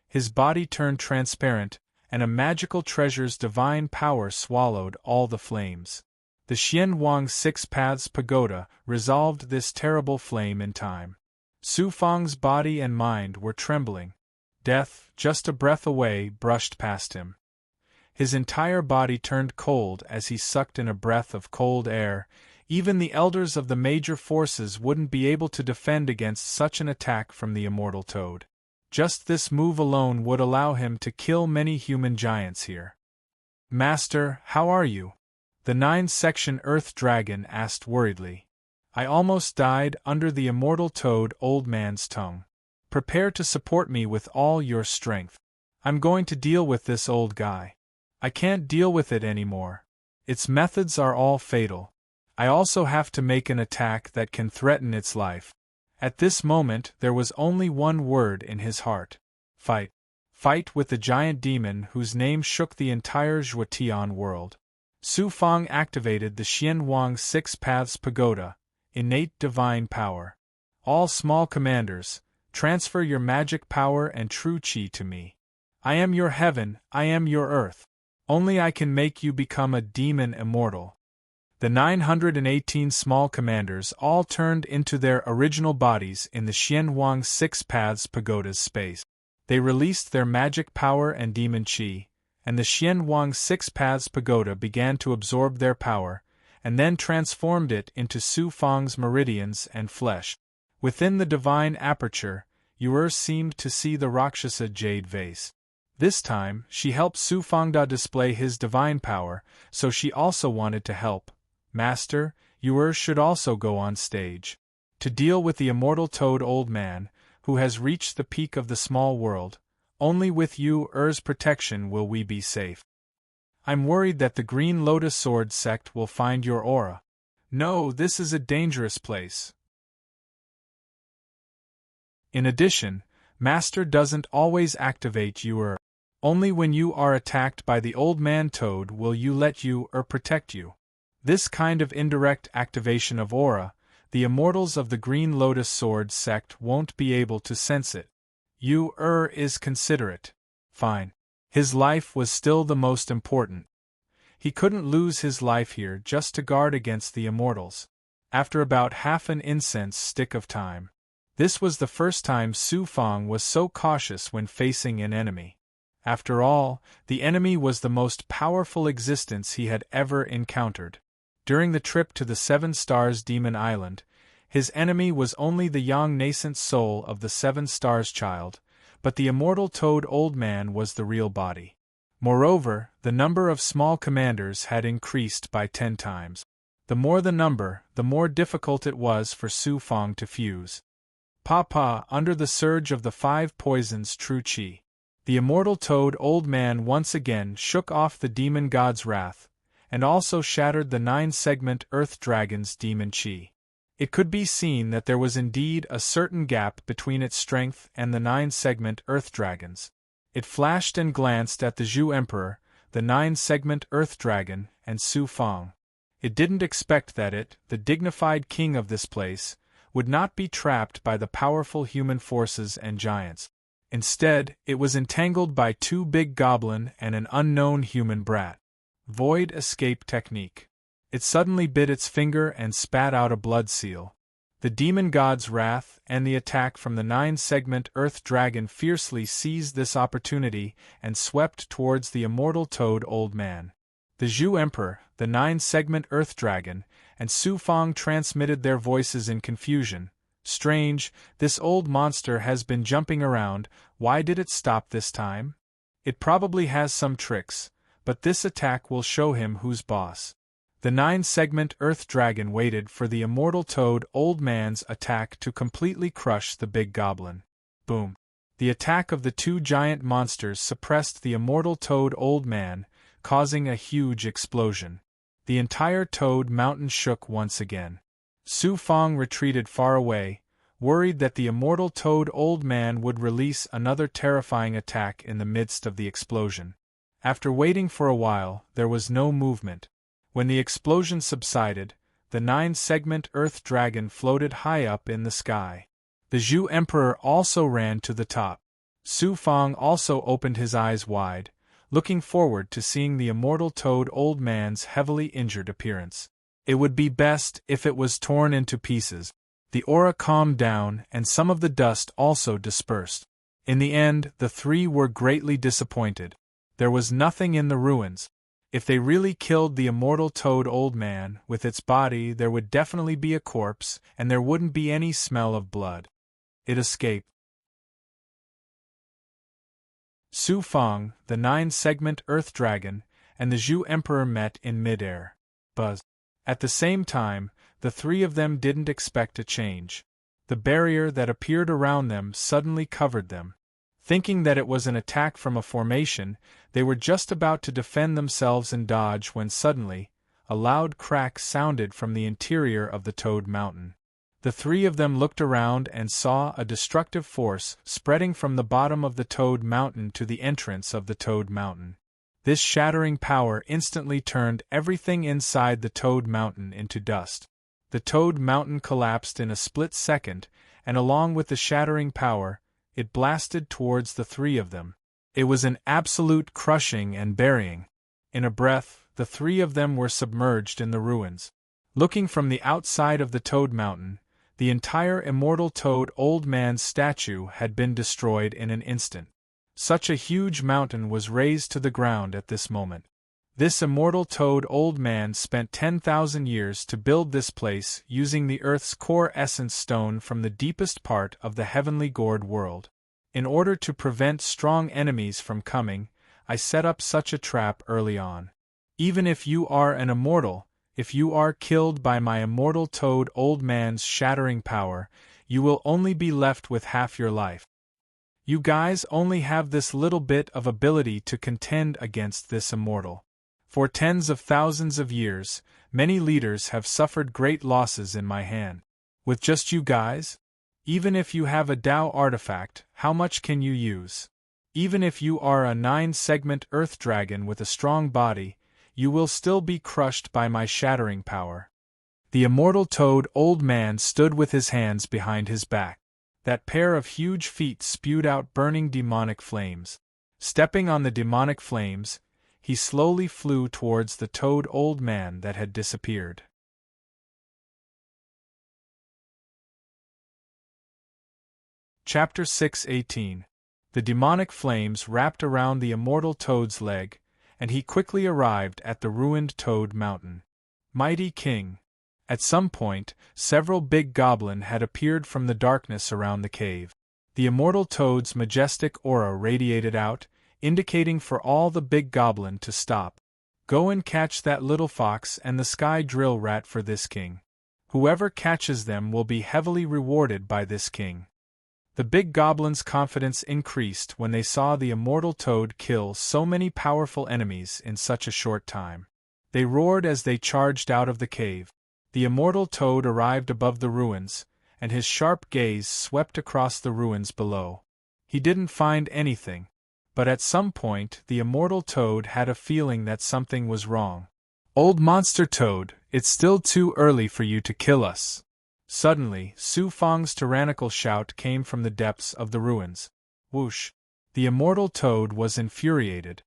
Speaker 1: His body turned transparent, and a magical treasure's divine power swallowed all the flames. The Xianwang 6 Paths Pagoda resolved this terrible flame in time. Su Fang's body and mind were trembling. Death, just a breath away, brushed past him. His entire body turned cold as he sucked in a breath of cold air. Even the elders of the major forces wouldn't be able to defend against such an attack from the immortal toad. Just this move alone would allow him to kill many human giants here. "Master, how are you?" the 9-section earth dragon asked worriedly. "I almost died under the immortal toad old man's tongue. Prepare to support me with all your strength. I'm going to deal with this old guy. I can't deal with it anymore. Its methods are all fatal. I also have to make an attack that can threaten its life." At this moment there was only one word in his heart. Fight. Fight with the giant demon whose name shook the entire Zhuotian world. Su Fang activated the Xianwang 6 Paths Pagoda, innate divine power. "All small commanders, transfer your magic power and true Qi to me. I am your heaven, I am your earth. Only I can make you become a demon immortal." The 918 small commanders all turned into their original bodies in the Xianwang 6 Paths Pagoda's space. They released their magic power and demon Qi, and the Xianwang 6 Paths Pagoda began to absorb their power, and then transformed it into Su Fang's meridians and flesh. Within the divine aperture, Yu'er seemed to see the Rakshasa jade vase. This time, she helped Su Fangda display his divine power, so she also wanted to help. "Master, Yu'er should also go on stage. To deal with the immortal toad old man, who has reached the peak of the small world, only with Yu'er's protection will we be safe. I'm worried that the Green Lotus Sword sect will find your aura. No, this is a dangerous place. In addition, Master doesn't always activate Yu'er. Only when you are attacked by the old man toad will you let Yu'er protect you. This kind of indirect activation of aura, the immortals of the Green Lotus Sword sect won't be able to sense it. Yu'er is considerate. Fine. His life was still the most important. He couldn't lose his life here just to guard against the immortals. After about half an incense stick of time. This was the first time Su Fang was so cautious when facing an enemy. After all, the enemy was the most powerful existence he had ever encountered. During the trip to the 7 Stars Demon Island, his enemy was only the young nascent soul of the 7 Stars child, but the immortal toad old man was the real body. Moreover, the number of small commanders had increased by 10 times. The more the number, the more difficult it was for Su Fang to fuse. Under the surge of the 5 poisons true Qi, the immortal toad old man once again shook off the demon god's wrath, and also shattered the 9-segment earth dragon's demon Qi. It could be seen that there was indeed a certain gap between its strength and the 9-segment Earth Dragons. It flashed and glanced at the Zhu Emperor, the 9-segment Earth Dragon, and Su Fang. It didn't expect that it, the dignified king of this place, would not be trapped by the powerful human forces and giants. Instead, it was entangled by 2 big goblin and an unknown human brat. Void escape technique. It suddenly bit its finger and spat out a blood seal. The demon god's wrath and the attack from the 9-segment Earth Dragon fiercely seized this opportunity and swept towards the immortal toad old man. The Zhu Emperor, the 9-segment Earth Dragon, and Su Fang transmitted their voices in confusion. Strange, this old monster has been jumping around, why did it stop this time? It probably has some tricks, but this attack will show him who's boss. The 9-segment Earth Dragon waited for the immortal toad old man's attack to completely crush the big goblin. Boom! The attack of the 2 giant monsters suppressed the immortal toad old man, causing a huge explosion. The entire Toad Mountain shook once again. Su Fang retreated far away, worried that the immortal toad old man would release another terrifying attack in the midst of the explosion. After waiting for a while, there was no movement. When the explosion subsided, the 9-segment Earth Dragon floated high up in the sky. The Zhu Emperor also ran to the top. Su Fang also opened his eyes wide, looking forward to seeing the immortal toad old man's heavily injured appearance. It would be best if it was torn into pieces. The aura calmed down and some of the dust also dispersed. In the end, the 3 were greatly disappointed. There was nothing in the ruins. If they really killed the immortal toad old man with its body, there would definitely be a corpse and there wouldn't be any smell of blood. It escaped. Su Fang, the 9-segment Earth Dragon, and the Zhu Emperor met in midair. Buzz. At the same time, the 3 of them didn't expect a change. The barrier that appeared around them suddenly covered them. Thinking that it was an attack from a formation, they were just about to defend themselves and dodge when suddenly, a loud crack sounded from the interior of the Toad Mountain. The 3 of them looked around and saw a destructive force spreading from the bottom of the Toad Mountain to the entrance of the Toad Mountain. This shattering power instantly turned everything inside the Toad Mountain into dust. The Toad Mountain collapsed in a split second, and along with the shattering power, it blasted towards the 3 of them. It was an absolute crushing and burying. In a breath, the 3 of them were submerged in the ruins. Looking from the outside of the Toad Mountain, the entire immortal toad old man's statue had been destroyed in an instant. Such a huge mountain was razed to the ground at this moment. This immortal toad old man spent 10,000 years to build this place using the Earth's core essence stone from the deepest part of the heavenly gourd world. In order to prevent strong enemies from coming, I set up such a trap early on. Even if you are an immortal, if you are killed by my immortal toad old man's shattering power, you will only be left with half your life. You guys only have this little bit of ability to contend against this immortal. For tens of thousands of years, many leaders have suffered great losses in my hand. With just you guys? Even if you have a Tao artifact, how much can you use? Even if you are a 9-segment Earth Dragon with a strong body, you will still be crushed by my shattering power. The immortal toad old man stood with his hands behind his back. That pair of huge feet spewed out burning demonic flames. Stepping on the demonic flames, he slowly flew towards the toad old man that had disappeared. Chapter 6:18. The demonic flames wrapped around the immortal toad's leg, and he quickly arrived at the ruined Toad Mountain. Mighty King. At some point, several big goblin had appeared from the darkness around the cave. The immortal toad's majestic aura radiated out, indicating for all the big goblin to stop. Go and catch that little fox and the sky drill rat for this king. Whoever catches them will be heavily rewarded by this king. The big goblins' confidence increased when they saw the immortal toad kill so many powerful enemies in such a short time. They roared as they charged out of the cave. The immortal toad arrived above the ruins, and his sharp gaze swept across the ruins below. He didn't find anything, but at some point the immortal toad had a feeling that something was wrong. "Old monster toad, it's still too early for you to kill us." Suddenly, Su Fang's tyrannical shout came from the depths of the ruins. Whoosh! The immortal toad was infuriated.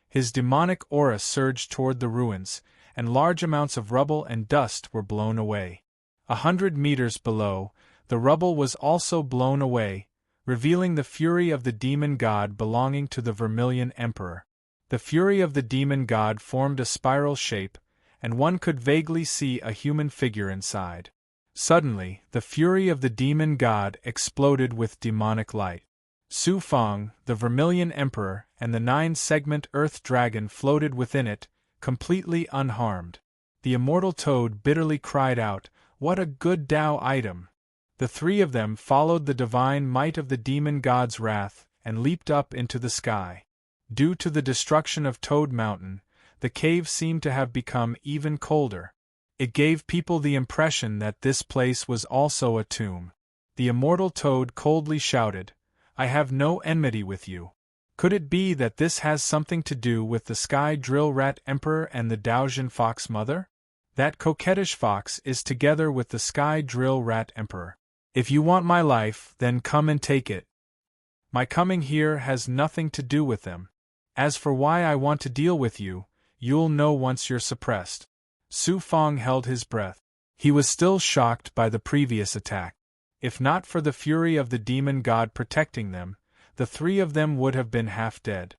Speaker 1: His demonic aura surged toward the ruins, and large amounts of rubble and dust were blown away. 100 meters below, the rubble was also blown away, revealing the fury of the demon god belonging to the Vermilion Emperor. The fury of the demon god formed a spiral shape, and one could vaguely see a human figure inside. Suddenly, the fury of the demon god exploded with demonic light. Su Fang, the Vermilion Emperor, and the 9-segment Earth Dragon floated within it, completely unharmed. The immortal toad bitterly cried out, "What a good Tao item!" The three of them followed the divine might of the demon god's wrath, and leaped up into the sky. Due to the destruction of Toad Mountain, the cave seemed to have become even colder. It gave people the impression that this place was also a tomb. The immortal toad coldly shouted, "I have no enmity with you." Could it be that this has something to do with the Sky Drill Rat Emperor and the Daojian Fox Mother? That coquettish fox is together with the Sky Drill Rat Emperor. If you want my life, then come and take it. My coming here has nothing to do with them. As for why I want to deal with you, you'll know once you're suppressed. Su Fang held his breath. He was still shocked by the previous attack. If not for the fury of the demon god protecting them, the three of them would have been half dead.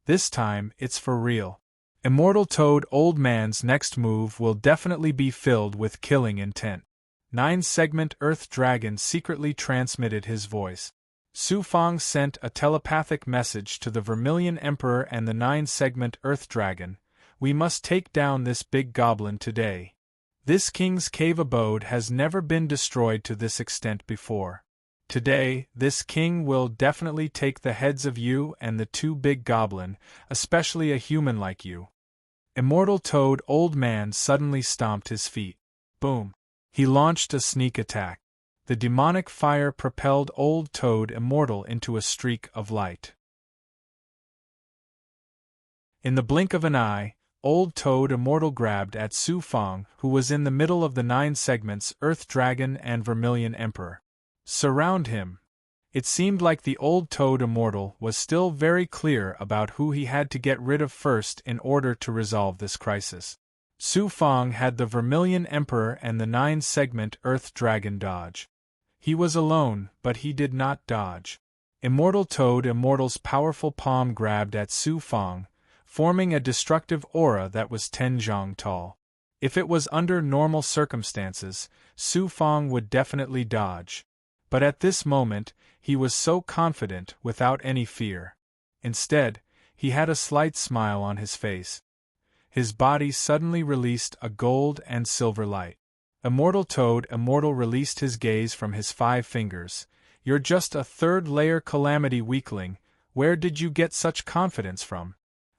Speaker 1: This time, it's for real. Immortal Toad Old Man's next move will definitely be filled with killing intent. 9-segment Earth Dragon secretly transmitted his voice. Su Fang sent a telepathic message to the Vermilion Emperor and the 9-segment Earth Dragon. "We must take down this big goblin today. This king's cave abode has never been destroyed to this extent before. Today, this king will definitely take the heads of you and the two big goblin, especially a human like you." Immortal Toad Old Man suddenly stomped his feet. Boom! He launched a sneak attack. The demonic fire propelled Old Toad Immortal into a streak of light. In the blink of an eye, Old Toad Immortal grabbed at Su Fang, who was in the middle of the 9 segments Earth Dragon and Vermilion Emperor. "Surround him." It seemed like the Old Toad Immortal was still very clear about who he had to get rid of first in order to resolve this crisis. Su Fang had the Vermilion Emperor and the 9-segment Earth Dragon dodge. He was alone, but he did not dodge. Immortal Toad Immortal's powerful palm grabbed at Su Fang, forming a destructive aura that was 10 zhang tall. If it was under normal circumstances, Su Fang would definitely dodge. But at this moment, he was so confident without any fear. Instead, he had a slight smile on his face. His body suddenly released a gold and silver light. Immortal Toad Immortal released his gaze from his 5 fingers. "You're just a 3rd-layer calamity weakling. Where did you get such confidence from?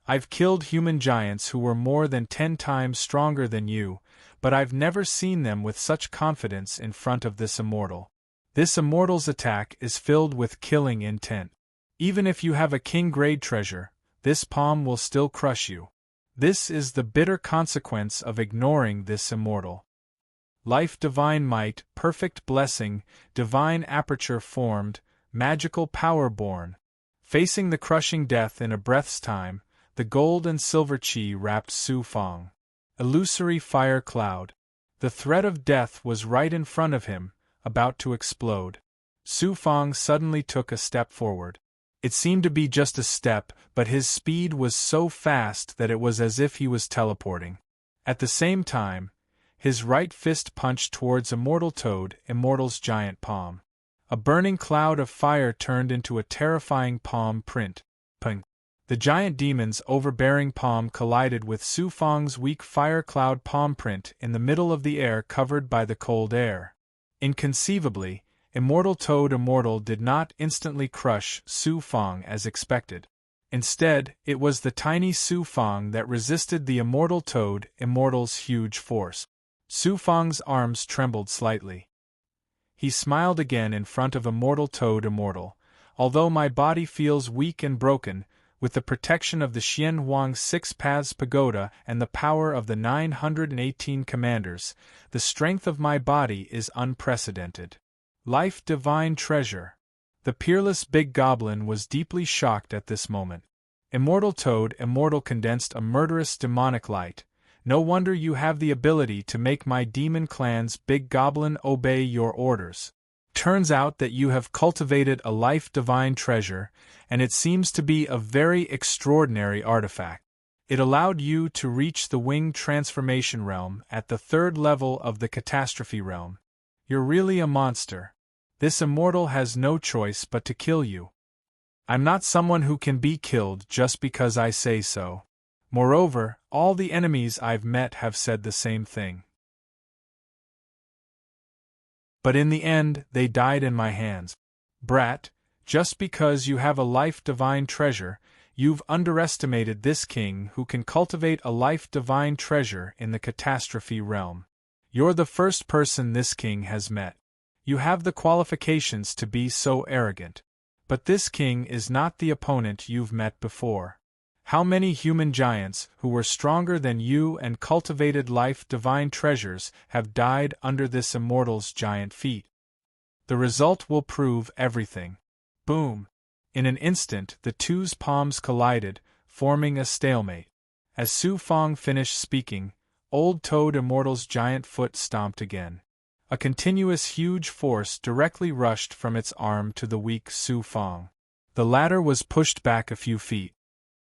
Speaker 1: I've killed human giants who were more than 10 times stronger than you, but I've never seen them with such confidence in front of this immortal. This immortal's attack is filled with killing intent. Even if you have a king-grade treasure, this palm will still crush you. This is the bitter consequence of ignoring this immortal. Life, divine might, perfect blessing, divine aperture formed, magical power born. Facing the crushing death in a breath's time, the gold and silver chi wrapped Su Fang. Illusory fire cloud. The threat of death was right in front of him, about to explode. Su Fang suddenly took a step forward. It seemed to be just a step, but his speed was so fast that it was as if he was teleporting. At the same time, his right fist punched towards Immortal Toad Immortal's giant palm. A burning cloud of fire turned into a terrifying palm print. Pung! The giant demon's overbearing palm collided with Su Fang's weak fire cloud palm print in the middle of the air covered by the cold air. Inconceivably, Immortal Toad Immortal did not instantly crush Su Fang as expected. Instead, it was the tiny Su Fang that resisted the Immortal Toad Immortal's huge force. Su Fang's arms trembled slightly. He smiled again in front of Immortal Toad Immortal. Although my body feels weak and broken, with the protection of the Xian Huang Six Paths Pagoda and the power of the 918 commanders, the strength of my body is unprecedented. Life divine treasure. The peerless big goblin was deeply shocked at this moment. Immortal Toad Immortal condensed a murderous demonic light. No wonder you have the ability to make my demon clan's big goblin obey your orders. Turns out that you have cultivated a life divine treasure, and it seems to be a very extraordinary artifact. It allowed you to reach the winged transformation realm at the 3rd level of the catastrophe realm. You're really a monster. This immortal has no choice but to kill you. I'm not someone who can be killed just because I say so. Moreover, all the enemies I've met have said the same thing. But in the end, they died in my hands. Brat, just because you have a life divine treasure, you've underestimated this king who can cultivate a life divine treasure in the catastrophe realm. You're the first person this king has met. You have the qualifications to be so arrogant. But this king is not the opponent you've met before. How many human giants who were stronger than you and cultivated life divine treasures have died under this immortal's giant feet? The result will prove everything. Boom! In an instant the two's palms collided, forming a stalemate. As Su Fang finished speaking, Old Toad Immortal's giant foot stomped again. A continuous huge force directly rushed from its arm to the weak Su Fang. The latter was pushed back a few feet.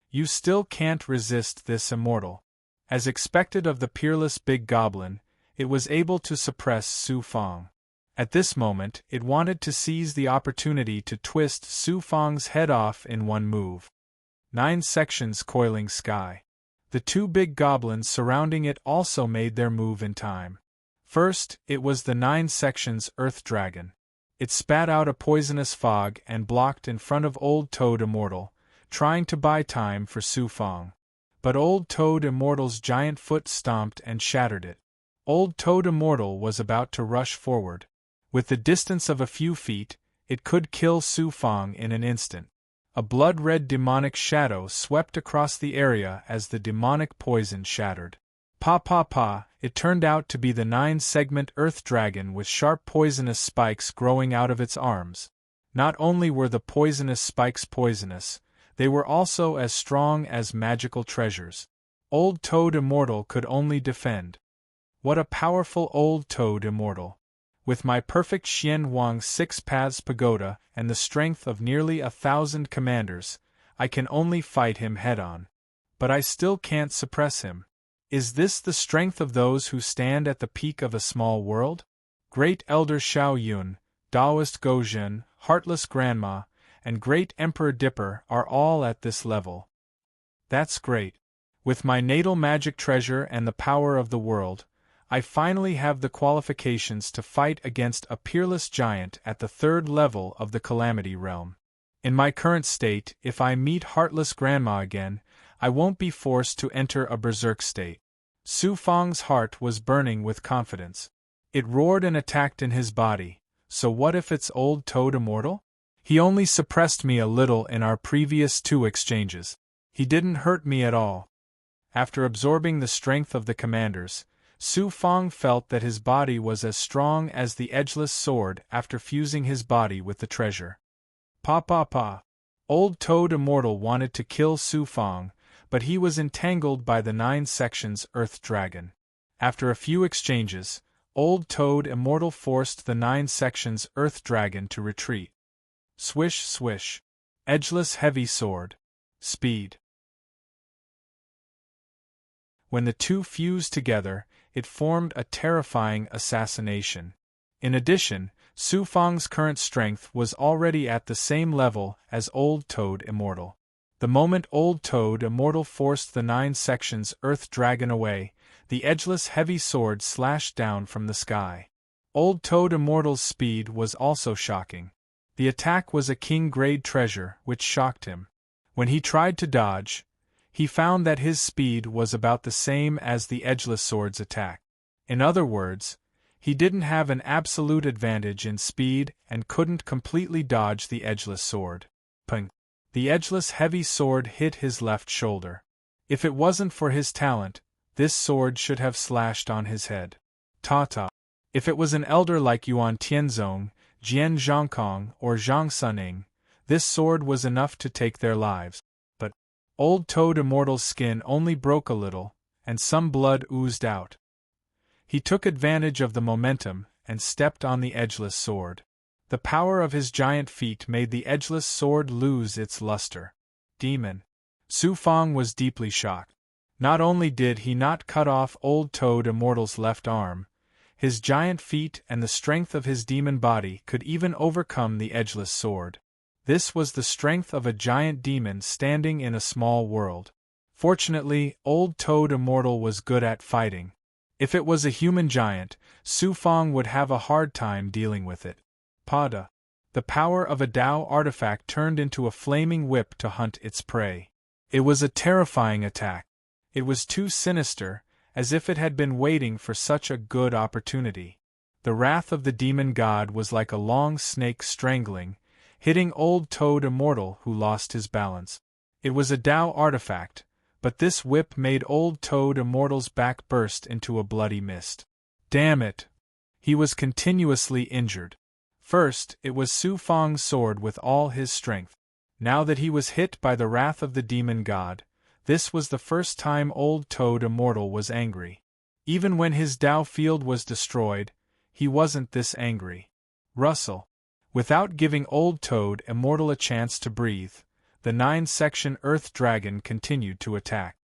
Speaker 1: You still can't resist this immortal. As expected of the peerless big goblin, it was able to suppress Su Fang. At this moment, it wanted to seize the opportunity to twist Su Fang's head off in one move. 9 sections coiling sky. The 2 big goblins surrounding it also made their move in time. First, it was the 9 sections Earth Dragon. It spat out a poisonous fog and blocked in front of Old Toad Immortal, trying to buy time for Su Fang. But Old Toad Immortal's giant foot stomped and shattered it. Old Toad Immortal was about to rush forward. With the distance of a few feet, it could kill Su Fang in an instant. A blood-red demonic shadow swept across the area as the demonic poison shattered. Pa pa pa, it turned out to be the 9-segment Earth Dragon with sharp poisonous spikes growing out of its arms. Not only were the poisonous spikes poisonous, they were also as strong as magical treasures. Old Toad Immortal could only defend. What a powerful Old Toad Immortal! With my perfect Xian Huang Six Paths Pagoda and the strength of nearly 1,000 commanders, I can only fight him head-on. But I still can't suppress him. Is this the strength of those who stand at the peak of a small world? Great Elder Xiao Yun, Taoist Gozhen, Heartless Grandma, and Great Emperor Dipper are all at this level. That's great. With my natal magic treasure and the power of the world, I finally have the qualifications to fight against a peerless giant at the 3rd level of the Calamity Realm. In my current state, if I meet Heartless Grandma again, I won't be forced to enter a berserk state. Su Fang's heart was burning with confidence. It roared and attacked in his body. So what if it's Old Toad Immortal? He only suppressed me a little in our previous 2 exchanges. He didn't hurt me at all. After absorbing the strength of the commanders, Su Fang felt that his body was as strong as the edgeless sword after fusing his body with the treasure. Pa pa pa. Old Toad Immortal wanted to kill Su Fang, but he was entangled by the 9 sections Earth Dragon. After a few exchanges, Old Toad Immortal forced the 9 sections Earth Dragon to retreat. Swish swish. Edgeless heavy sword. Speed. When the 2 fused together, it formed a terrifying assassination. In addition, Su Fang's current strength was already at the same level as Old Toad Immortal. The moment Old Toad Immortal forced the 9 sections Earth Dragon away, the edgeless heavy sword slashed down from the sky. Old Toad Immortal's speed was also shocking. The attack was a king-grade treasure, which shocked him. When he tried to dodge, he found that his speed was about the same as the edgeless sword's attack. In other words, he didn't have an absolute advantage in speed and couldn't completely dodge the edgeless sword. Pung! The edgeless heavy sword hit his left shoulder. If it wasn't for his talent, this sword should have slashed on his head. Ta-ta. If it was an elder like Yuan Tianzong, Jian Zhangkong, or Zhang Suning, this sword was enough to take their lives. But Old Toad Immortal's skin only broke a little, and some blood oozed out. He took advantage of the momentum and stepped on the edgeless sword. The power of his giant feet made the edgeless sword lose its luster. Demon. Su Fang was deeply shocked. Not only did he not cut off Old Toad Immortal's left arm, his giant feet and the strength of his demon body could even overcome the edgeless sword. This was the strength of a giant demon standing in a small world. Fortunately, Old Toad Immortal was good at fighting. If it was a human giant, Su Fang would have a hard time dealing with it. Pada. The power of a Dao artifact turned into a flaming whip to hunt its prey. It was a terrifying attack. It was too sinister, as if it had been waiting for such a good opportunity. The wrath of the demon god was like a long snake strangling, hitting Old Toad Immortal, who lost his balance. It was a Dao artifact, but this whip made Old Toad Immortal's back burst into a bloody mist. Damn it! He was continuously injured. First, it was Su Fang's sword with all his strength. Now that he was hit by the wrath of the demon god, this was the first time Old Toad Immortal was angry. Even when his Dao field was destroyed, he wasn't this angry. Russell. Without giving Old Toad Immortal a chance to breathe, the 9-section Earth Dragon continued to attack.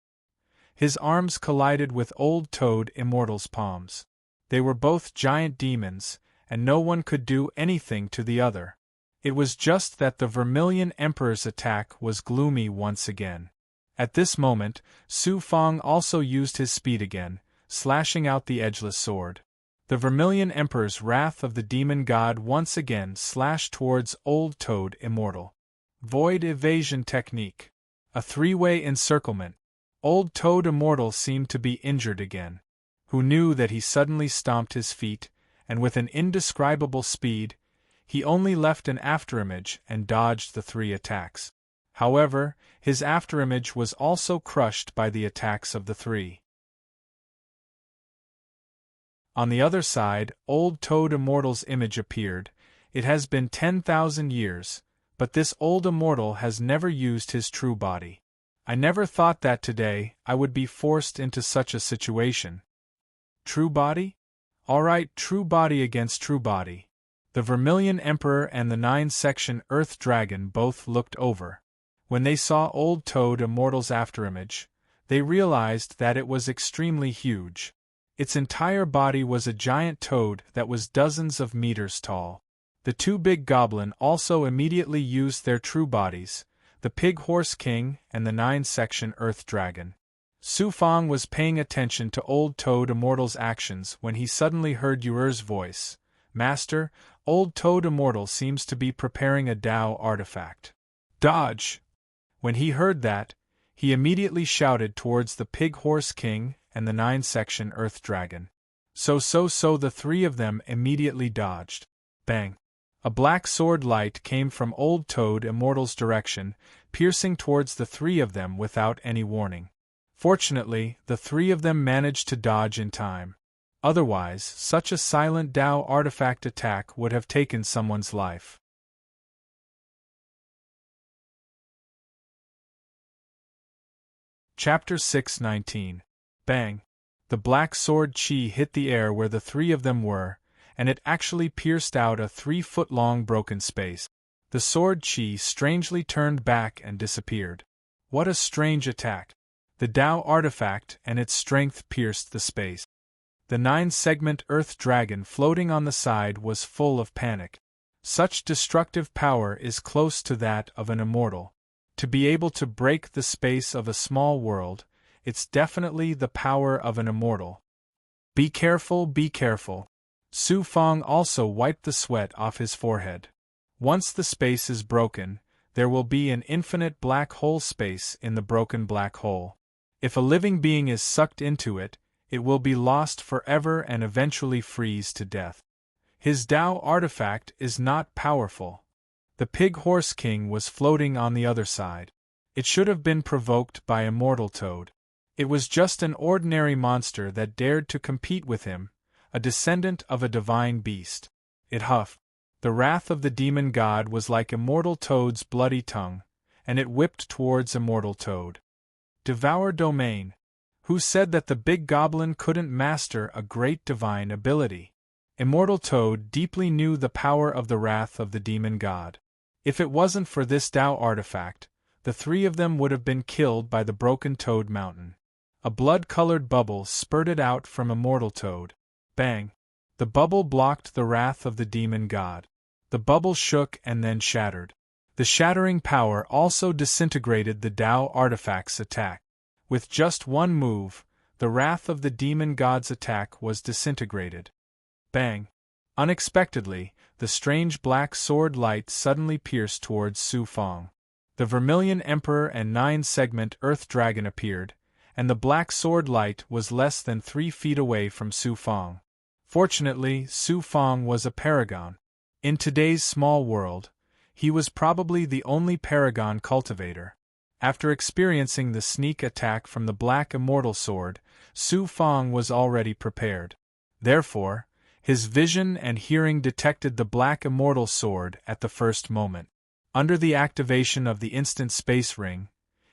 Speaker 1: His arms collided with Old Toad Immortal's palms. They were both giant demons, and no one could do anything to the other. It was just that the Vermilion Emperor's attack was gloomy once again. At this moment, Su Fang also used his speed again, slashing out the edgeless sword. The Vermilion Emperor's wrath of the demon god once again slashed towards Old Toad Immortal. Void evasion technique. A 3-way encirclement. Old Toad Immortal seemed to be injured again. Who knew that he suddenly stomped his feet, and with an indescribable speed, he only left an afterimage and dodged the 3 attacks. However, his afterimage was also crushed by the attacks of the 3. On the other side, Old Toad Immortal's image appeared. It has been 10,000 years, but this old immortal has never used his true body. I never thought that today I would be forced into such a situation. True body? Alright, true body against true body. The Vermilion Emperor and the 9-section Earth Dragon both looked over. When they saw Old Toad Immortal's afterimage, they realized that it was extremely huge. Its entire body was a giant toad that was dozens of meters tall. The 2 big goblin also immediately used their true bodies, the Pig Horse King and the 9-section Earth Dragon. Su Fang was paying attention to Old Toad Immortal's actions when he suddenly heard Yuer's voice. Master, Old Toad Immortal seems to be preparing a Dao artifact. Dodge! When he heard that, he immediately shouted towards the Pig Horse King and the 9-section Earth Dragon. So the 3 of them immediately dodged. Bang! A black sword light came from Old Toad Immortal's direction, piercing towards the 3 of them without any warning. Fortunately, the 3 of them managed to dodge in time. Otherwise, such a silent Dao artifact attack would have taken someone's life. Chapter 619. Bang! The black sword chi hit the air where the 3 of them were, and it actually pierced out a 3-foot-long broken space. The sword chi strangely turned back and disappeared. What a strange attack! The Dao artifact and its strength pierced the space. The 9-segment Earth Dragon floating on the side was full of panic. Such destructive power is close to that of an immortal. To be able to break the space of a small world, it's definitely the power of an immortal. Be careful, be careful. Su Fang also wiped the sweat off his forehead. Once the space is broken, there will be an infinite black hole space in the broken black hole. If a living being is sucked into it, it will be lost forever and eventually freeze to death. His Tao artifact is not powerful. The Pig Horse King was floating on the other side. It should have been provoked by Immortal Toad. It was just an ordinary monster that dared to compete with him, a descendant of a divine beast. It huffed. The wrath of the demon god was like Immortal Toad's bloody tongue, and it whipped towards Immortal Toad. Devour Domain. Who said that the big goblin couldn't master a great divine ability? Immortal Toad deeply knew the power of the wrath of the demon god. If it wasn't for this Tao artifact, the three of them would have been killed by the broken Toad Mountain. A blood-colored bubble spurted out from Immortal Toad. Bang! The bubble blocked the wrath of the demon god. The bubble shook and then shattered. The shattering power also disintegrated the Tao artifact's attack. With just one move, the wrath of the demon god's attack was disintegrated. Bang! Unexpectedly, the strange black sword light suddenly pierced towards Su Fong. The Vermilion Emperor and 9-segment Earth Dragon appeared, and the black sword light was less than 3 feet away from Su Fong. Fortunately, Su Fong was a paragon. In today's small world, he was probably the only paragon cultivator. After experiencing the sneak attack from the Black Immortal Sword, Su Fong was already prepared. Therefore, his vision and hearing detected the Black Immortal Sword at the first moment. Under the activation of the instant space ring,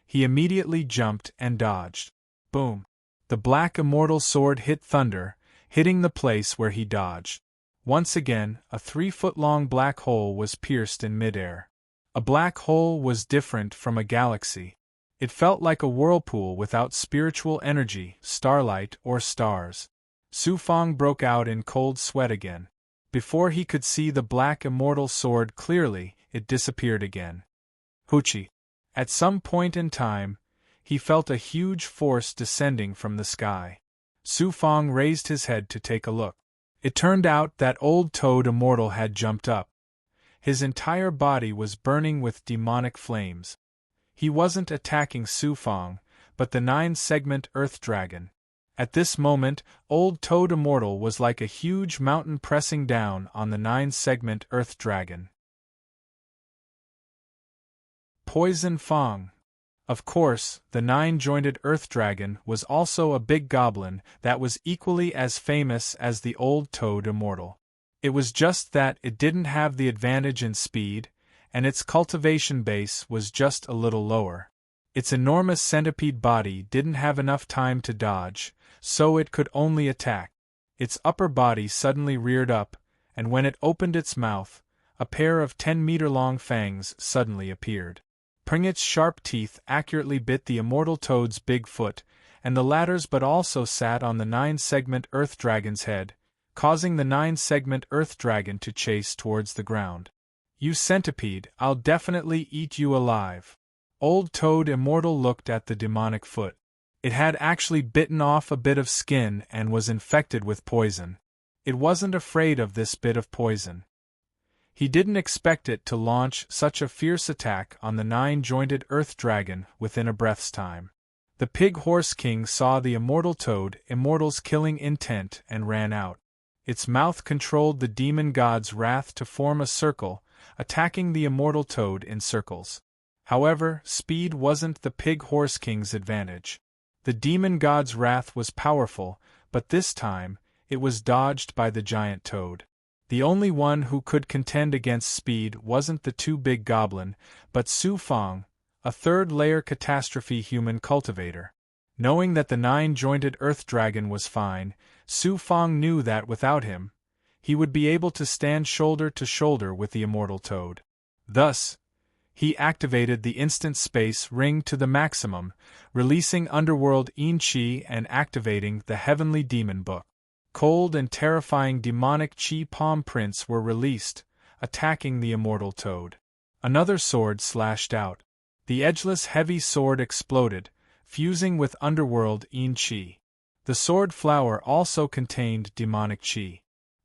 Speaker 1: he immediately jumped and dodged. Boom! The Black Immortal Sword hit thunder, hitting the place where he dodged. Once again, a 3-foot-long black hole was pierced in midair. A black hole was different from a galaxy. It felt like a whirlpool without spiritual energy, starlight, or stars. Su Fong broke out in cold sweat again. Before he could see the Black Immortal Sword clearly, it disappeared again. Hoochie! At some point in time, he felt a huge force descending from the sky. Su Fong raised his head to take a look. It turned out that old Toad Immortal had jumped up. His entire body was burning with demonic flames. He wasn't attacking Su Fong, but the 9-segment Earth Dragon. At this moment, old Toad Immortal was like a huge mountain pressing down on the 9-segment Earth Dragon. Poison Fong. Of course, the 9-jointed Earth Dragon was also a big goblin that was equally as famous as the old Toad Immortal. It was just that it didn't have the advantage in speed, and its cultivation base was just a little lower. Its enormous centipede body didn't have enough time to dodge, so it could only attack. Its upper body suddenly reared up, and when it opened its mouth, a pair of 10-meter-long fangs suddenly appeared. Its sharp teeth accurately bit the Immortal Toad's big foot, and the latter's but also sat on the 9-segment Earth Dragon's head, causing the 9-segment Earth Dragon to chase towards the ground. You centipede, I'll definitely eat you alive. Old Toad Immortal looked at the demonic foot. It had actually bitten off a bit of skin and was infected with poison. It wasn't afraid of this bit of poison. He didn't expect it to launch such a fierce attack on the 9-jointed Earth Dragon within a breath's time. The Pig Horse King saw the Immortal Toad Immortal's killing intent and ran out. Its mouth controlled the demon god's wrath to form a circle, attacking the Immortal Toad in circles. However, speed wasn't the Pig Horse King's advantage. The demon god's wrath was powerful, but this time, it was dodged by the giant toad. The only one who could contend against speed wasn't the too big goblin, but Su Fong, a third-layer catastrophe human cultivator. Knowing that the 9-jointed Earth Dragon was fine, Su Fong knew that without him, he would be able to stand shoulder to shoulder with the Immortal Toad. Thus, he activated the instant space ring to the maximum, releasing Underworld Yin-Chi and activating the Heavenly Demon Book. Cold and terrifying demonic chi palm prints were released, attacking the Immortal Toad. Another sword slashed out. The edgeless heavy sword exploded, fusing with Underworld Yin-Chi. The sword flower also contained demonic chi.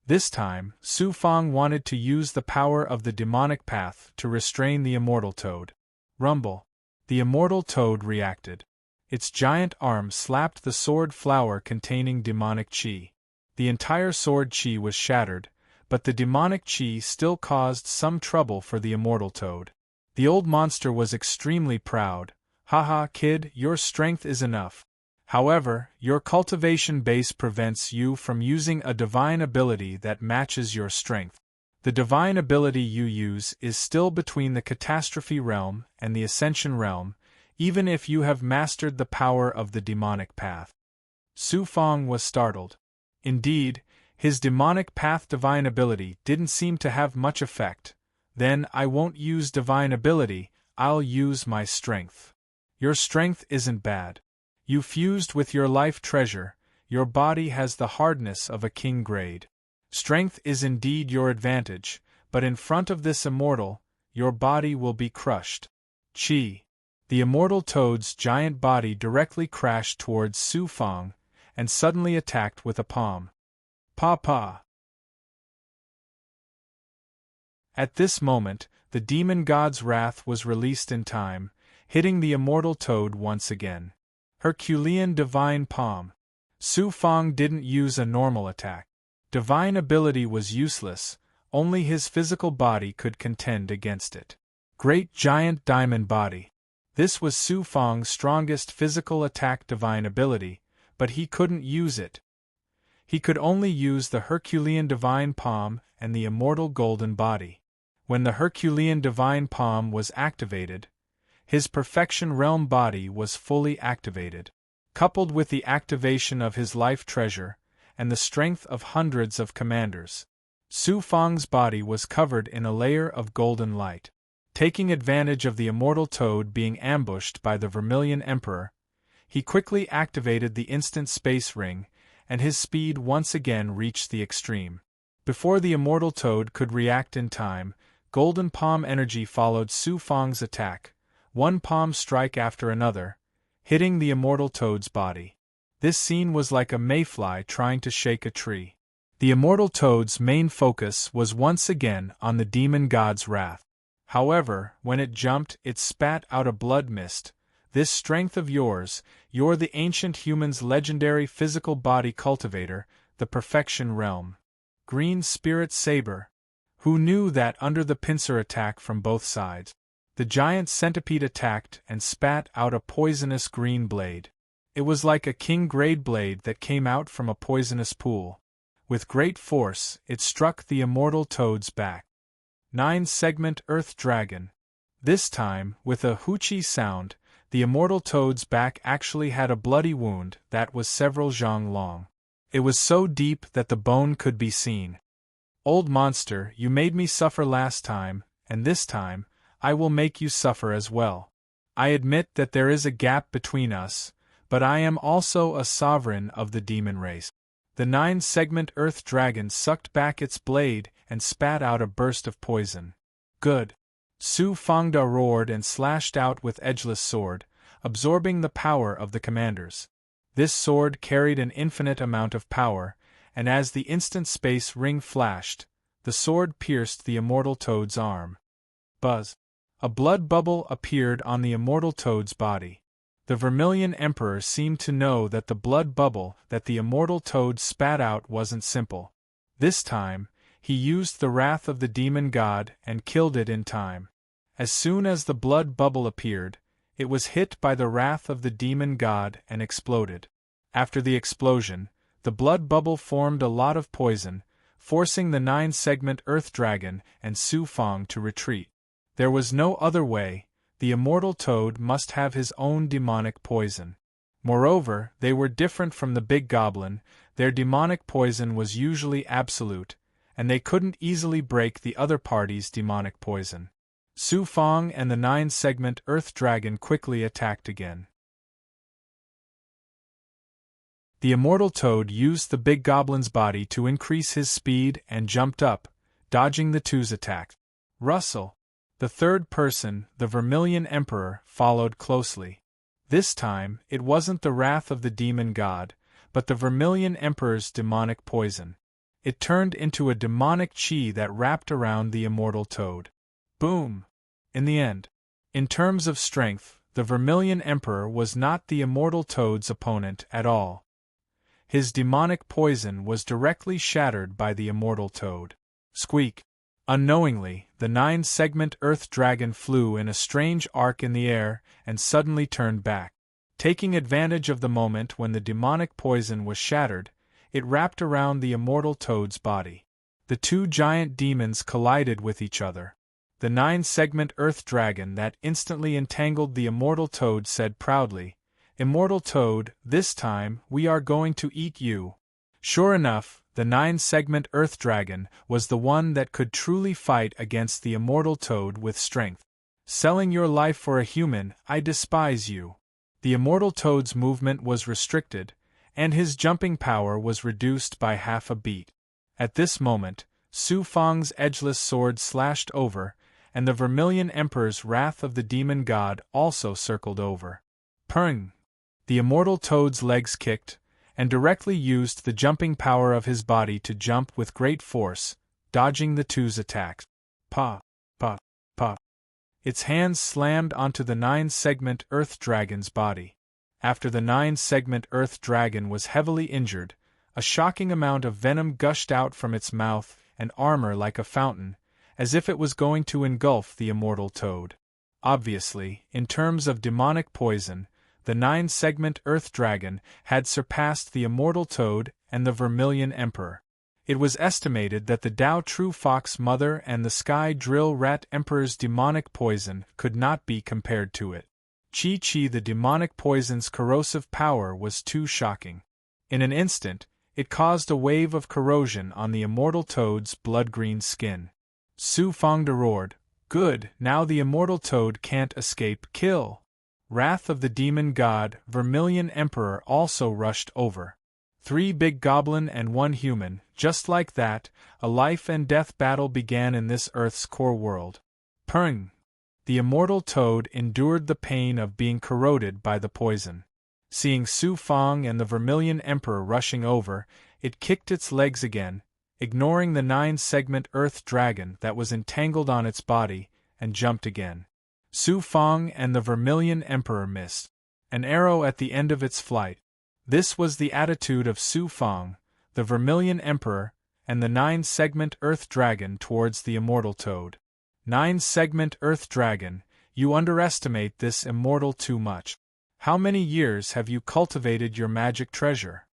Speaker 1: This time, Su Fong wanted to use the power of the demonic path to restrain the Immortal Toad. Rumble. The Immortal Toad reacted. Its giant arm slapped the sword flower containing demonic chi. The entire sword chi was shattered, but the demonic chi still caused some trouble for the immortal toad. The old monster was extremely proud. Haha, kid, your strength is enough. However, your cultivation base prevents you from using a divine ability that matches your strength. The divine ability you use is still between the catastrophe realm and the ascension realm, even if you have mastered the power of the demonic path. Su Fong was startled. Indeed, his demonic path divine ability didn't seem to have much effect. Then I won't use divine ability, I'll use my strength. Your strength isn't bad. You fused with your life treasure, your body has the hardness of a king grade. Strength is indeed your advantage, but in front of this immortal, your body will be crushed. Chi. The immortal toad's giant body directly crashed towards Su Fong, and suddenly attacked with a palm. Pa. At this moment, the demon god's wrath was released in time, hitting the immortal toad once again. Herculean divine palm. Su Fong didn't use a normal attack. Divine ability was useless, only his physical body could contend against it. Great giant diamond body. This was Su Fong's strongest physical attack divine ability, but he couldn't use it. He could only use the Herculean divine palm and the immortal golden body. When the Herculean divine palm was activated, his perfection realm body was fully activated. Coupled with the activation of his life treasure, and the strength of hundreds of commanders, Su Fong's body was covered in a layer of golden light. Taking advantage of the immortal toad being ambushed by the Vermilion Emperor, he quickly activated the instant space ring, and his speed once again reached the extreme. Before the immortal toad could react in time, golden palm energy followed Su Fong's attack, one palm strike after another, hitting the immortal toad's body. This scene was like a mayfly trying to shake a tree. The immortal toad's main focus was once again on the demon god's wrath. However, when it jumped, it spat out a blood mist. This strength of yours, you're the ancient human's legendary physical body cultivator, the perfection realm. Green spirit saber. Who knew that under the pincer attack from both sides? The giant centipede attacked and spat out a poisonous green blade. It was like a king-grade blade that came out from a poisonous pool. With great force, it struck the immortal toad's back. 9-segment Earth Dragon. This time, with a hoochie sound, the immortal toad's back actually had a bloody wound that was several zhang long. It was so deep that the bone could be seen. Old monster, you made me suffer last time, and this time, I will make you suffer as well. I admit that there is a gap between us, but I am also a sovereign of the demon race. The 9-segment Earth Dragon sucked back its blade and spat out a burst of poison. Good. Su Fongda roared and slashed out with edgeless sword, absorbing the power of the commanders. This sword carried an infinite amount of power, and as the instant space ring flashed, the sword pierced the immortal toad's arm. Buzz. A blood bubble appeared on the immortal toad's body. The Vermilion Emperor seemed to know that the blood bubble that the immortal toad spat out wasn't simple. This time, he used the wrath of the demon god and killed it in time. As soon as the blood bubble appeared, it was hit by the wrath of the demon god and exploded. After the explosion, the blood bubble formed a lot of poison, forcing the 9-segment Earth Dragon and Su Fong to retreat. There was no other way, the immortal toad must have his own demonic poison. Moreover, they were different from the big goblin, their demonic poison was usually absolute, and they couldn't easily break the other party's demonic poison. Su Fong and the 9-segment Earth Dragon quickly attacked again. The immortal toad used the big goblin's body to increase his speed and jumped up, dodging the two's attack. Russell. The third person, the Vermilion Emperor, followed closely. This time, it wasn't the wrath of the demon god, but the Vermilion Emperor's demonic poison. It turned into a demonic chi that wrapped around the immortal toad. Boom! In the end. In terms of strength, the Vermilion Emperor was not the immortal Toad's opponent at all. His demonic poison was directly shattered by the immortal Toad. Squeak! Unknowingly, the 9-segment Earth Dragon flew in a strange arc in the air and suddenly turned back. Taking advantage of the moment when the demonic poison was shattered, it wrapped around the immortal Toad's body. The two giant demons collided with each other. The 9-segment Earth Dragon that instantly entangled the immortal Toad said proudly, "Immortal Toad, this time we are going to eat you." Sure enough, the 9-segment Earth Dragon was the one that could truly fight against the immortal Toad with strength. "Selling your life for a human, I despise you." The immortal Toad's movement was restricted, and his jumping power was reduced by half a beat. At this moment, Su Fang's edgeless sword slashed over, and the Vermilion Emperor's wrath of the demon god also circled over. Purring! The immortal Toad's legs kicked, and directly used the jumping power of his body to jump with great force, dodging the two's attacks. Pa! Pa! Pa! Its hands slammed onto the 9-segment Earth Dragon's body. After the 9-segment Earth Dragon was heavily injured, a shocking amount of venom gushed out from its mouth and armor like a fountain, as if it was going to engulf the immortal Toad. Obviously, in terms of demonic poison, the 9-segment Earth Dragon had surpassed the immortal Toad and the Vermilion Emperor. It was estimated that the Dao True Fox Mother and the Sky Drill Rat Emperor's demonic poison could not be compared to it. Chi-Chi, the demonic poison's corrosive power was too shocking. In an instant, it caused a wave of corrosion on the immortal Toad's blood-green skin. Su Fang roared, "Good, now the immortal Toad can't escape kill." Wrath of the demon god, Vermilion Emperor also rushed over. 3 big goblin and 1 human, just like that, a life-and-death battle began in this Earth's core world. Purring! The immortal Toad endured the pain of being corroded by the poison. Seeing Su Fang and the Vermilion Emperor rushing over, it kicked its legs again, ignoring the 9-segment Earth Dragon that was entangled on its body, and jumped again. Su Fang and the Vermilion Emperor missed an arrow at the end of its flight. This was the attitude of Su Fang, the Vermilion Emperor, and the 9-segment Earth Dragon towards the immortal Toad. 9-segment Earth Dragon, you underestimate this immortal too much. How many years have you cultivated your magic treasure?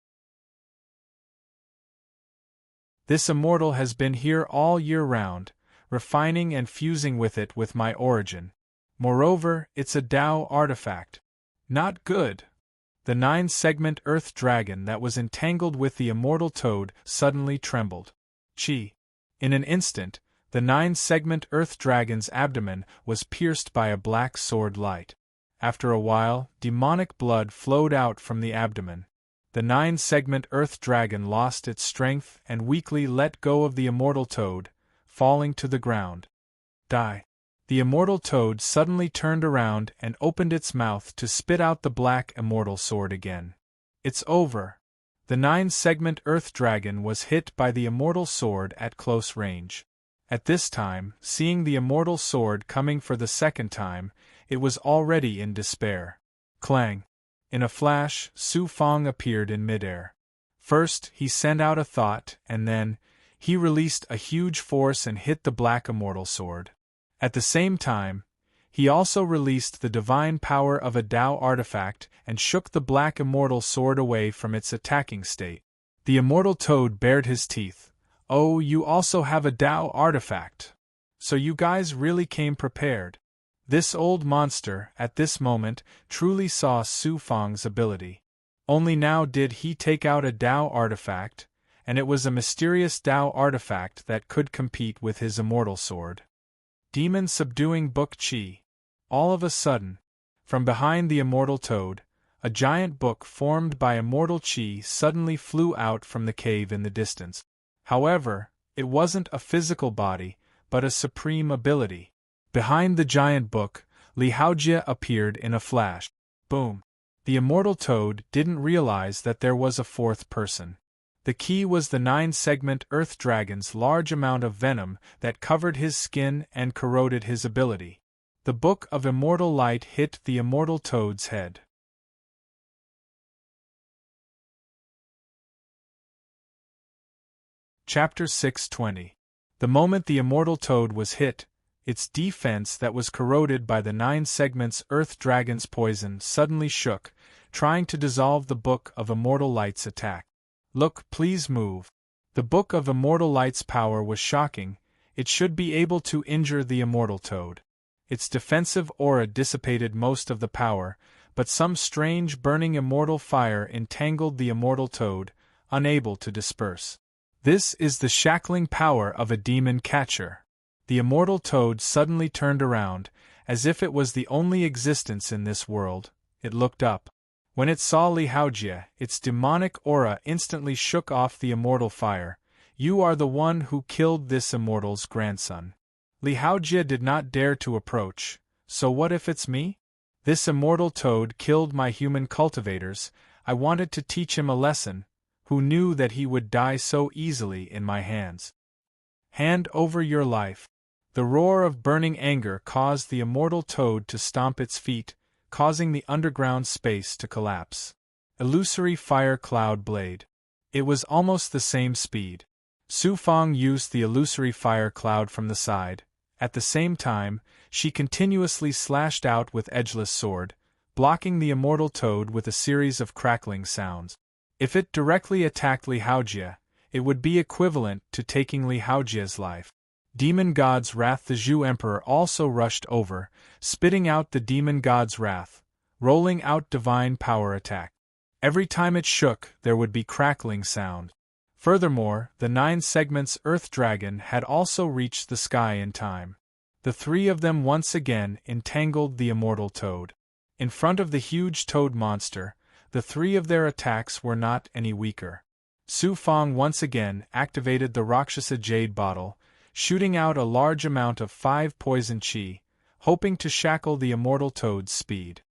Speaker 1: This immortal has been here all year round, refining and fusing with it with my origin. Moreover, it's a Dao artifact. Not good. The 9-segment Earth Dragon that was entangled with the immortal Toad suddenly trembled. Chi! In an instant, the 9-segment Earth Dragon's abdomen was pierced by a black sword light. After a while, demonic blood flowed out from the abdomen. The 9-segment Earth Dragon lost its strength and weakly let go of the immortal Toad, falling to the ground. Die! The immortal Toad suddenly turned around and opened its mouth to spit out the black immortal sword again. It's over. The 9-segment Earth Dragon was hit by the immortal sword at close range. At this time, seeing the immortal sword coming for the second time, it was already in despair. Clang! In a flash, Su Fang appeared in midair. First, he sent out a thought, and then, he released a huge force and hit the black immortal sword. At the same time, he also released the divine power of a Dao artifact and shook the black immortal sword away from its attacking state. The immortal Toad bared his teeth. "Oh, you also have a Dao artifact. So you guys really came prepared." This old monster, at this moment, truly saw Su Fang's ability. Only now did he take out a Dao artifact, and it was a mysterious Dao artifact that could compete with his immortal sword. Demon subduing book Chi. All of a sudden, from behind the immortal Toad, a giant book formed by immortal Chi suddenly flew out from the cave in the distance. However, it wasn't a physical body, but a supreme ability. Behind the giant book, Li Haojie appeared in a flash. Boom! The immortal Toad didn't realize that there was a fourth person. The key was the 9-segment Earth Dragon's large amount of venom that covered his skin and corroded his ability. The book of immortal light hit the immortal toad's head. Chapter 620. The moment the immortal toad was hit, its defense that was corroded by the 9 segments Earth Dragon's poison suddenly shook, trying to dissolve the Book of Immortal Light's attack. Look, please move. The Book of Immortal Light's power was shocking. It should be able to injure the immortal toad. Its defensive aura dissipated most of the power, but some strange burning immortal fire entangled the immortal toad, unable to disperse. This is the shackling power of a demon catcher. The immortal toad suddenly turned around, as if it was the only existence in this world. It looked up. When it saw Li Haojie, its demonic aura instantly shook off the immortal fire. You are the one who killed this immortal's grandson. Li Haojie did not dare to approach. So what if it's me? This immortal toad killed my human cultivators. I wanted to teach him a lesson. Who knew that he would die so easily in my hands? Hand over your life. The roar of burning anger caused the immortal toad to stomp its feet, causing the underground space to collapse. Illusory fire cloud blade. It was almost the same speed. Su Fang used the illusory fire cloud from the side. At the same time, she continuously slashed out with edgeless sword, blocking the immortal toad with a series of crackling sounds. If it directly attacked Li Haojie, it would be equivalent to taking Li Haojie's life. Demon God's Wrath. The Zhu Emperor also rushed over, spitting out the Demon God's Wrath, rolling out divine power attack. Every time it shook, there would be crackling sound. Furthermore, the 9 segments Earth Dragon had also reached the sky in time. The 3 of them once again entangled the immortal toad. In front of the huge toad monster, the 3 of their attacks were not any weaker. Su Fang once again activated the Rakshasa Jade Bottle, shooting out a large amount of 5 poison chi, hoping to shackle the immortal toad's speed.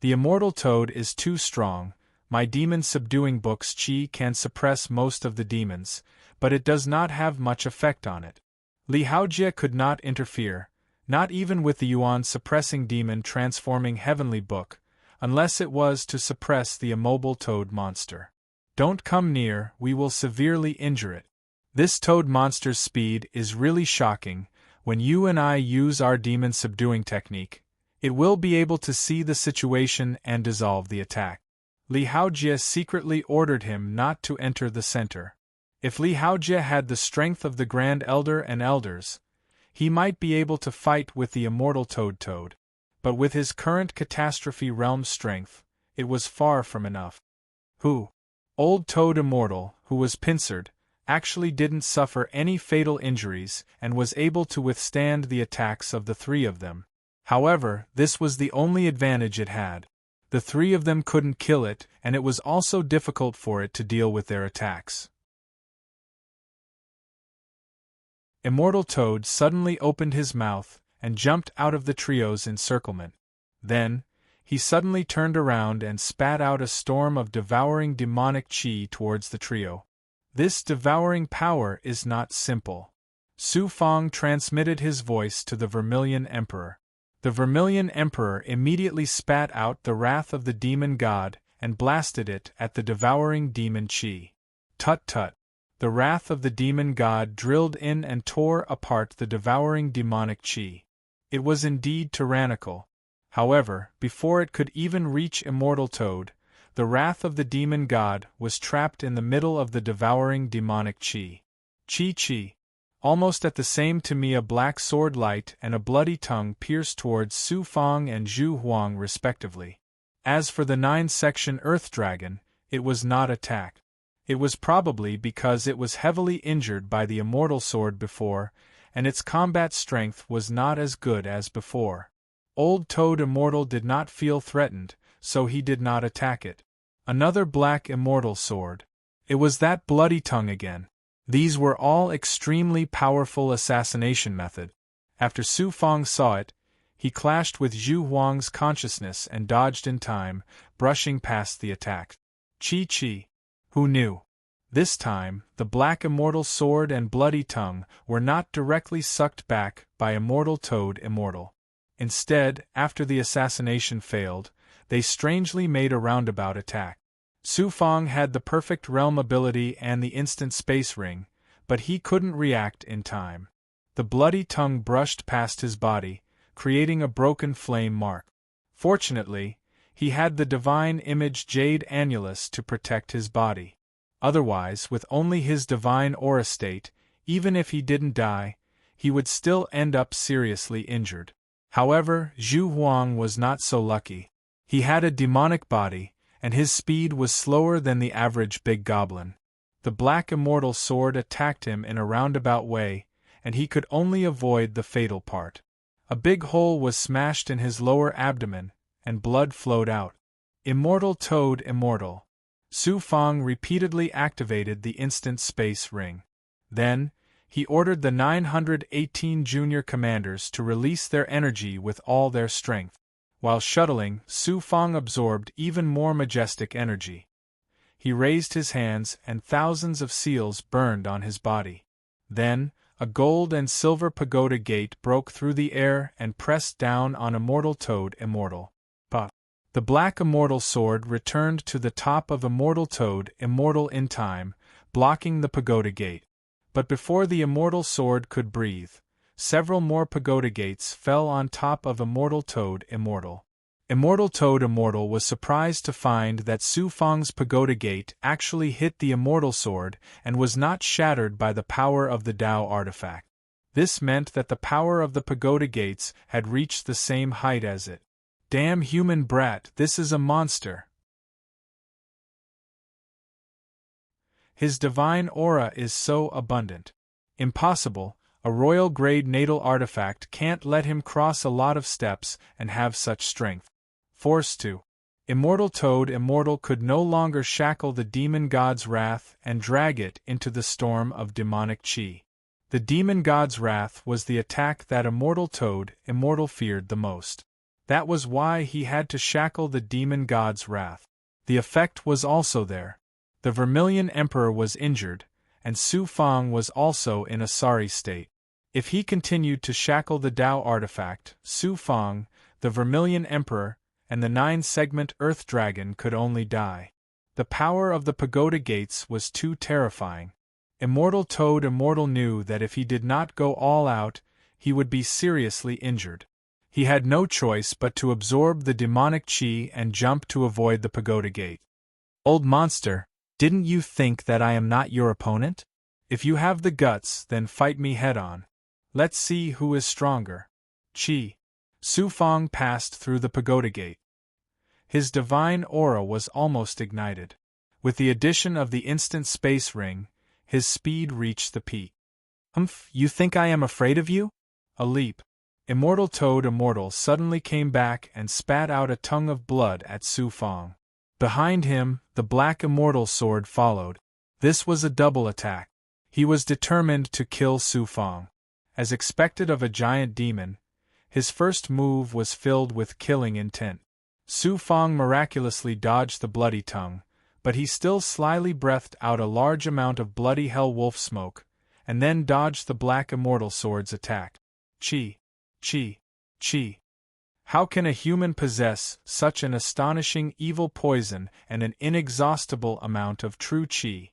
Speaker 1: The immortal toad is too strong. My demon subduing book's chi can suppress most of the demons, but it does not have much effect on it. Li Haojie could not interfere, not even with the Yuan suppressing demon transforming heavenly book, unless it was to suppress the immobile toad monster. Don't come near, we will severely injure it. This toad monster's speed is really shocking. When you and I use our demon subduing technique, it will be able to see the situation and dissolve the attack. Li Haojie secretly ordered him not to enter the center. If Li Haojie had the strength of the Grand Elder and Elders, he might be able to fight with the immortal Toad. But with his current Catastrophe Realm strength, it was far from enough. Old Toad Immortal, who was pincered, actually didn't suffer any fatal injuries and was able to withstand the attacks of the 3 of them. However, this was the only advantage it had. The 3 of them couldn't kill it, and it was also difficult for it to deal with their attacks. Immortal Toad suddenly opened his mouth and jumped out of the trio's encirclement. Then, he suddenly turned around and spat out a storm of devouring demonic chi towards the trio. This devouring power is not simple. Su Fang transmitted his voice to the Vermilion Emperor. The Vermilion Emperor immediately spat out the wrath of the demon god and blasted it at the devouring demon chi. Tut-tut. The wrath of the demon god drilled in and tore apart the devouring demonic chi. It was indeed tyrannical. However, before it could even reach Immortal Toad, the wrath of the demon god was trapped in the middle of the devouring demonic chi. Chi. Almost at the same time a black sword light and a bloody tongue pierced towards Su Fang and Zhu Huang respectively. As for the 9-section Earth Dragon, it was not attacked. It was probably because it was heavily injured by the immortal sword before, and its combat strength was not as good as before. Old Toad Immortal did not feel threatened, so he did not attack it. Another black immortal sword. It was that bloody tongue again. These were all extremely powerful assassination method. After Su Fang saw it, he clashed with Zhu Huang's consciousness and dodged in time, brushing past the attack. Chi. Who knew? This time, the black immortal sword and bloody tongue were not directly sucked back by Immortal Toad Immortal. Instead, after the assassination failed, they strangely made a roundabout attack. Su Fong had the perfect realm ability and the instant space ring, but he couldn't react in time. The bloody tongue brushed past his body, creating a broken flame mark. Fortunately, he had the divine image jade annulus to protect his body. Otherwise, with only his divine aura state, even if he didn't die, he would still end up seriously injured. However, Zhu Huang was not so lucky. He had a demonic body, and his speed was slower than the average big goblin. The black immortal sword attacked him in a roundabout way, and he could only avoid the fatal part. A big hole was smashed in his lower abdomen, and blood flowed out. Immortal Toad Immortal. Su Fong repeatedly activated the instant space ring. Then, he ordered the 918 junior commanders to release their energy with all their strength. While shuttling, Su Fong absorbed even more majestic energy. He raised his hands and thousands of seals burned on his body. Then, a gold and silver pagoda gate broke through the air and pressed down on Immortal Toad Immortal. The black immortal sword returned to the top of Immortal Toad Immortal in time, blocking the pagoda gate. But before the immortal sword could breathe, several more pagoda gates fell on top of Immortal Toad Immortal. Immortal Toad Immortal was surprised to find that Su Fong's pagoda gate actually hit the immortal sword and was not shattered by the power of the Tao artifact. This meant that the power of the pagoda gates had reached the same height as it. Damn human brat, this is a monster. His divine aura is so abundant. Impossible, a royal-grade natal artifact can't let him cross a lot of steps and have such strength. Forced to. Immortal Toad Immortal could no longer shackle the demon god's wrath and drag it into the storm of demonic chi. The demon god's wrath was the attack that Immortal Toad Immortal feared the most. That was why he had to shackle the demon god's wrath. The effect was also there. The Vermilion Emperor was injured, and Su Fong was also in a sorry state. If he continued to shackle the Tao artifact, Su Fong, the Vermilion Emperor, and the 9-segment Earth Dragon could only die. The power of the pagoda gates was too terrifying. Immortal Toad Immortal knew that if he did not go all out, he would be seriously injured. He had no choice but to absorb the demonic chi and jump to avoid the pagoda gate. Old monster, didn't you think that I am not your opponent? If you have the guts, then fight me head-on. Let's see who is stronger. Chi. Su Fong passed through the pagoda gate. His divine aura was almost ignited. With the addition of the instant space ring, his speed reached the peak. Humph, you think I am afraid of you? A leap. Immortal Toad Immortal suddenly came back and spat out a tongue of blood at Su Fong. Behind him, the black immortal sword followed. This was a double attack. He was determined to kill Su Fong. As expected of a giant demon, his first move was filled with killing intent. Su Fong miraculously dodged the bloody tongue, but he still slyly breathed out a large amount of bloody hell wolf smoke, and then dodged the black immortal sword's attack. Chi. Chi. Chi. How can a human possess such an astonishing evil poison and an inexhaustible amount of true chi?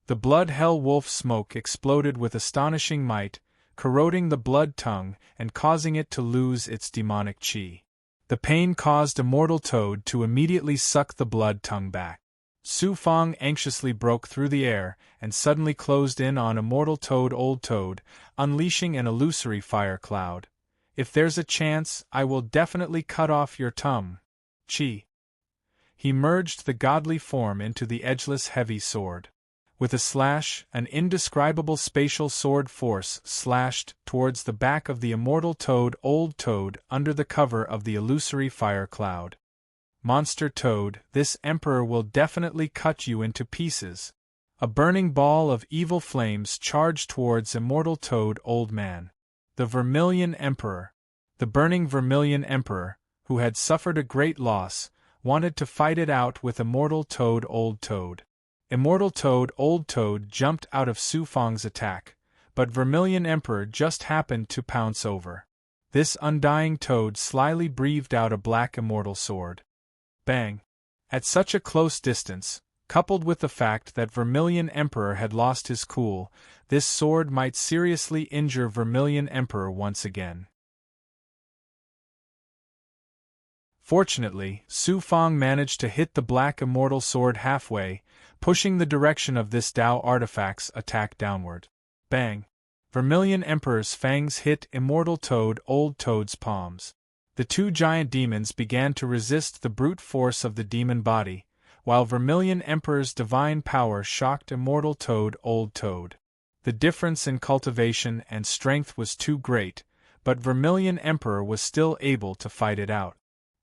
Speaker 1: The blood hell wolf smoke exploded with astonishing might, corroding the blood tongue and causing it to lose its demonic chi. The pain caused Immortal Toad to immediately suck the blood tongue back. Su Fong anxiously broke through the air and suddenly closed in on Immortal Toad Old Toad, unleashing an illusory fire cloud. If there's a chance, I will definitely cut off your tongue. Chi. He merged the godly form into the edgeless heavy sword. With a slash, an indescribable spatial sword force slashed towards the back of the Immortal Toad Old Toad under the cover of the illusory fire cloud. Monster Toad, this Emperor will definitely cut you into pieces. A burning ball of evil flames charged towards Immortal Toad Old Man. The Vermilion Emperor. The burning Vermilion Emperor, who had suffered a great loss, wanted to fight it out with Immortal Toad Old Toad. Immortal Toad Old Toad jumped out of Su Fong's attack, but Vermilion Emperor just happened to pounce over. This undying toad slyly breathed out a black immortal sword. Bang! At such a close distance, coupled with the fact that Vermilion Emperor had lost his cool, this sword might seriously injure Vermilion Emperor once again. Fortunately, Su Fang managed to hit the black immortal sword halfway, pushing the direction of this Tao artifact's attack downward. Bang! Vermilion Emperor's fangs hit Immortal Toad Old Toad's palms. The two giant demons began to resist the brute force of the demon body, while Vermilion Emperor's divine power shocked Immortal Toad Old Toad. The difference in cultivation and strength was too great, but Vermilion Emperor was still able to fight it out.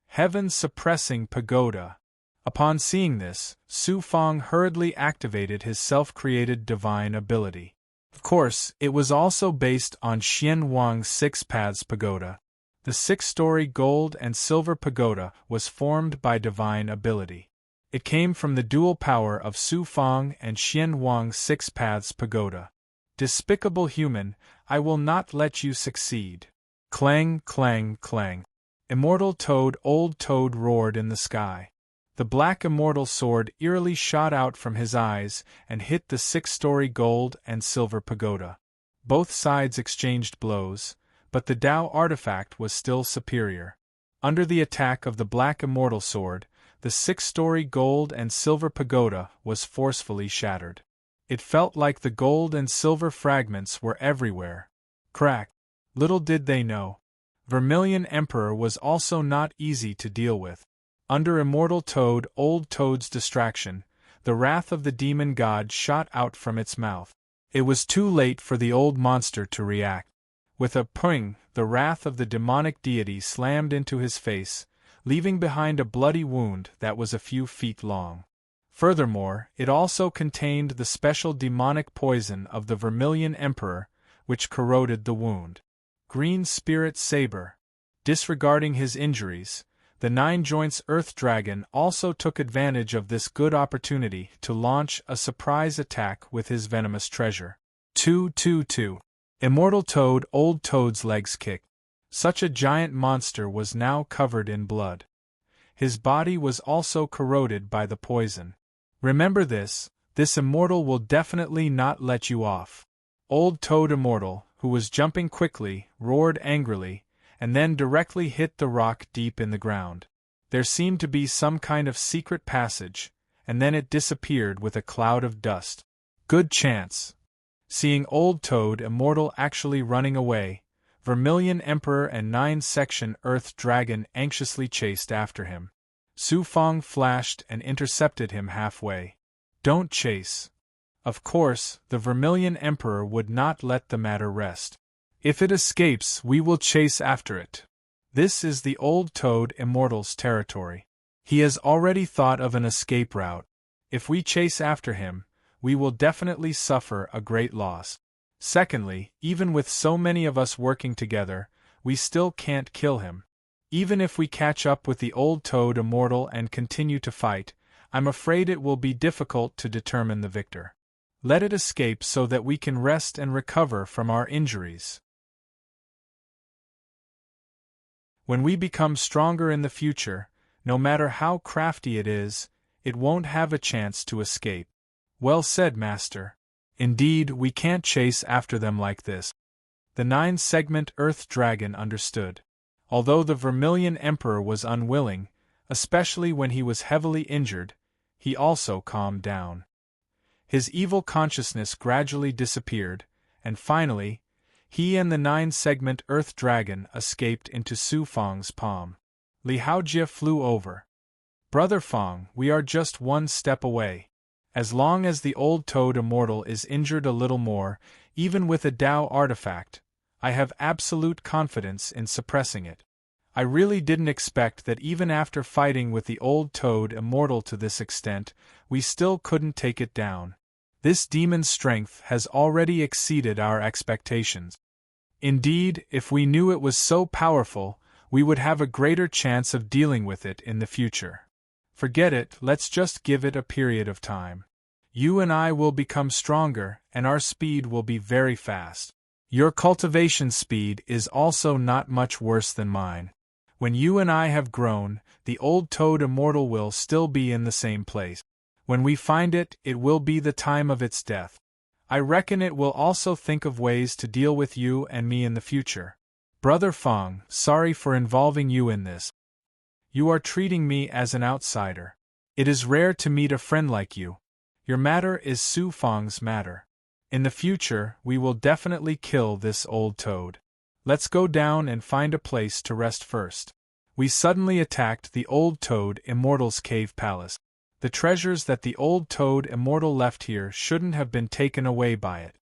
Speaker 1: Heaven suppressing pagoda. Upon seeing this, Su Fang hurriedly activated his self-created divine ability. Of course, it was also based on Xian Wang's Six Paths Pagoda. The six-story gold and silver pagoda was formed by divine ability. It came from the dual power of Su Fang and Xian Wang's Six Paths Pagoda. Despicable human, I will not let you succeed. Clang, clang, clang. Immortal Toad Old Toad roared in the sky. The black immortal sword eerily shot out from his eyes and hit the six-story gold and silver pagoda. Both sides exchanged blows, but the Tao artifact was still superior. Under the attack of the black immortal sword, the six-story gold and silver pagoda was forcefully shattered. It felt like the gold and silver fragments were everywhere. Crack! Little did they know, Vermilion Emperor was also not easy to deal with. Under Immortal Toad Old Toad's distraction, the wrath of the demon god shot out from its mouth. It was too late for the old monster to react. With a ping, the wrath of the demonic deity slammed into his face, leaving behind a bloody wound that was a few feet long. Furthermore, it also contained the special demonic poison of the Vermilion Emperor, which corroded the wound. Green Spirit Saber. Disregarding his injuries, the Nine Joints Earth Dragon also took advantage of this good opportunity to launch a surprise attack with his venomous treasure. 2-2-2. Immortal Toad Old Toad's legs kicked. Such a giant monster was now covered in blood. His body was also corroded by the poison. Remember this immortal will definitely not let you off. Old Toad Immortal, who was jumping quickly, roared angrily, and then directly hit the rock deep in the ground. There seemed to be some kind of secret passage, and then it disappeared with a cloud of dust. Good chance. Seeing Old Toad Immortal actually running away, Vermilion Emperor and Nine-Section Earth Dragon anxiously chased after him. Su Fang flashed and intercepted him halfway. Don't chase. Of course, the Vermilion Emperor would not let the matter rest. If it escapes, we will chase after it. This is the Old Toad Immortal's territory. He has already thought of an escape route. If we chase after him, we will definitely suffer a great loss. Secondly, even with so many of us working together, we still can't kill him. Even if we catch up with the Old Toad Immortal and continue to fight, I'm afraid it will be difficult to determine the victor. Let it escape so that we can rest and recover from our injuries. When we become stronger in the future, no matter how crafty it is, it won't have a chance to escape. Well said, Master. Indeed, we can't chase after them like this. The Nine-Segment Earth Dragon understood. Although the Vermilion Emperor was unwilling, especially when he was heavily injured, he also calmed down. His evil consciousness gradually disappeared, and finally, he and the Nine-Segment Earth Dragon escaped into Su Fang's palm. Li Haojie flew over. Brother Fang, we are just one step away. As long as the Old Toad Immortal is injured a little more, even with a Tao artifact, I have absolute confidence in suppressing it. I really didn't expect that even after fighting with the Old Toad Immortal to this extent, we still couldn't take it down. This demon's strength has already exceeded our expectations. Indeed, if we knew it was so powerful, we would have a greater chance of dealing with it in the future. Forget it, let's just give it a period of time. You and I will become stronger, and our speed will be very fast. Your cultivation speed is also not much worse than mine. When you and I have grown, the old toad immortal will still be in the same place. When we find it, it will be the time of its death. I reckon it will also think of ways to deal with you and me in the future. Brother Fong, sorry for involving you in this. You are treating me as an outsider. It is rare to meet a friend like you. Your matter is Su Fong's matter. In the future, we will definitely kill this old toad. Let's go down and find a place to rest first. We suddenly attacked the old toad immortal's cave palace. The treasures that the old toad immortal left here shouldn't have been taken away by it.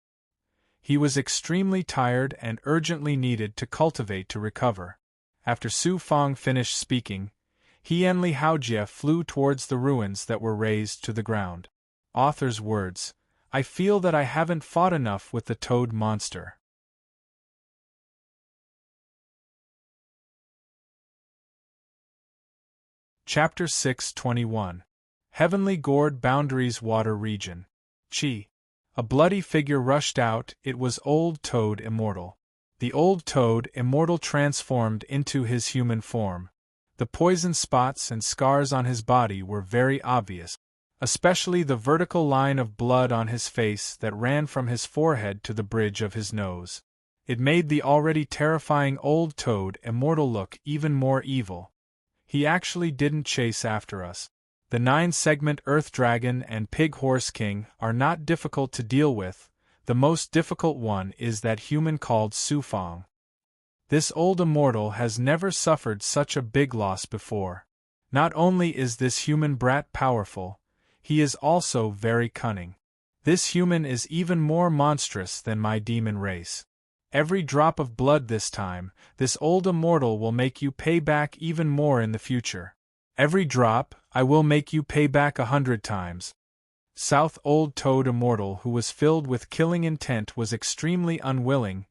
Speaker 1: He was extremely tired and urgently needed to cultivate to recover. After Su Fong finished speaking, he and Li Haojie flew towards the ruins that were razed to the ground. Author's words: I feel that I haven't fought enough with the toad monster. Chapter 621. Heavenly Gourd Boundaries Water Region. Chi. A bloody figure rushed out. It was Old Toad Immortal. The Old Toad Immortal transformed into his human form. The poison spots and scars on his body were very obvious, especially the vertical line of blood on his face that ran from his forehead to the bridge of his nose. It made the already terrifying Old Toad Immortal look even more evil. He actually didn't chase after us. The 9-segment Earth Dragon and Pig Horse King are not difficult to deal with. The most difficult one is that human called Su Fong. This old immortal has never suffered such a big loss before. Not only is this human brat powerful, he is also very cunning. This human is even more monstrous than my demon race. Every drop of blood this time, this old immortal will make you pay back even more in the future. Every drop, I will make you pay back 100 times. South Old Toad Immortal, who was filled with killing intent, was extremely unwilling.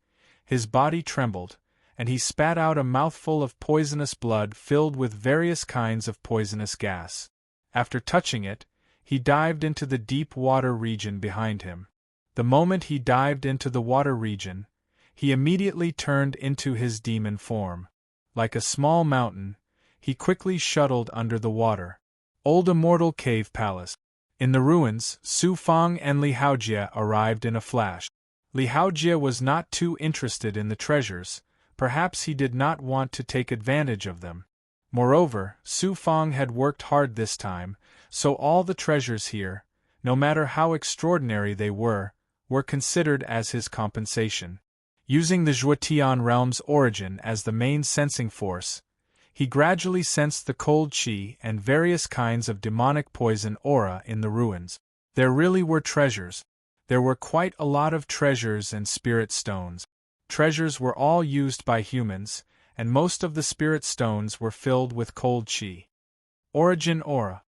Speaker 1: His body trembled, and he spat out a mouthful of poisonous blood filled with various kinds of poisonous gas. After touching it, he dived into the deep water region behind him. The moment he dived into the water region, he immediately turned into his demon form. Like a small mountain, he quickly shuttled under the water. Old Immortal Cave Palace. In the ruins, Su Fong and Li Haojie arrived in a flash. Li Haojie was not too interested in the treasures. Perhaps he did not want to take advantage of them. Moreover, Su Fong had worked hard this time, so all the treasures here, no matter how extraordinary they were considered as his compensation. Using the Zhuotian realm's origin as the main sensing force, he gradually sensed the cold qi and various kinds of demonic poison aura in the ruins. There really were treasures. There were quite a lot of treasures and spirit stones. Treasures were all used by humans, and most of the spirit stones were filled with cold qi. Origin aura.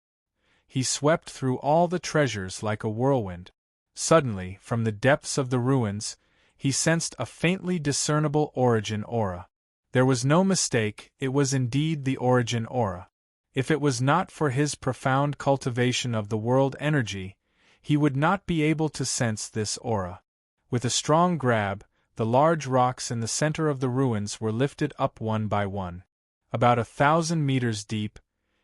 Speaker 1: He swept through all the treasures like a whirlwind. Suddenly, from the depths of the ruins, he sensed a faintly discernible origin aura. There was no mistake, it was indeed the origin aura. If it was not for his profound cultivation of the world energy, he would not be able to sense this aura. With a strong grab, the large rocks in the center of the ruins were lifted up one by one. About 1,000 meters deep,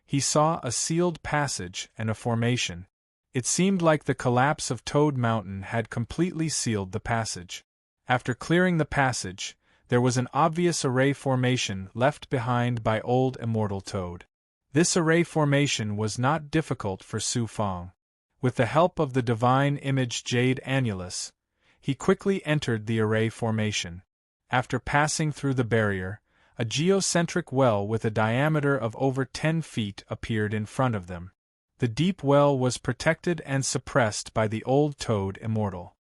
Speaker 1: he saw a sealed passage and a formation. It seemed like the collapse of Toad Mountain had completely sealed the passage. After clearing the passage, there was an obvious array formation left behind by Old Immortal Toad. This array formation was not difficult for Su Fong. With the help of the divine image Jade Annulus, he quickly entered the array formation. After passing through the barrier, a geocentric well with a diameter of over 10 feet appeared in front of them. The deep well was protected and suppressed by the Old Toad Immortal.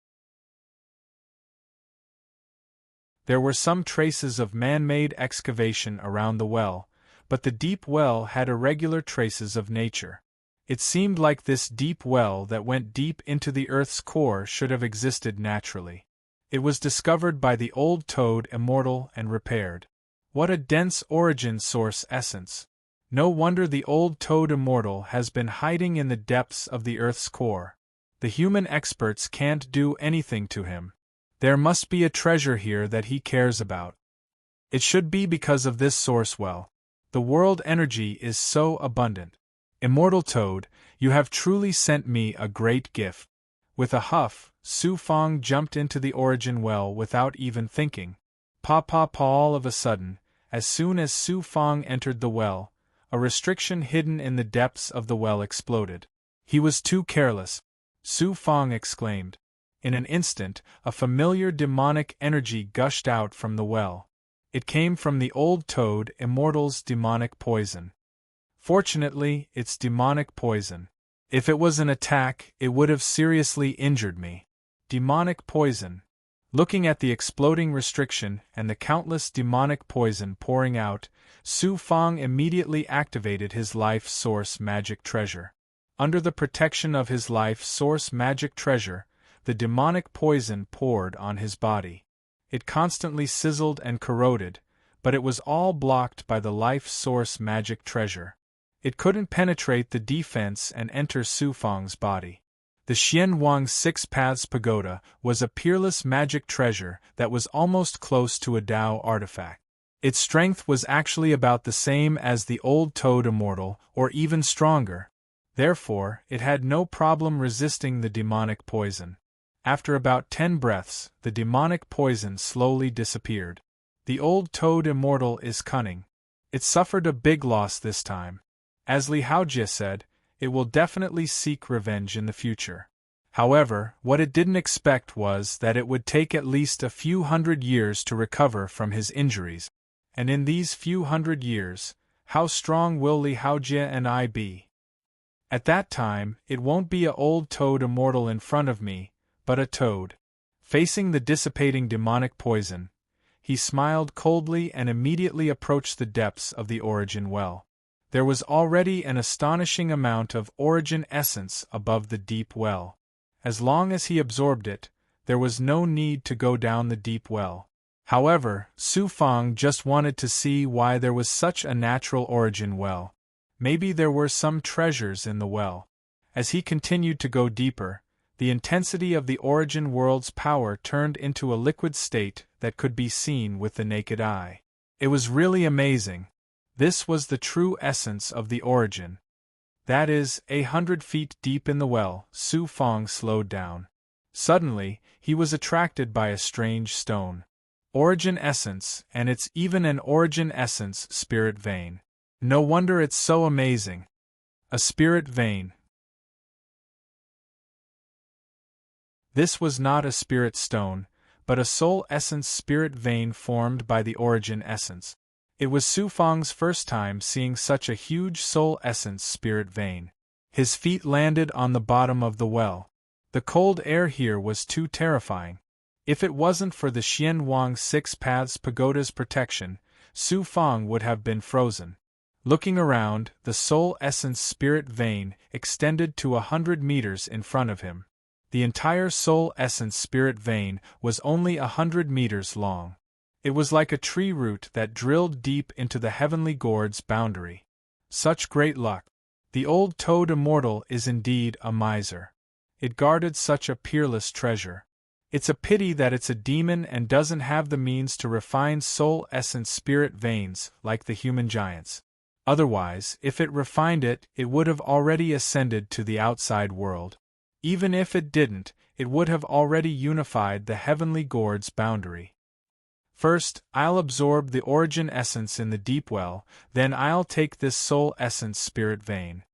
Speaker 1: There were some traces of man-made excavation around the well, but the deep well had irregular traces of nature. It seemed like this deep well that went deep into the Earth's core should have existed naturally. It was discovered by the Old Toad Immortal and repaired. What a dense origin source essence! No wonder the Old Toad Immortal has been hiding in the depths of the Earth's core. The human experts can't do anything to him. There must be a treasure here that he cares about. It should be because of this source well. The world energy is so abundant. Immortal Toad, you have truly sent me a great gift. With a huff, Su Fong jumped into the origin well without even thinking. All of a sudden, as soon as Su Fong entered the well, a restriction hidden in the depths of the well exploded. He was too careless, Su Fong exclaimed. In an instant, a familiar demonic energy gushed out from the well. It came from the old Toad Immortal's demonic poison. Fortunately, it's demonic poison. If it was an attack, it would have seriously injured me. Demonic poison. Looking at the exploding restriction and the countless demonic poison pouring out, Su Fong immediately activated his life source magic treasure. Under the protection of his life source magic treasure, the demonic poison poured on his body. It constantly sizzled and corroded, but it was all blocked by the life source magic treasure. It couldn't penetrate the defense and enter Su Fong's body. The Xian Wang Six Paths Pagoda was a peerless magic treasure that was almost close to a Dao artifact. Its strength was actually about the same as the old Toad Immortal, or even stronger. Therefore, it had no problem resisting the demonic poison. After about 10 breaths, the demonic poison slowly disappeared. The old Toad Immortal is cunning. It suffered a big loss this time. As Li Haojie said, it will definitely seek revenge in the future. However, what it didn't expect was that it would take at least a few hundred years to recover from his injuries. And in these few hundred years, how strong will Li Haojie and I be? At that time, it won't be a old Toad Immortal in front of me, but a toad. Facing the dissipating demonic poison, he smiled coldly and immediately approached the depths of the origin well. There was already an astonishing amount of origin essence above the deep well. As long as he absorbed it, there was no need to go down the deep well. However, Su Fong just wanted to see why there was such a natural origin well. Maybe there were some treasures in the well. As he continued to go deeper, the intensity of the origin world's power turned into a liquid state that could be seen with the naked eye. It was really amazing. This was the true essence of the origin. That is, 100 feet deep in the well. Su Fong slowed down. Suddenly, he was attracted by a strange stone. Origin essence, and it's even an origin essence spirit vein. No wonder it's so amazing. A spirit vein. This was not a spirit stone, but a soul essence spirit vein formed by the origin essence. It was Su Fong's first time seeing such a huge soul essence spirit vein. His feet landed on the bottom of the well. The cold air here was too terrifying. If it wasn't for the Xian Wang Six Paths Pagoda's protection, Su Fong would have been frozen. Looking around, the soul essence spirit vein extended to 100 meters in front of him. The entire soul essence spirit vein was only 100 meters long. It was like a tree root that drilled deep into the heavenly gourd's boundary. Such great luck! The old Toad Immortal is indeed a miser. It guarded such a peerless treasure. It's a pity that it's a demon and doesn't have the means to refine soul essence spirit veins like the human giants. Otherwise, if it refined it, it would have already ascended to the outside world. Even if it didn't, it would have already unified the heavenly gourd's boundary. First, I'll absorb the origin essence in the deep well, then I'll take this soul essence spirit vein.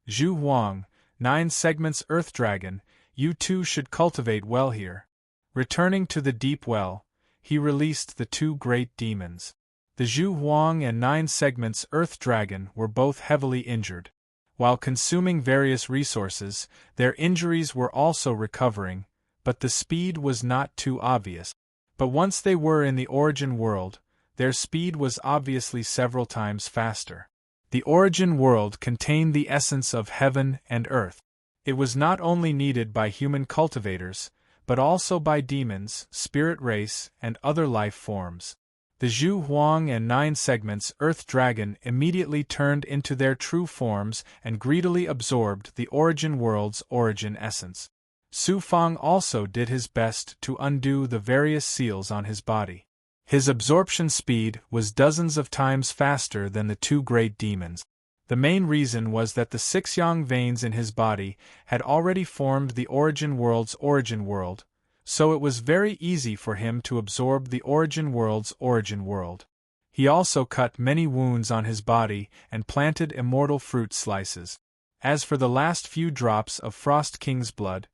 Speaker 1: Zhu Huang, 9 segments Earth Dragon, you too should cultivate well here. Returning to the deep well, he released the 2 great demons. The Zhu Huang and 9 segments Earth Dragon were both heavily injured. While consuming various resources, their injuries were also recovering, but the speed was not too obvious. But once they were in the origin world, their speed was obviously several times faster. The origin world contained the essence of heaven and earth. It was not only needed by human cultivators, but also by demons, spirit race, and other life forms. The Zhu Huang and 9 segments Earth Dragon immediately turned into their true forms and greedily absorbed the origin world's origin essence. Su Fang also did his best to undo the various seals on his body. His absorption speed was dozens of times faster than the two great demons. The main reason was that the 6 yang veins in his body had already formed the origin world's origin world, so it was very easy for him to absorb the origin world's origin world. He also cut many wounds on his body and planted immortal fruit slices. As for the last few drops of Frost King's blood,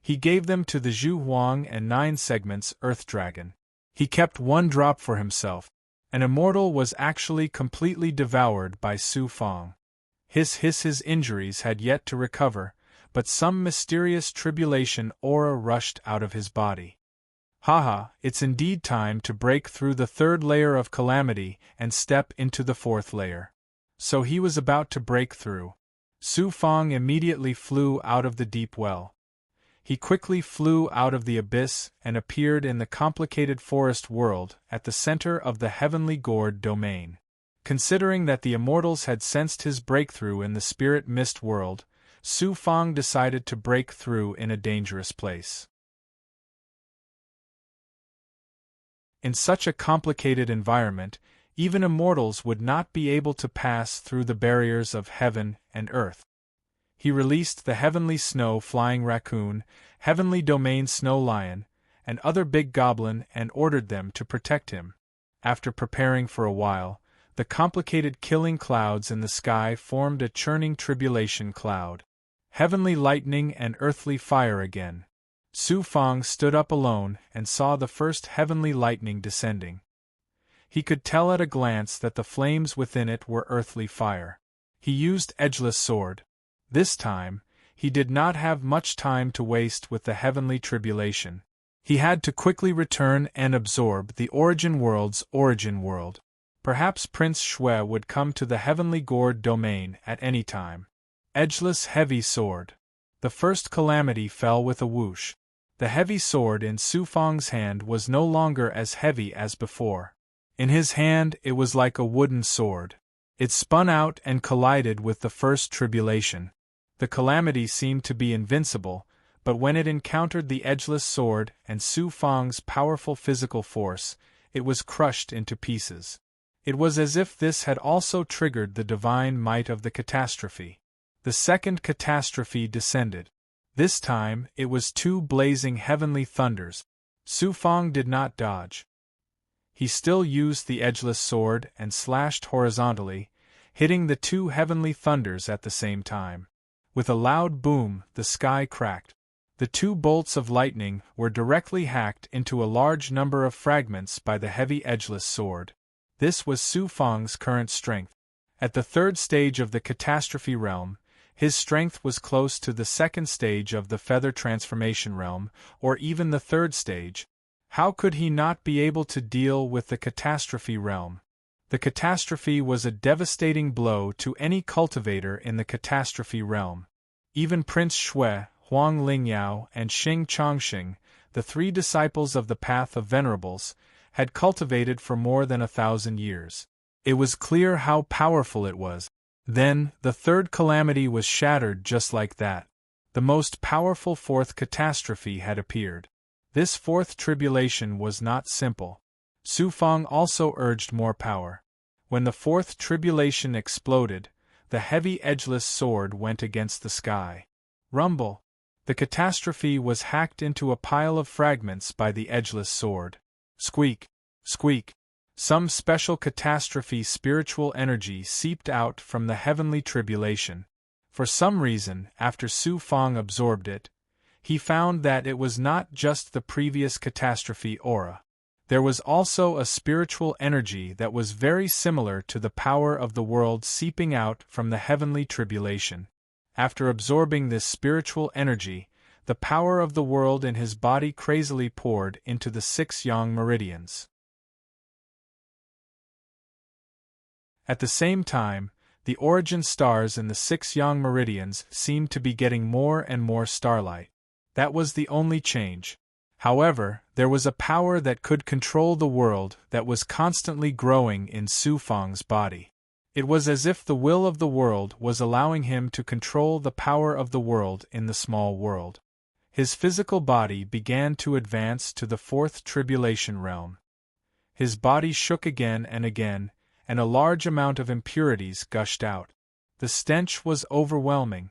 Speaker 1: he gave them to the Zhu Huang and 9 segments Earth Dragon. He kept 1 drop for himself. An immortal was actually completely devoured by Su Fang. His injuries had yet to recover, but some mysterious tribulation aura rushed out of his body. Haha, it's indeed time to break through the 3rd layer of calamity and step into the 4th layer. So he was about to break through. Su Fang immediately flew out of the deep well. He quickly flew out of the abyss and appeared in the complicated forest world at the center of the heavenly gourd domain. Considering that the immortals had sensed his breakthrough in the spirit mist world, Su Fang decided to break through in a dangerous place. In such a complicated environment, even immortals would not be able to pass through the barriers of heaven and earth. He released the heavenly snow flying raccoon, heavenly domain snow lion, and other big goblin and ordered them to protect him. After preparing for a while, the complicated killing clouds in the sky formed a churning tribulation cloud. Heavenly lightning and earthly fire again. Su Fang stood up alone and saw the first heavenly lightning descending. He could tell at a glance that the flames within it were earthly fire. He used edgeless sword. This time, he did not have much time to waste with the heavenly tribulation. He had to quickly return and absorb the origin world's origin world. Perhaps Prince Shui would come to the heavenly gourd domain at any time. Edgeless heavy sword. The first calamity fell with a whoosh. The heavy sword in Su Fang's hand was no longer as heavy as before. In his hand it was like a wooden sword. It spun out and collided with the first tribulation. The calamity seemed to be invincible, but when it encountered the edgeless sword and Su Fang's powerful physical force, it was crushed into pieces. It was as if this had also triggered the divine might of the catastrophe. The second catastrophe descended. This time, it was 2 blazing heavenly thunders. Su Fang did not dodge. He still used the edgeless sword and slashed horizontally, hitting the 2 heavenly thunders at the same time. With a loud boom, the sky cracked. The 2 bolts of lightning were directly hacked into a large number of fragments by the heavy edgeless sword. This was Su Fang's current strength. At the 3rd stage of the catastrophe realm, his strength was close to the 2nd stage of the feather transformation realm, or even the 3rd stage. How could he not be able to deal with the catastrophe realm? The catastrophe was a devastating blow to any cultivator in the catastrophe realm. Even Prince Shui, Huang Lingyao, and Xing Chongxing, the 3 disciples of the Path of Venerables, had cultivated for more than 1,000 years. It was clear how powerful it was. Then, the 3rd calamity was shattered just like that. The most powerful 4th catastrophe had appeared. This 4th tribulation was not simple. Su Fang also urged more power. When the 4th tribulation exploded, the heavy edgeless sword went against the sky. Rumble! The catastrophe was hacked into a pile of fragments by the edgeless sword. Squeak! Squeak! Some special catastrophe spiritual energy seeped out from the heavenly tribulation. For some reason, after Su Fang absorbed it, he found that it was not just the previous catastrophe aura. There was also a spiritual energy that was very similar to the power of the world seeping out from the heavenly tribulation. After absorbing this spiritual energy, the power of the world in his body crazily poured into the 6 yang meridians. At the same time, the origin stars in the 6 yang meridians seemed to be getting more and more starlight. That was the only change. However, there was a power that could control the world that was constantly growing in Su Fang's body. It was as if the will of the world was allowing him to control the power of the world in the small world. His physical body began to advance to the fourth tribulation realm. His body shook again, and a large amount of impurities gushed out. The stench was overwhelming.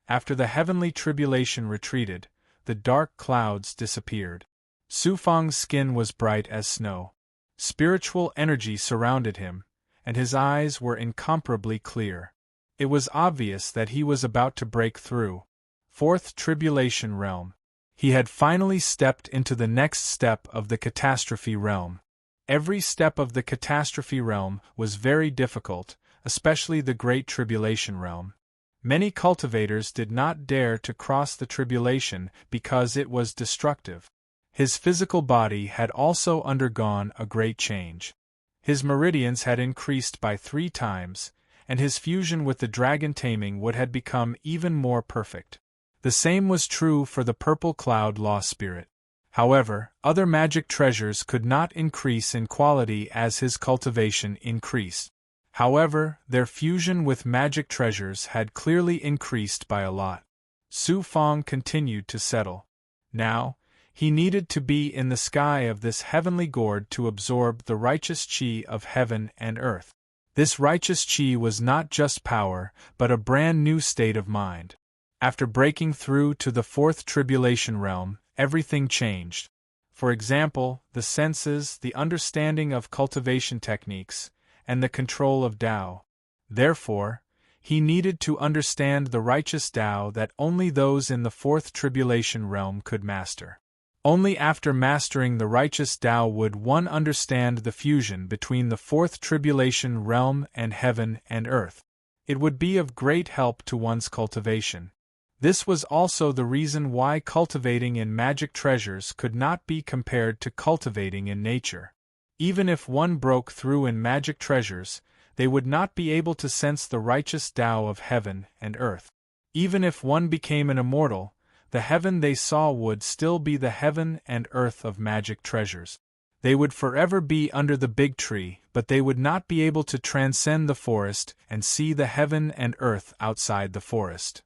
Speaker 1: After the heavenly tribulation retreated, the dark clouds disappeared. Su Fang's skin was bright as snow. Spiritual energy surrounded him, and his eyes were incomparably clear. It was obvious that he was about to break through. Fourth tribulation realm. He had finally stepped into the next step of the catastrophe realm. Every step of the catastrophe realm was very difficult, especially the Great Tribulation realm. Many cultivators did not dare to cross the tribulation because it was destructive. His physical body had also undergone a great change. His meridians had increased by 3 times, and his fusion with the dragon taming wood had become even more perfect. The same was true for the purple cloud law spirit. However, other magic treasures could not increase in quality as his cultivation increased. However, their fusion with magic treasures had clearly increased by a lot. Su Fang continued to settle. Now, he needed to be in the sky of this heavenly gourd to absorb the righteous chi of heaven and earth. This righteous chi was not just power, but a brand new state of mind. After breaking through to the fourth tribulation realm, everything changed. For example, the senses, the understanding of cultivation techniques, and the control of Tao. Therefore, he needed to understand the righteous Tao that only those in the fourth tribulation realm could master. Only after mastering the righteous Tao would one understand the fusion between the fourth tribulation realm and heaven and earth. It would be of great help to one's cultivation. This was also the reason why cultivating in magic treasures could not be compared to cultivating in nature. Even if one broke through in magic treasures, they would not be able to sense the righteous Tao of heaven and earth. Even if one became an immortal, the heaven they saw would still be the heaven and earth of magic treasures. They would forever be under the big tree, but they would not be able to transcend the forest and see the heaven and earth outside the forest.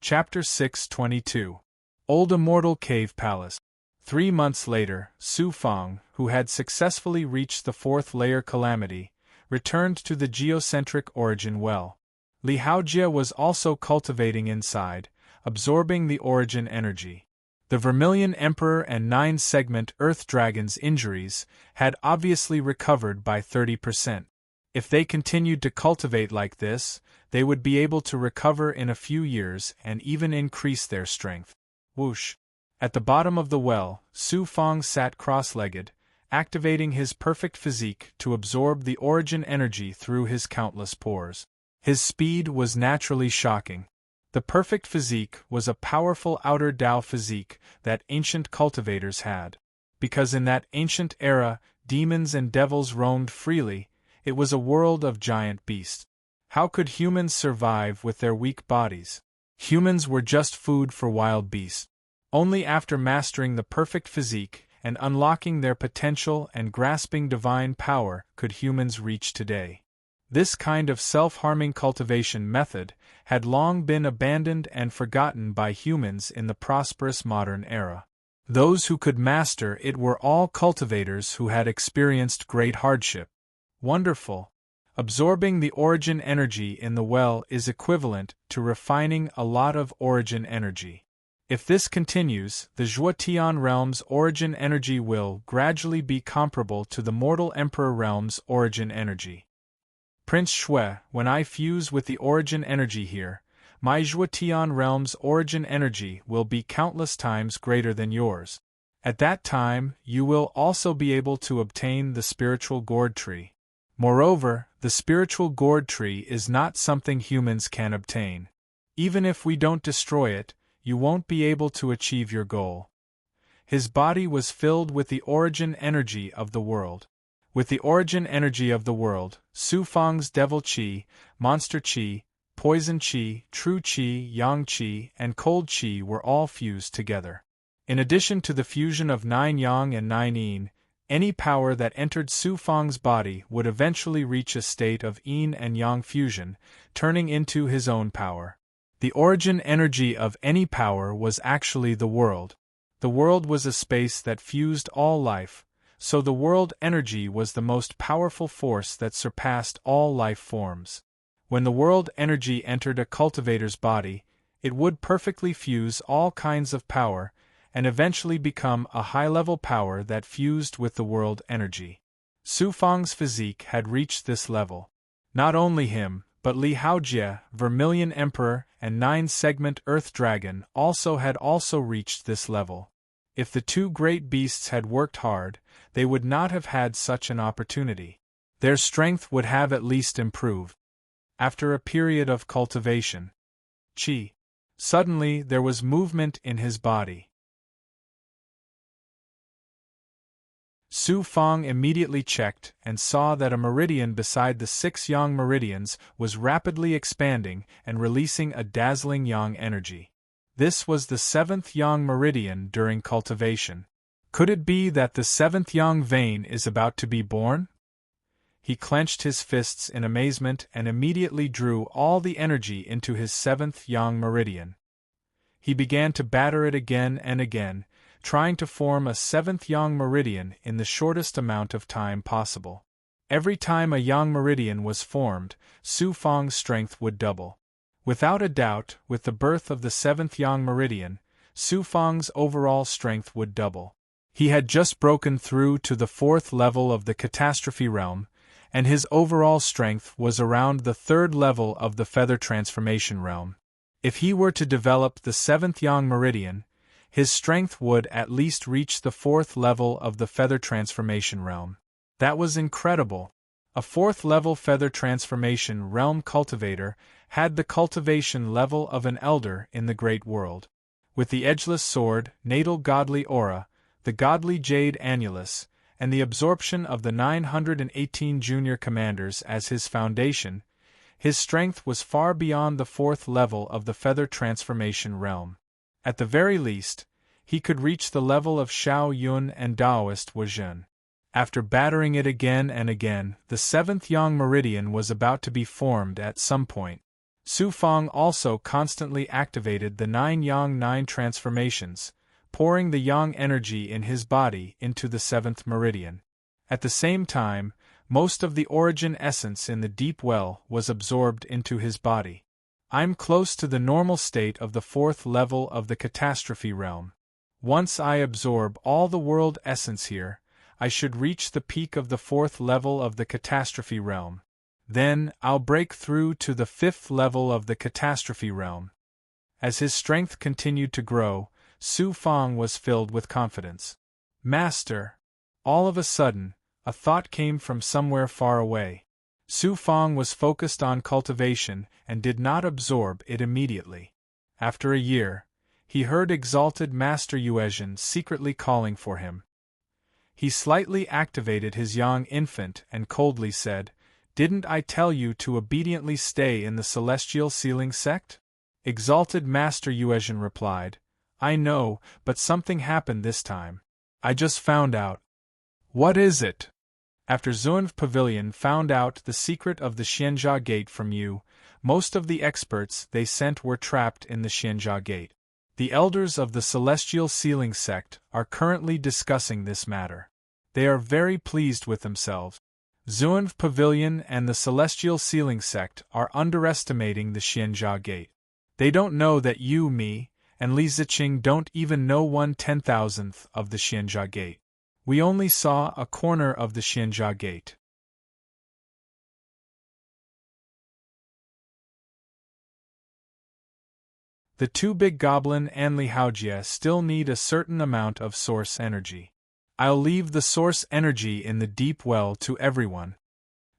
Speaker 1: Chapter 622. Old Immortal Cave Palace. 3 months later, Su Fang, who had successfully reached the fourth layer calamity, returned to the geocentric origin well. Li Haojie was also cultivating inside, absorbing the origin energy. The Vermilion Emperor and 9-segment Earth Dragon's injuries had obviously recovered by 30%. If they continued to cultivate like this, they would be able to recover in a few years and even increase their strength. Whoosh! At the bottom of the well, Su Fang sat cross-legged, activating his perfect physique to absorb the origin energy through his countless pores. His speed was naturally shocking. The perfect physique was a powerful outer Tao physique that ancient cultivators had. Because in that ancient era, demons and devils roamed freely, it was a world of giant beasts. How could humans survive with their weak bodies? Humans were just food for wild beasts. Only after mastering the perfect physique and unlocking their potential and grasping divine power could humans reach today. This kind of self-harming cultivation method had long been abandoned and forgotten by humans in the prosperous modern era. Those who could master it were all cultivators who had experienced great hardship. Wonderful! Absorbing the origin energy in the well is equivalent to refining a lot of origin energy. If this continues, the Zhuotian realm's origin energy will gradually be comparable to the mortal emperor realm's origin energy. Prince Shui, when I fuse with the origin energy here, my Zhuotian realm's origin energy will be countless times greater than yours. At that time, you will also be able to obtain the spiritual gourd tree. Moreover, the spiritual gourd tree is not something humans can obtain. Even if we don't destroy it, you won't be able to achieve your goal. His body was filled with the origin energy of the world. With the origin energy of the world, Su Fang's devil qi, monster qi, poison qi, true qi, yang qi, and cold qi were all fused together. In addition to the fusion of 9 yang and 9 yin, Any power that entered Su Fang's body would eventually reach a state of yin and yang fusion, turning into his own power. The origin energy of any power was actually the world. The world was a space that fused all life, so the world energy was the most powerful force that surpassed all life forms. When the world energy entered a cultivator's body, it would perfectly fuse all kinds of power, and eventually become a high-level power that fused with the world energy. Su Fang's physique had reached this level. Not only him, but Li Haojie, Vermilion Emperor, and 9-segment Earth Dragon had also reached this level. If the two great beasts had worked hard, they would not have had such an opportunity. Their strength would have at least improved. After a period of cultivation, suddenly there was movement in his body. Su Fang immediately checked and saw that a meridian beside the 6 yang meridians was rapidly expanding and releasing a dazzling yang energy. This was the 7th yang meridian during cultivation. Could it be that the 7th yang vein is about to be born? He clenched his fists in amazement and immediately drew all the energy into his 7th yang meridian. He began to batter it again and again, trying to form a 7th yang meridian in the shortest amount of time possible. Every time a yang meridian was formed, Su Fang's strength would double. Without a doubt, with the birth of the 7th yang meridian, Su Fang's overall strength would double. He had just broken through to the 4th level of the catastrophe realm, and his overall strength was around the 3rd level of the feather transformation realm. If he were to develop the 7th yang meridian, his strength would at least reach the 4th level of the feather transformation realm. That was incredible. A 4th level feather transformation realm cultivator had the cultivation level of an elder in the great world. With the edgeless sword, natal godly aura, the godly jade annulus, and the absorption of the 918 junior commanders as his foundation, his strength was far beyond the 4th level of the feather transformation realm. At the very least, he could reach the level of Shao Yun and Daoist Wuzhen. After battering it again and again, the 7th yang meridian was about to be formed at some point. Su Fang also constantly activated the 9 yang 9 transformations, pouring the yang energy in his body into the 7th meridian. At the same time, most of the origin essence in the deep well was absorbed into his body. I'm close to the normal state of the 4th level of the catastrophe realm. Once I absorb all the world essence here, I should reach the peak of the 4th level of the catastrophe realm. Then, I'll break through to the 5th level of the catastrophe realm. As his strength continued to grow, Su Fang was filled with confidence. Master! All of a sudden, a thought came from somewhere far away. Su Fang was focused on cultivation and did not absorb it immediately. After a year, he heard exalted Master Yuezhen secretly calling for him. He slightly activated his young infant and coldly said, "Didn't I tell you to obediently stay in the celestial sealing sect?" Exalted Master Yuezhen replied, "I know, but something happened this time. I just found out." "What is it?" After Zunv Pavilion found out the secret of the Xianjia Gate from you, most of the experts they sent were trapped in the Xianjia Gate. The elders of the Celestial Sealing Sect are currently discussing this matter. They are very pleased with themselves. Zunv Pavilion and the Celestial Sealing Sect are underestimating the Xianjia Gate. They don't know that you, me, and Li Ziqing don't even know 1/10,000th of the Xianjia Gate. We only saw a corner of the Xianjia Gate. The two big goblin and Li Haojie still need a certain amount of source energy. I'll leave the source energy in the deep well to everyone.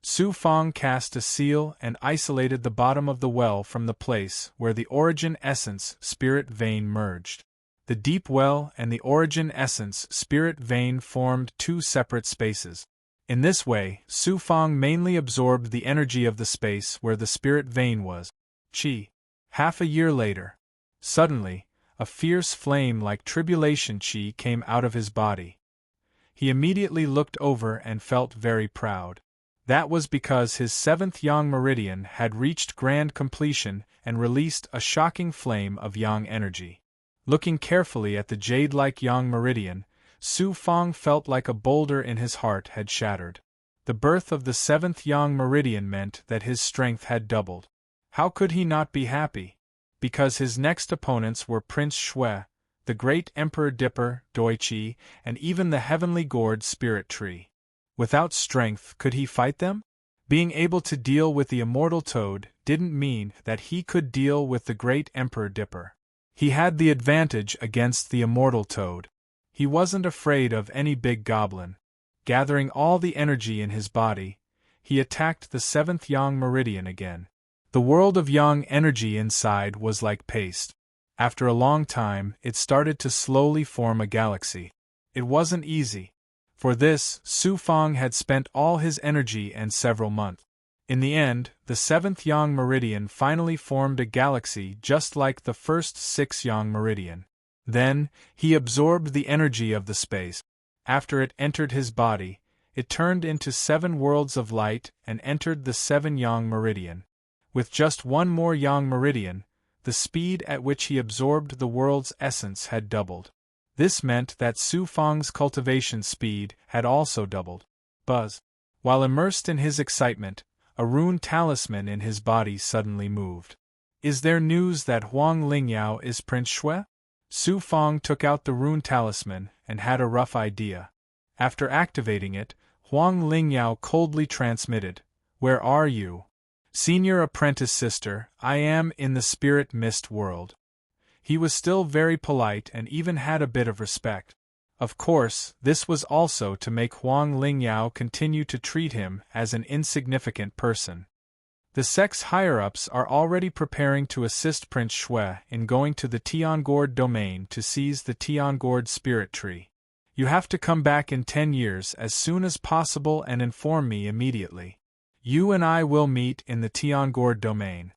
Speaker 1: Su Fang cast a seal and isolated the bottom of the well from the place where the origin essence spirit vein merged. The deep well and the origin essence spirit vein formed two separate spaces. In this way, Su Fang mainly absorbed the energy of the space where the spirit vein was. Half a year later. Suddenly, a fierce flame like tribulation chi came out of his body. he immediately looked over and felt very proud. That was because his 7th yang meridian had reached grand completion and released a shocking flame of yang energy. Looking carefully at the jade-like yang meridian, Su Fong felt like a boulder in his heart had shattered. The birth of the 7th yang meridian meant that his strength had doubled. How could he not be happy? Because his next opponents were Prince Shui, the great Emperor Dipper, Doichi, and even the heavenly gourd Spirit Tree. Without strength, could he fight them? Being able to deal with the immortal toad didn't mean that he could deal with the great Emperor Dipper. He had the advantage against the immortal toad. He wasn't afraid of any big goblin. Gathering all the energy in his body, he attacked the 7th yang meridian again. The world of yang energy inside was like paste. After a long time, it started to slowly form a galaxy. It wasn't easy. For this, Su Fong had spent all his energy and several months. In the end, the 7th yang meridian finally formed a galaxy just like the first 6 yang meridian. Then, he absorbed the energy of the space. After it entered his body, it turned into 7 worlds of light and entered the 7 yang meridian. With just one more yang meridian, the speed at which he absorbed the world's essence had doubled. This meant that Su Fong's cultivation speed had also doubled. Buzz. While immersed in his excitement, a rune talisman in his body suddenly moved. Is there news that Huang Lingyao is Prince Shui? Su Fong took out the rune talisman and had a rough idea. After activating it, Huang Lingyao coldly transmitted, "Where are you?" "Senior apprentice sister, I am in the spirit mist world." He was still very polite and even had a bit of respect. Of course, this was also to make Huang Lingyao continue to treat him as an insignificant person. The sect's higher-ups are already preparing to assist Prince Shui in going to the Tiangord domain to seize the Tiangord spirit tree. You have to come back in 10 years as soon as possible and inform me immediately. You and I will meet in the Tiangord domain.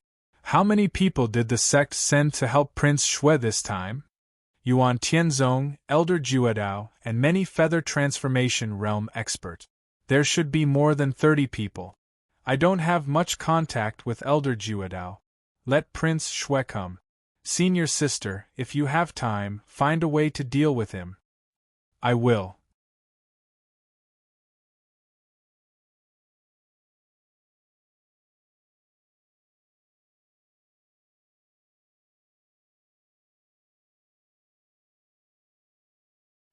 Speaker 1: How many people did the sect send to help Prince Shui this time? Yuan Tianzong, Elder Juedao, and many feather transformation realm experts. There should be more than 30 people. I don't have much contact with Elder Juedao. Let Prince Shui come. Senior sister, if you have time, find a way to deal with him. I will.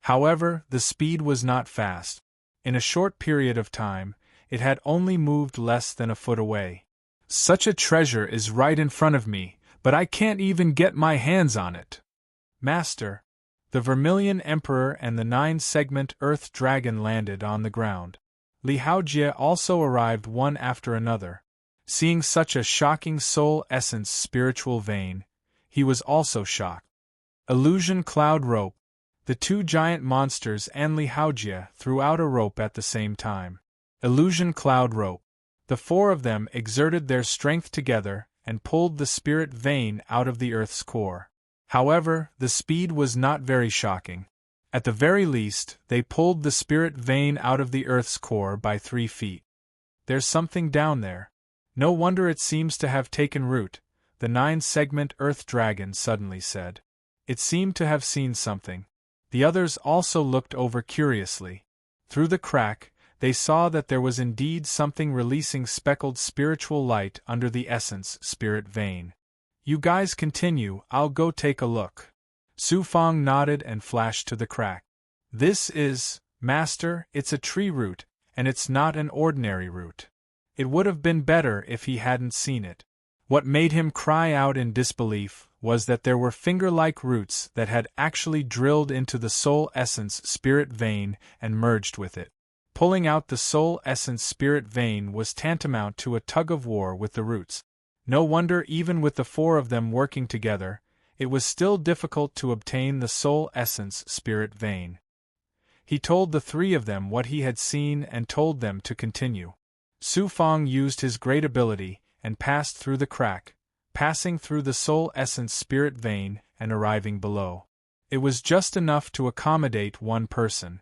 Speaker 1: However, the speed was not fast. In a short period of time, it had only moved less than a foot away. Such a treasure is right in front of me, but I can't even get my hands on it. Master. The Vermilion Emperor and the 9-segment Earth Dragon landed on the ground. Li Haojie also arrived one after another. Seeing such a shocking soul essence spiritual vein, he was also shocked. Illusion Cloud Rope. The 2 giant monsters and Li Haojie threw out a rope at the same time. Illusion Cloud Rope. The 4 of them exerted their strength together and pulled the spirit vein out of the Earth's core. However, the speed was not very shocking. At the very least, they pulled the spirit vein out of the Earth's core by 3 feet. There's something down there. No wonder it seems to have taken root, the 9-segment Earth Dragon suddenly said. It seemed to have seen something. The others also looked over curiously. Through the crack, they saw that there was indeed something releasing speckled spiritual light under the essence spirit vein. You guys continue, I'll go take a look. Su Fong nodded and flashed to the crack. This is, Master, it's a tree root, and it's not an ordinary root. It would have been better if he hadn't seen it. What made him cry out in disbelief was that there were finger-like roots that had actually drilled into the soul essence spirit vein and merged with it. Pulling out the soul essence spirit vein was tantamount to a tug-of-war with the roots. No wonder even with the 4 of them working together, it was still difficult to obtain the soul essence spirit vein. He told the 3 of them what he had seen and told them to continue. Su Fong used his great ability and passed through the crack, passing through the soul essence spirit vein and arriving below. It was just enough to accommodate 1 person.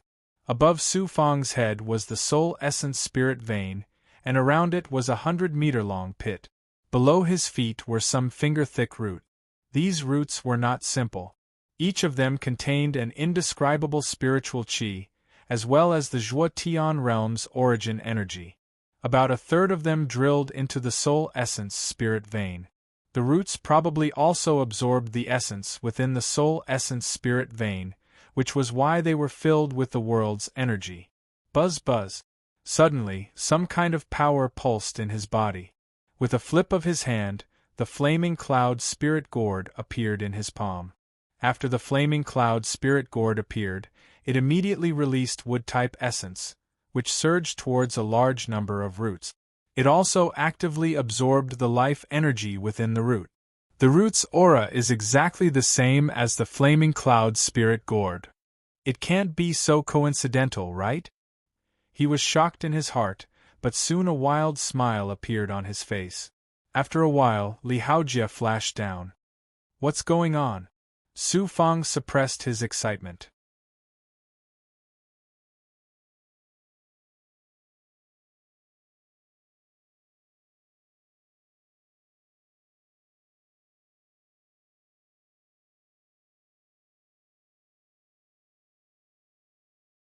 Speaker 1: Above Su Fang's head was the soul essence spirit vein, and around it was a 100-meter-long pit. Below his feet were some finger-thick roots. These roots were not simple. Each of them contained an indescribable spiritual qi, as well as the Zhuo Tian realm's origin energy. About a third of them drilled into the soul essence spirit vein. The roots probably also absorbed the essence within the soul essence spirit vein, which was why they were filled with the world's energy. Buzz buzz. Suddenly, some kind of power pulsed in his body. With a flip of his hand, the flaming cloud spirit gourd appeared in his palm. After the flaming cloud spirit gourd appeared, it immediately released wood-type essence, which surged towards a large number of roots. It also actively absorbed the life energy within the root. The root's aura is exactly the same as the flaming cloud spirit gourd. It can't be so coincidental, right? He was shocked in his heart, but soon a wild smile appeared on his face. After a while, Li Haojie flashed down. What's going on? Su Fang suppressed his excitement.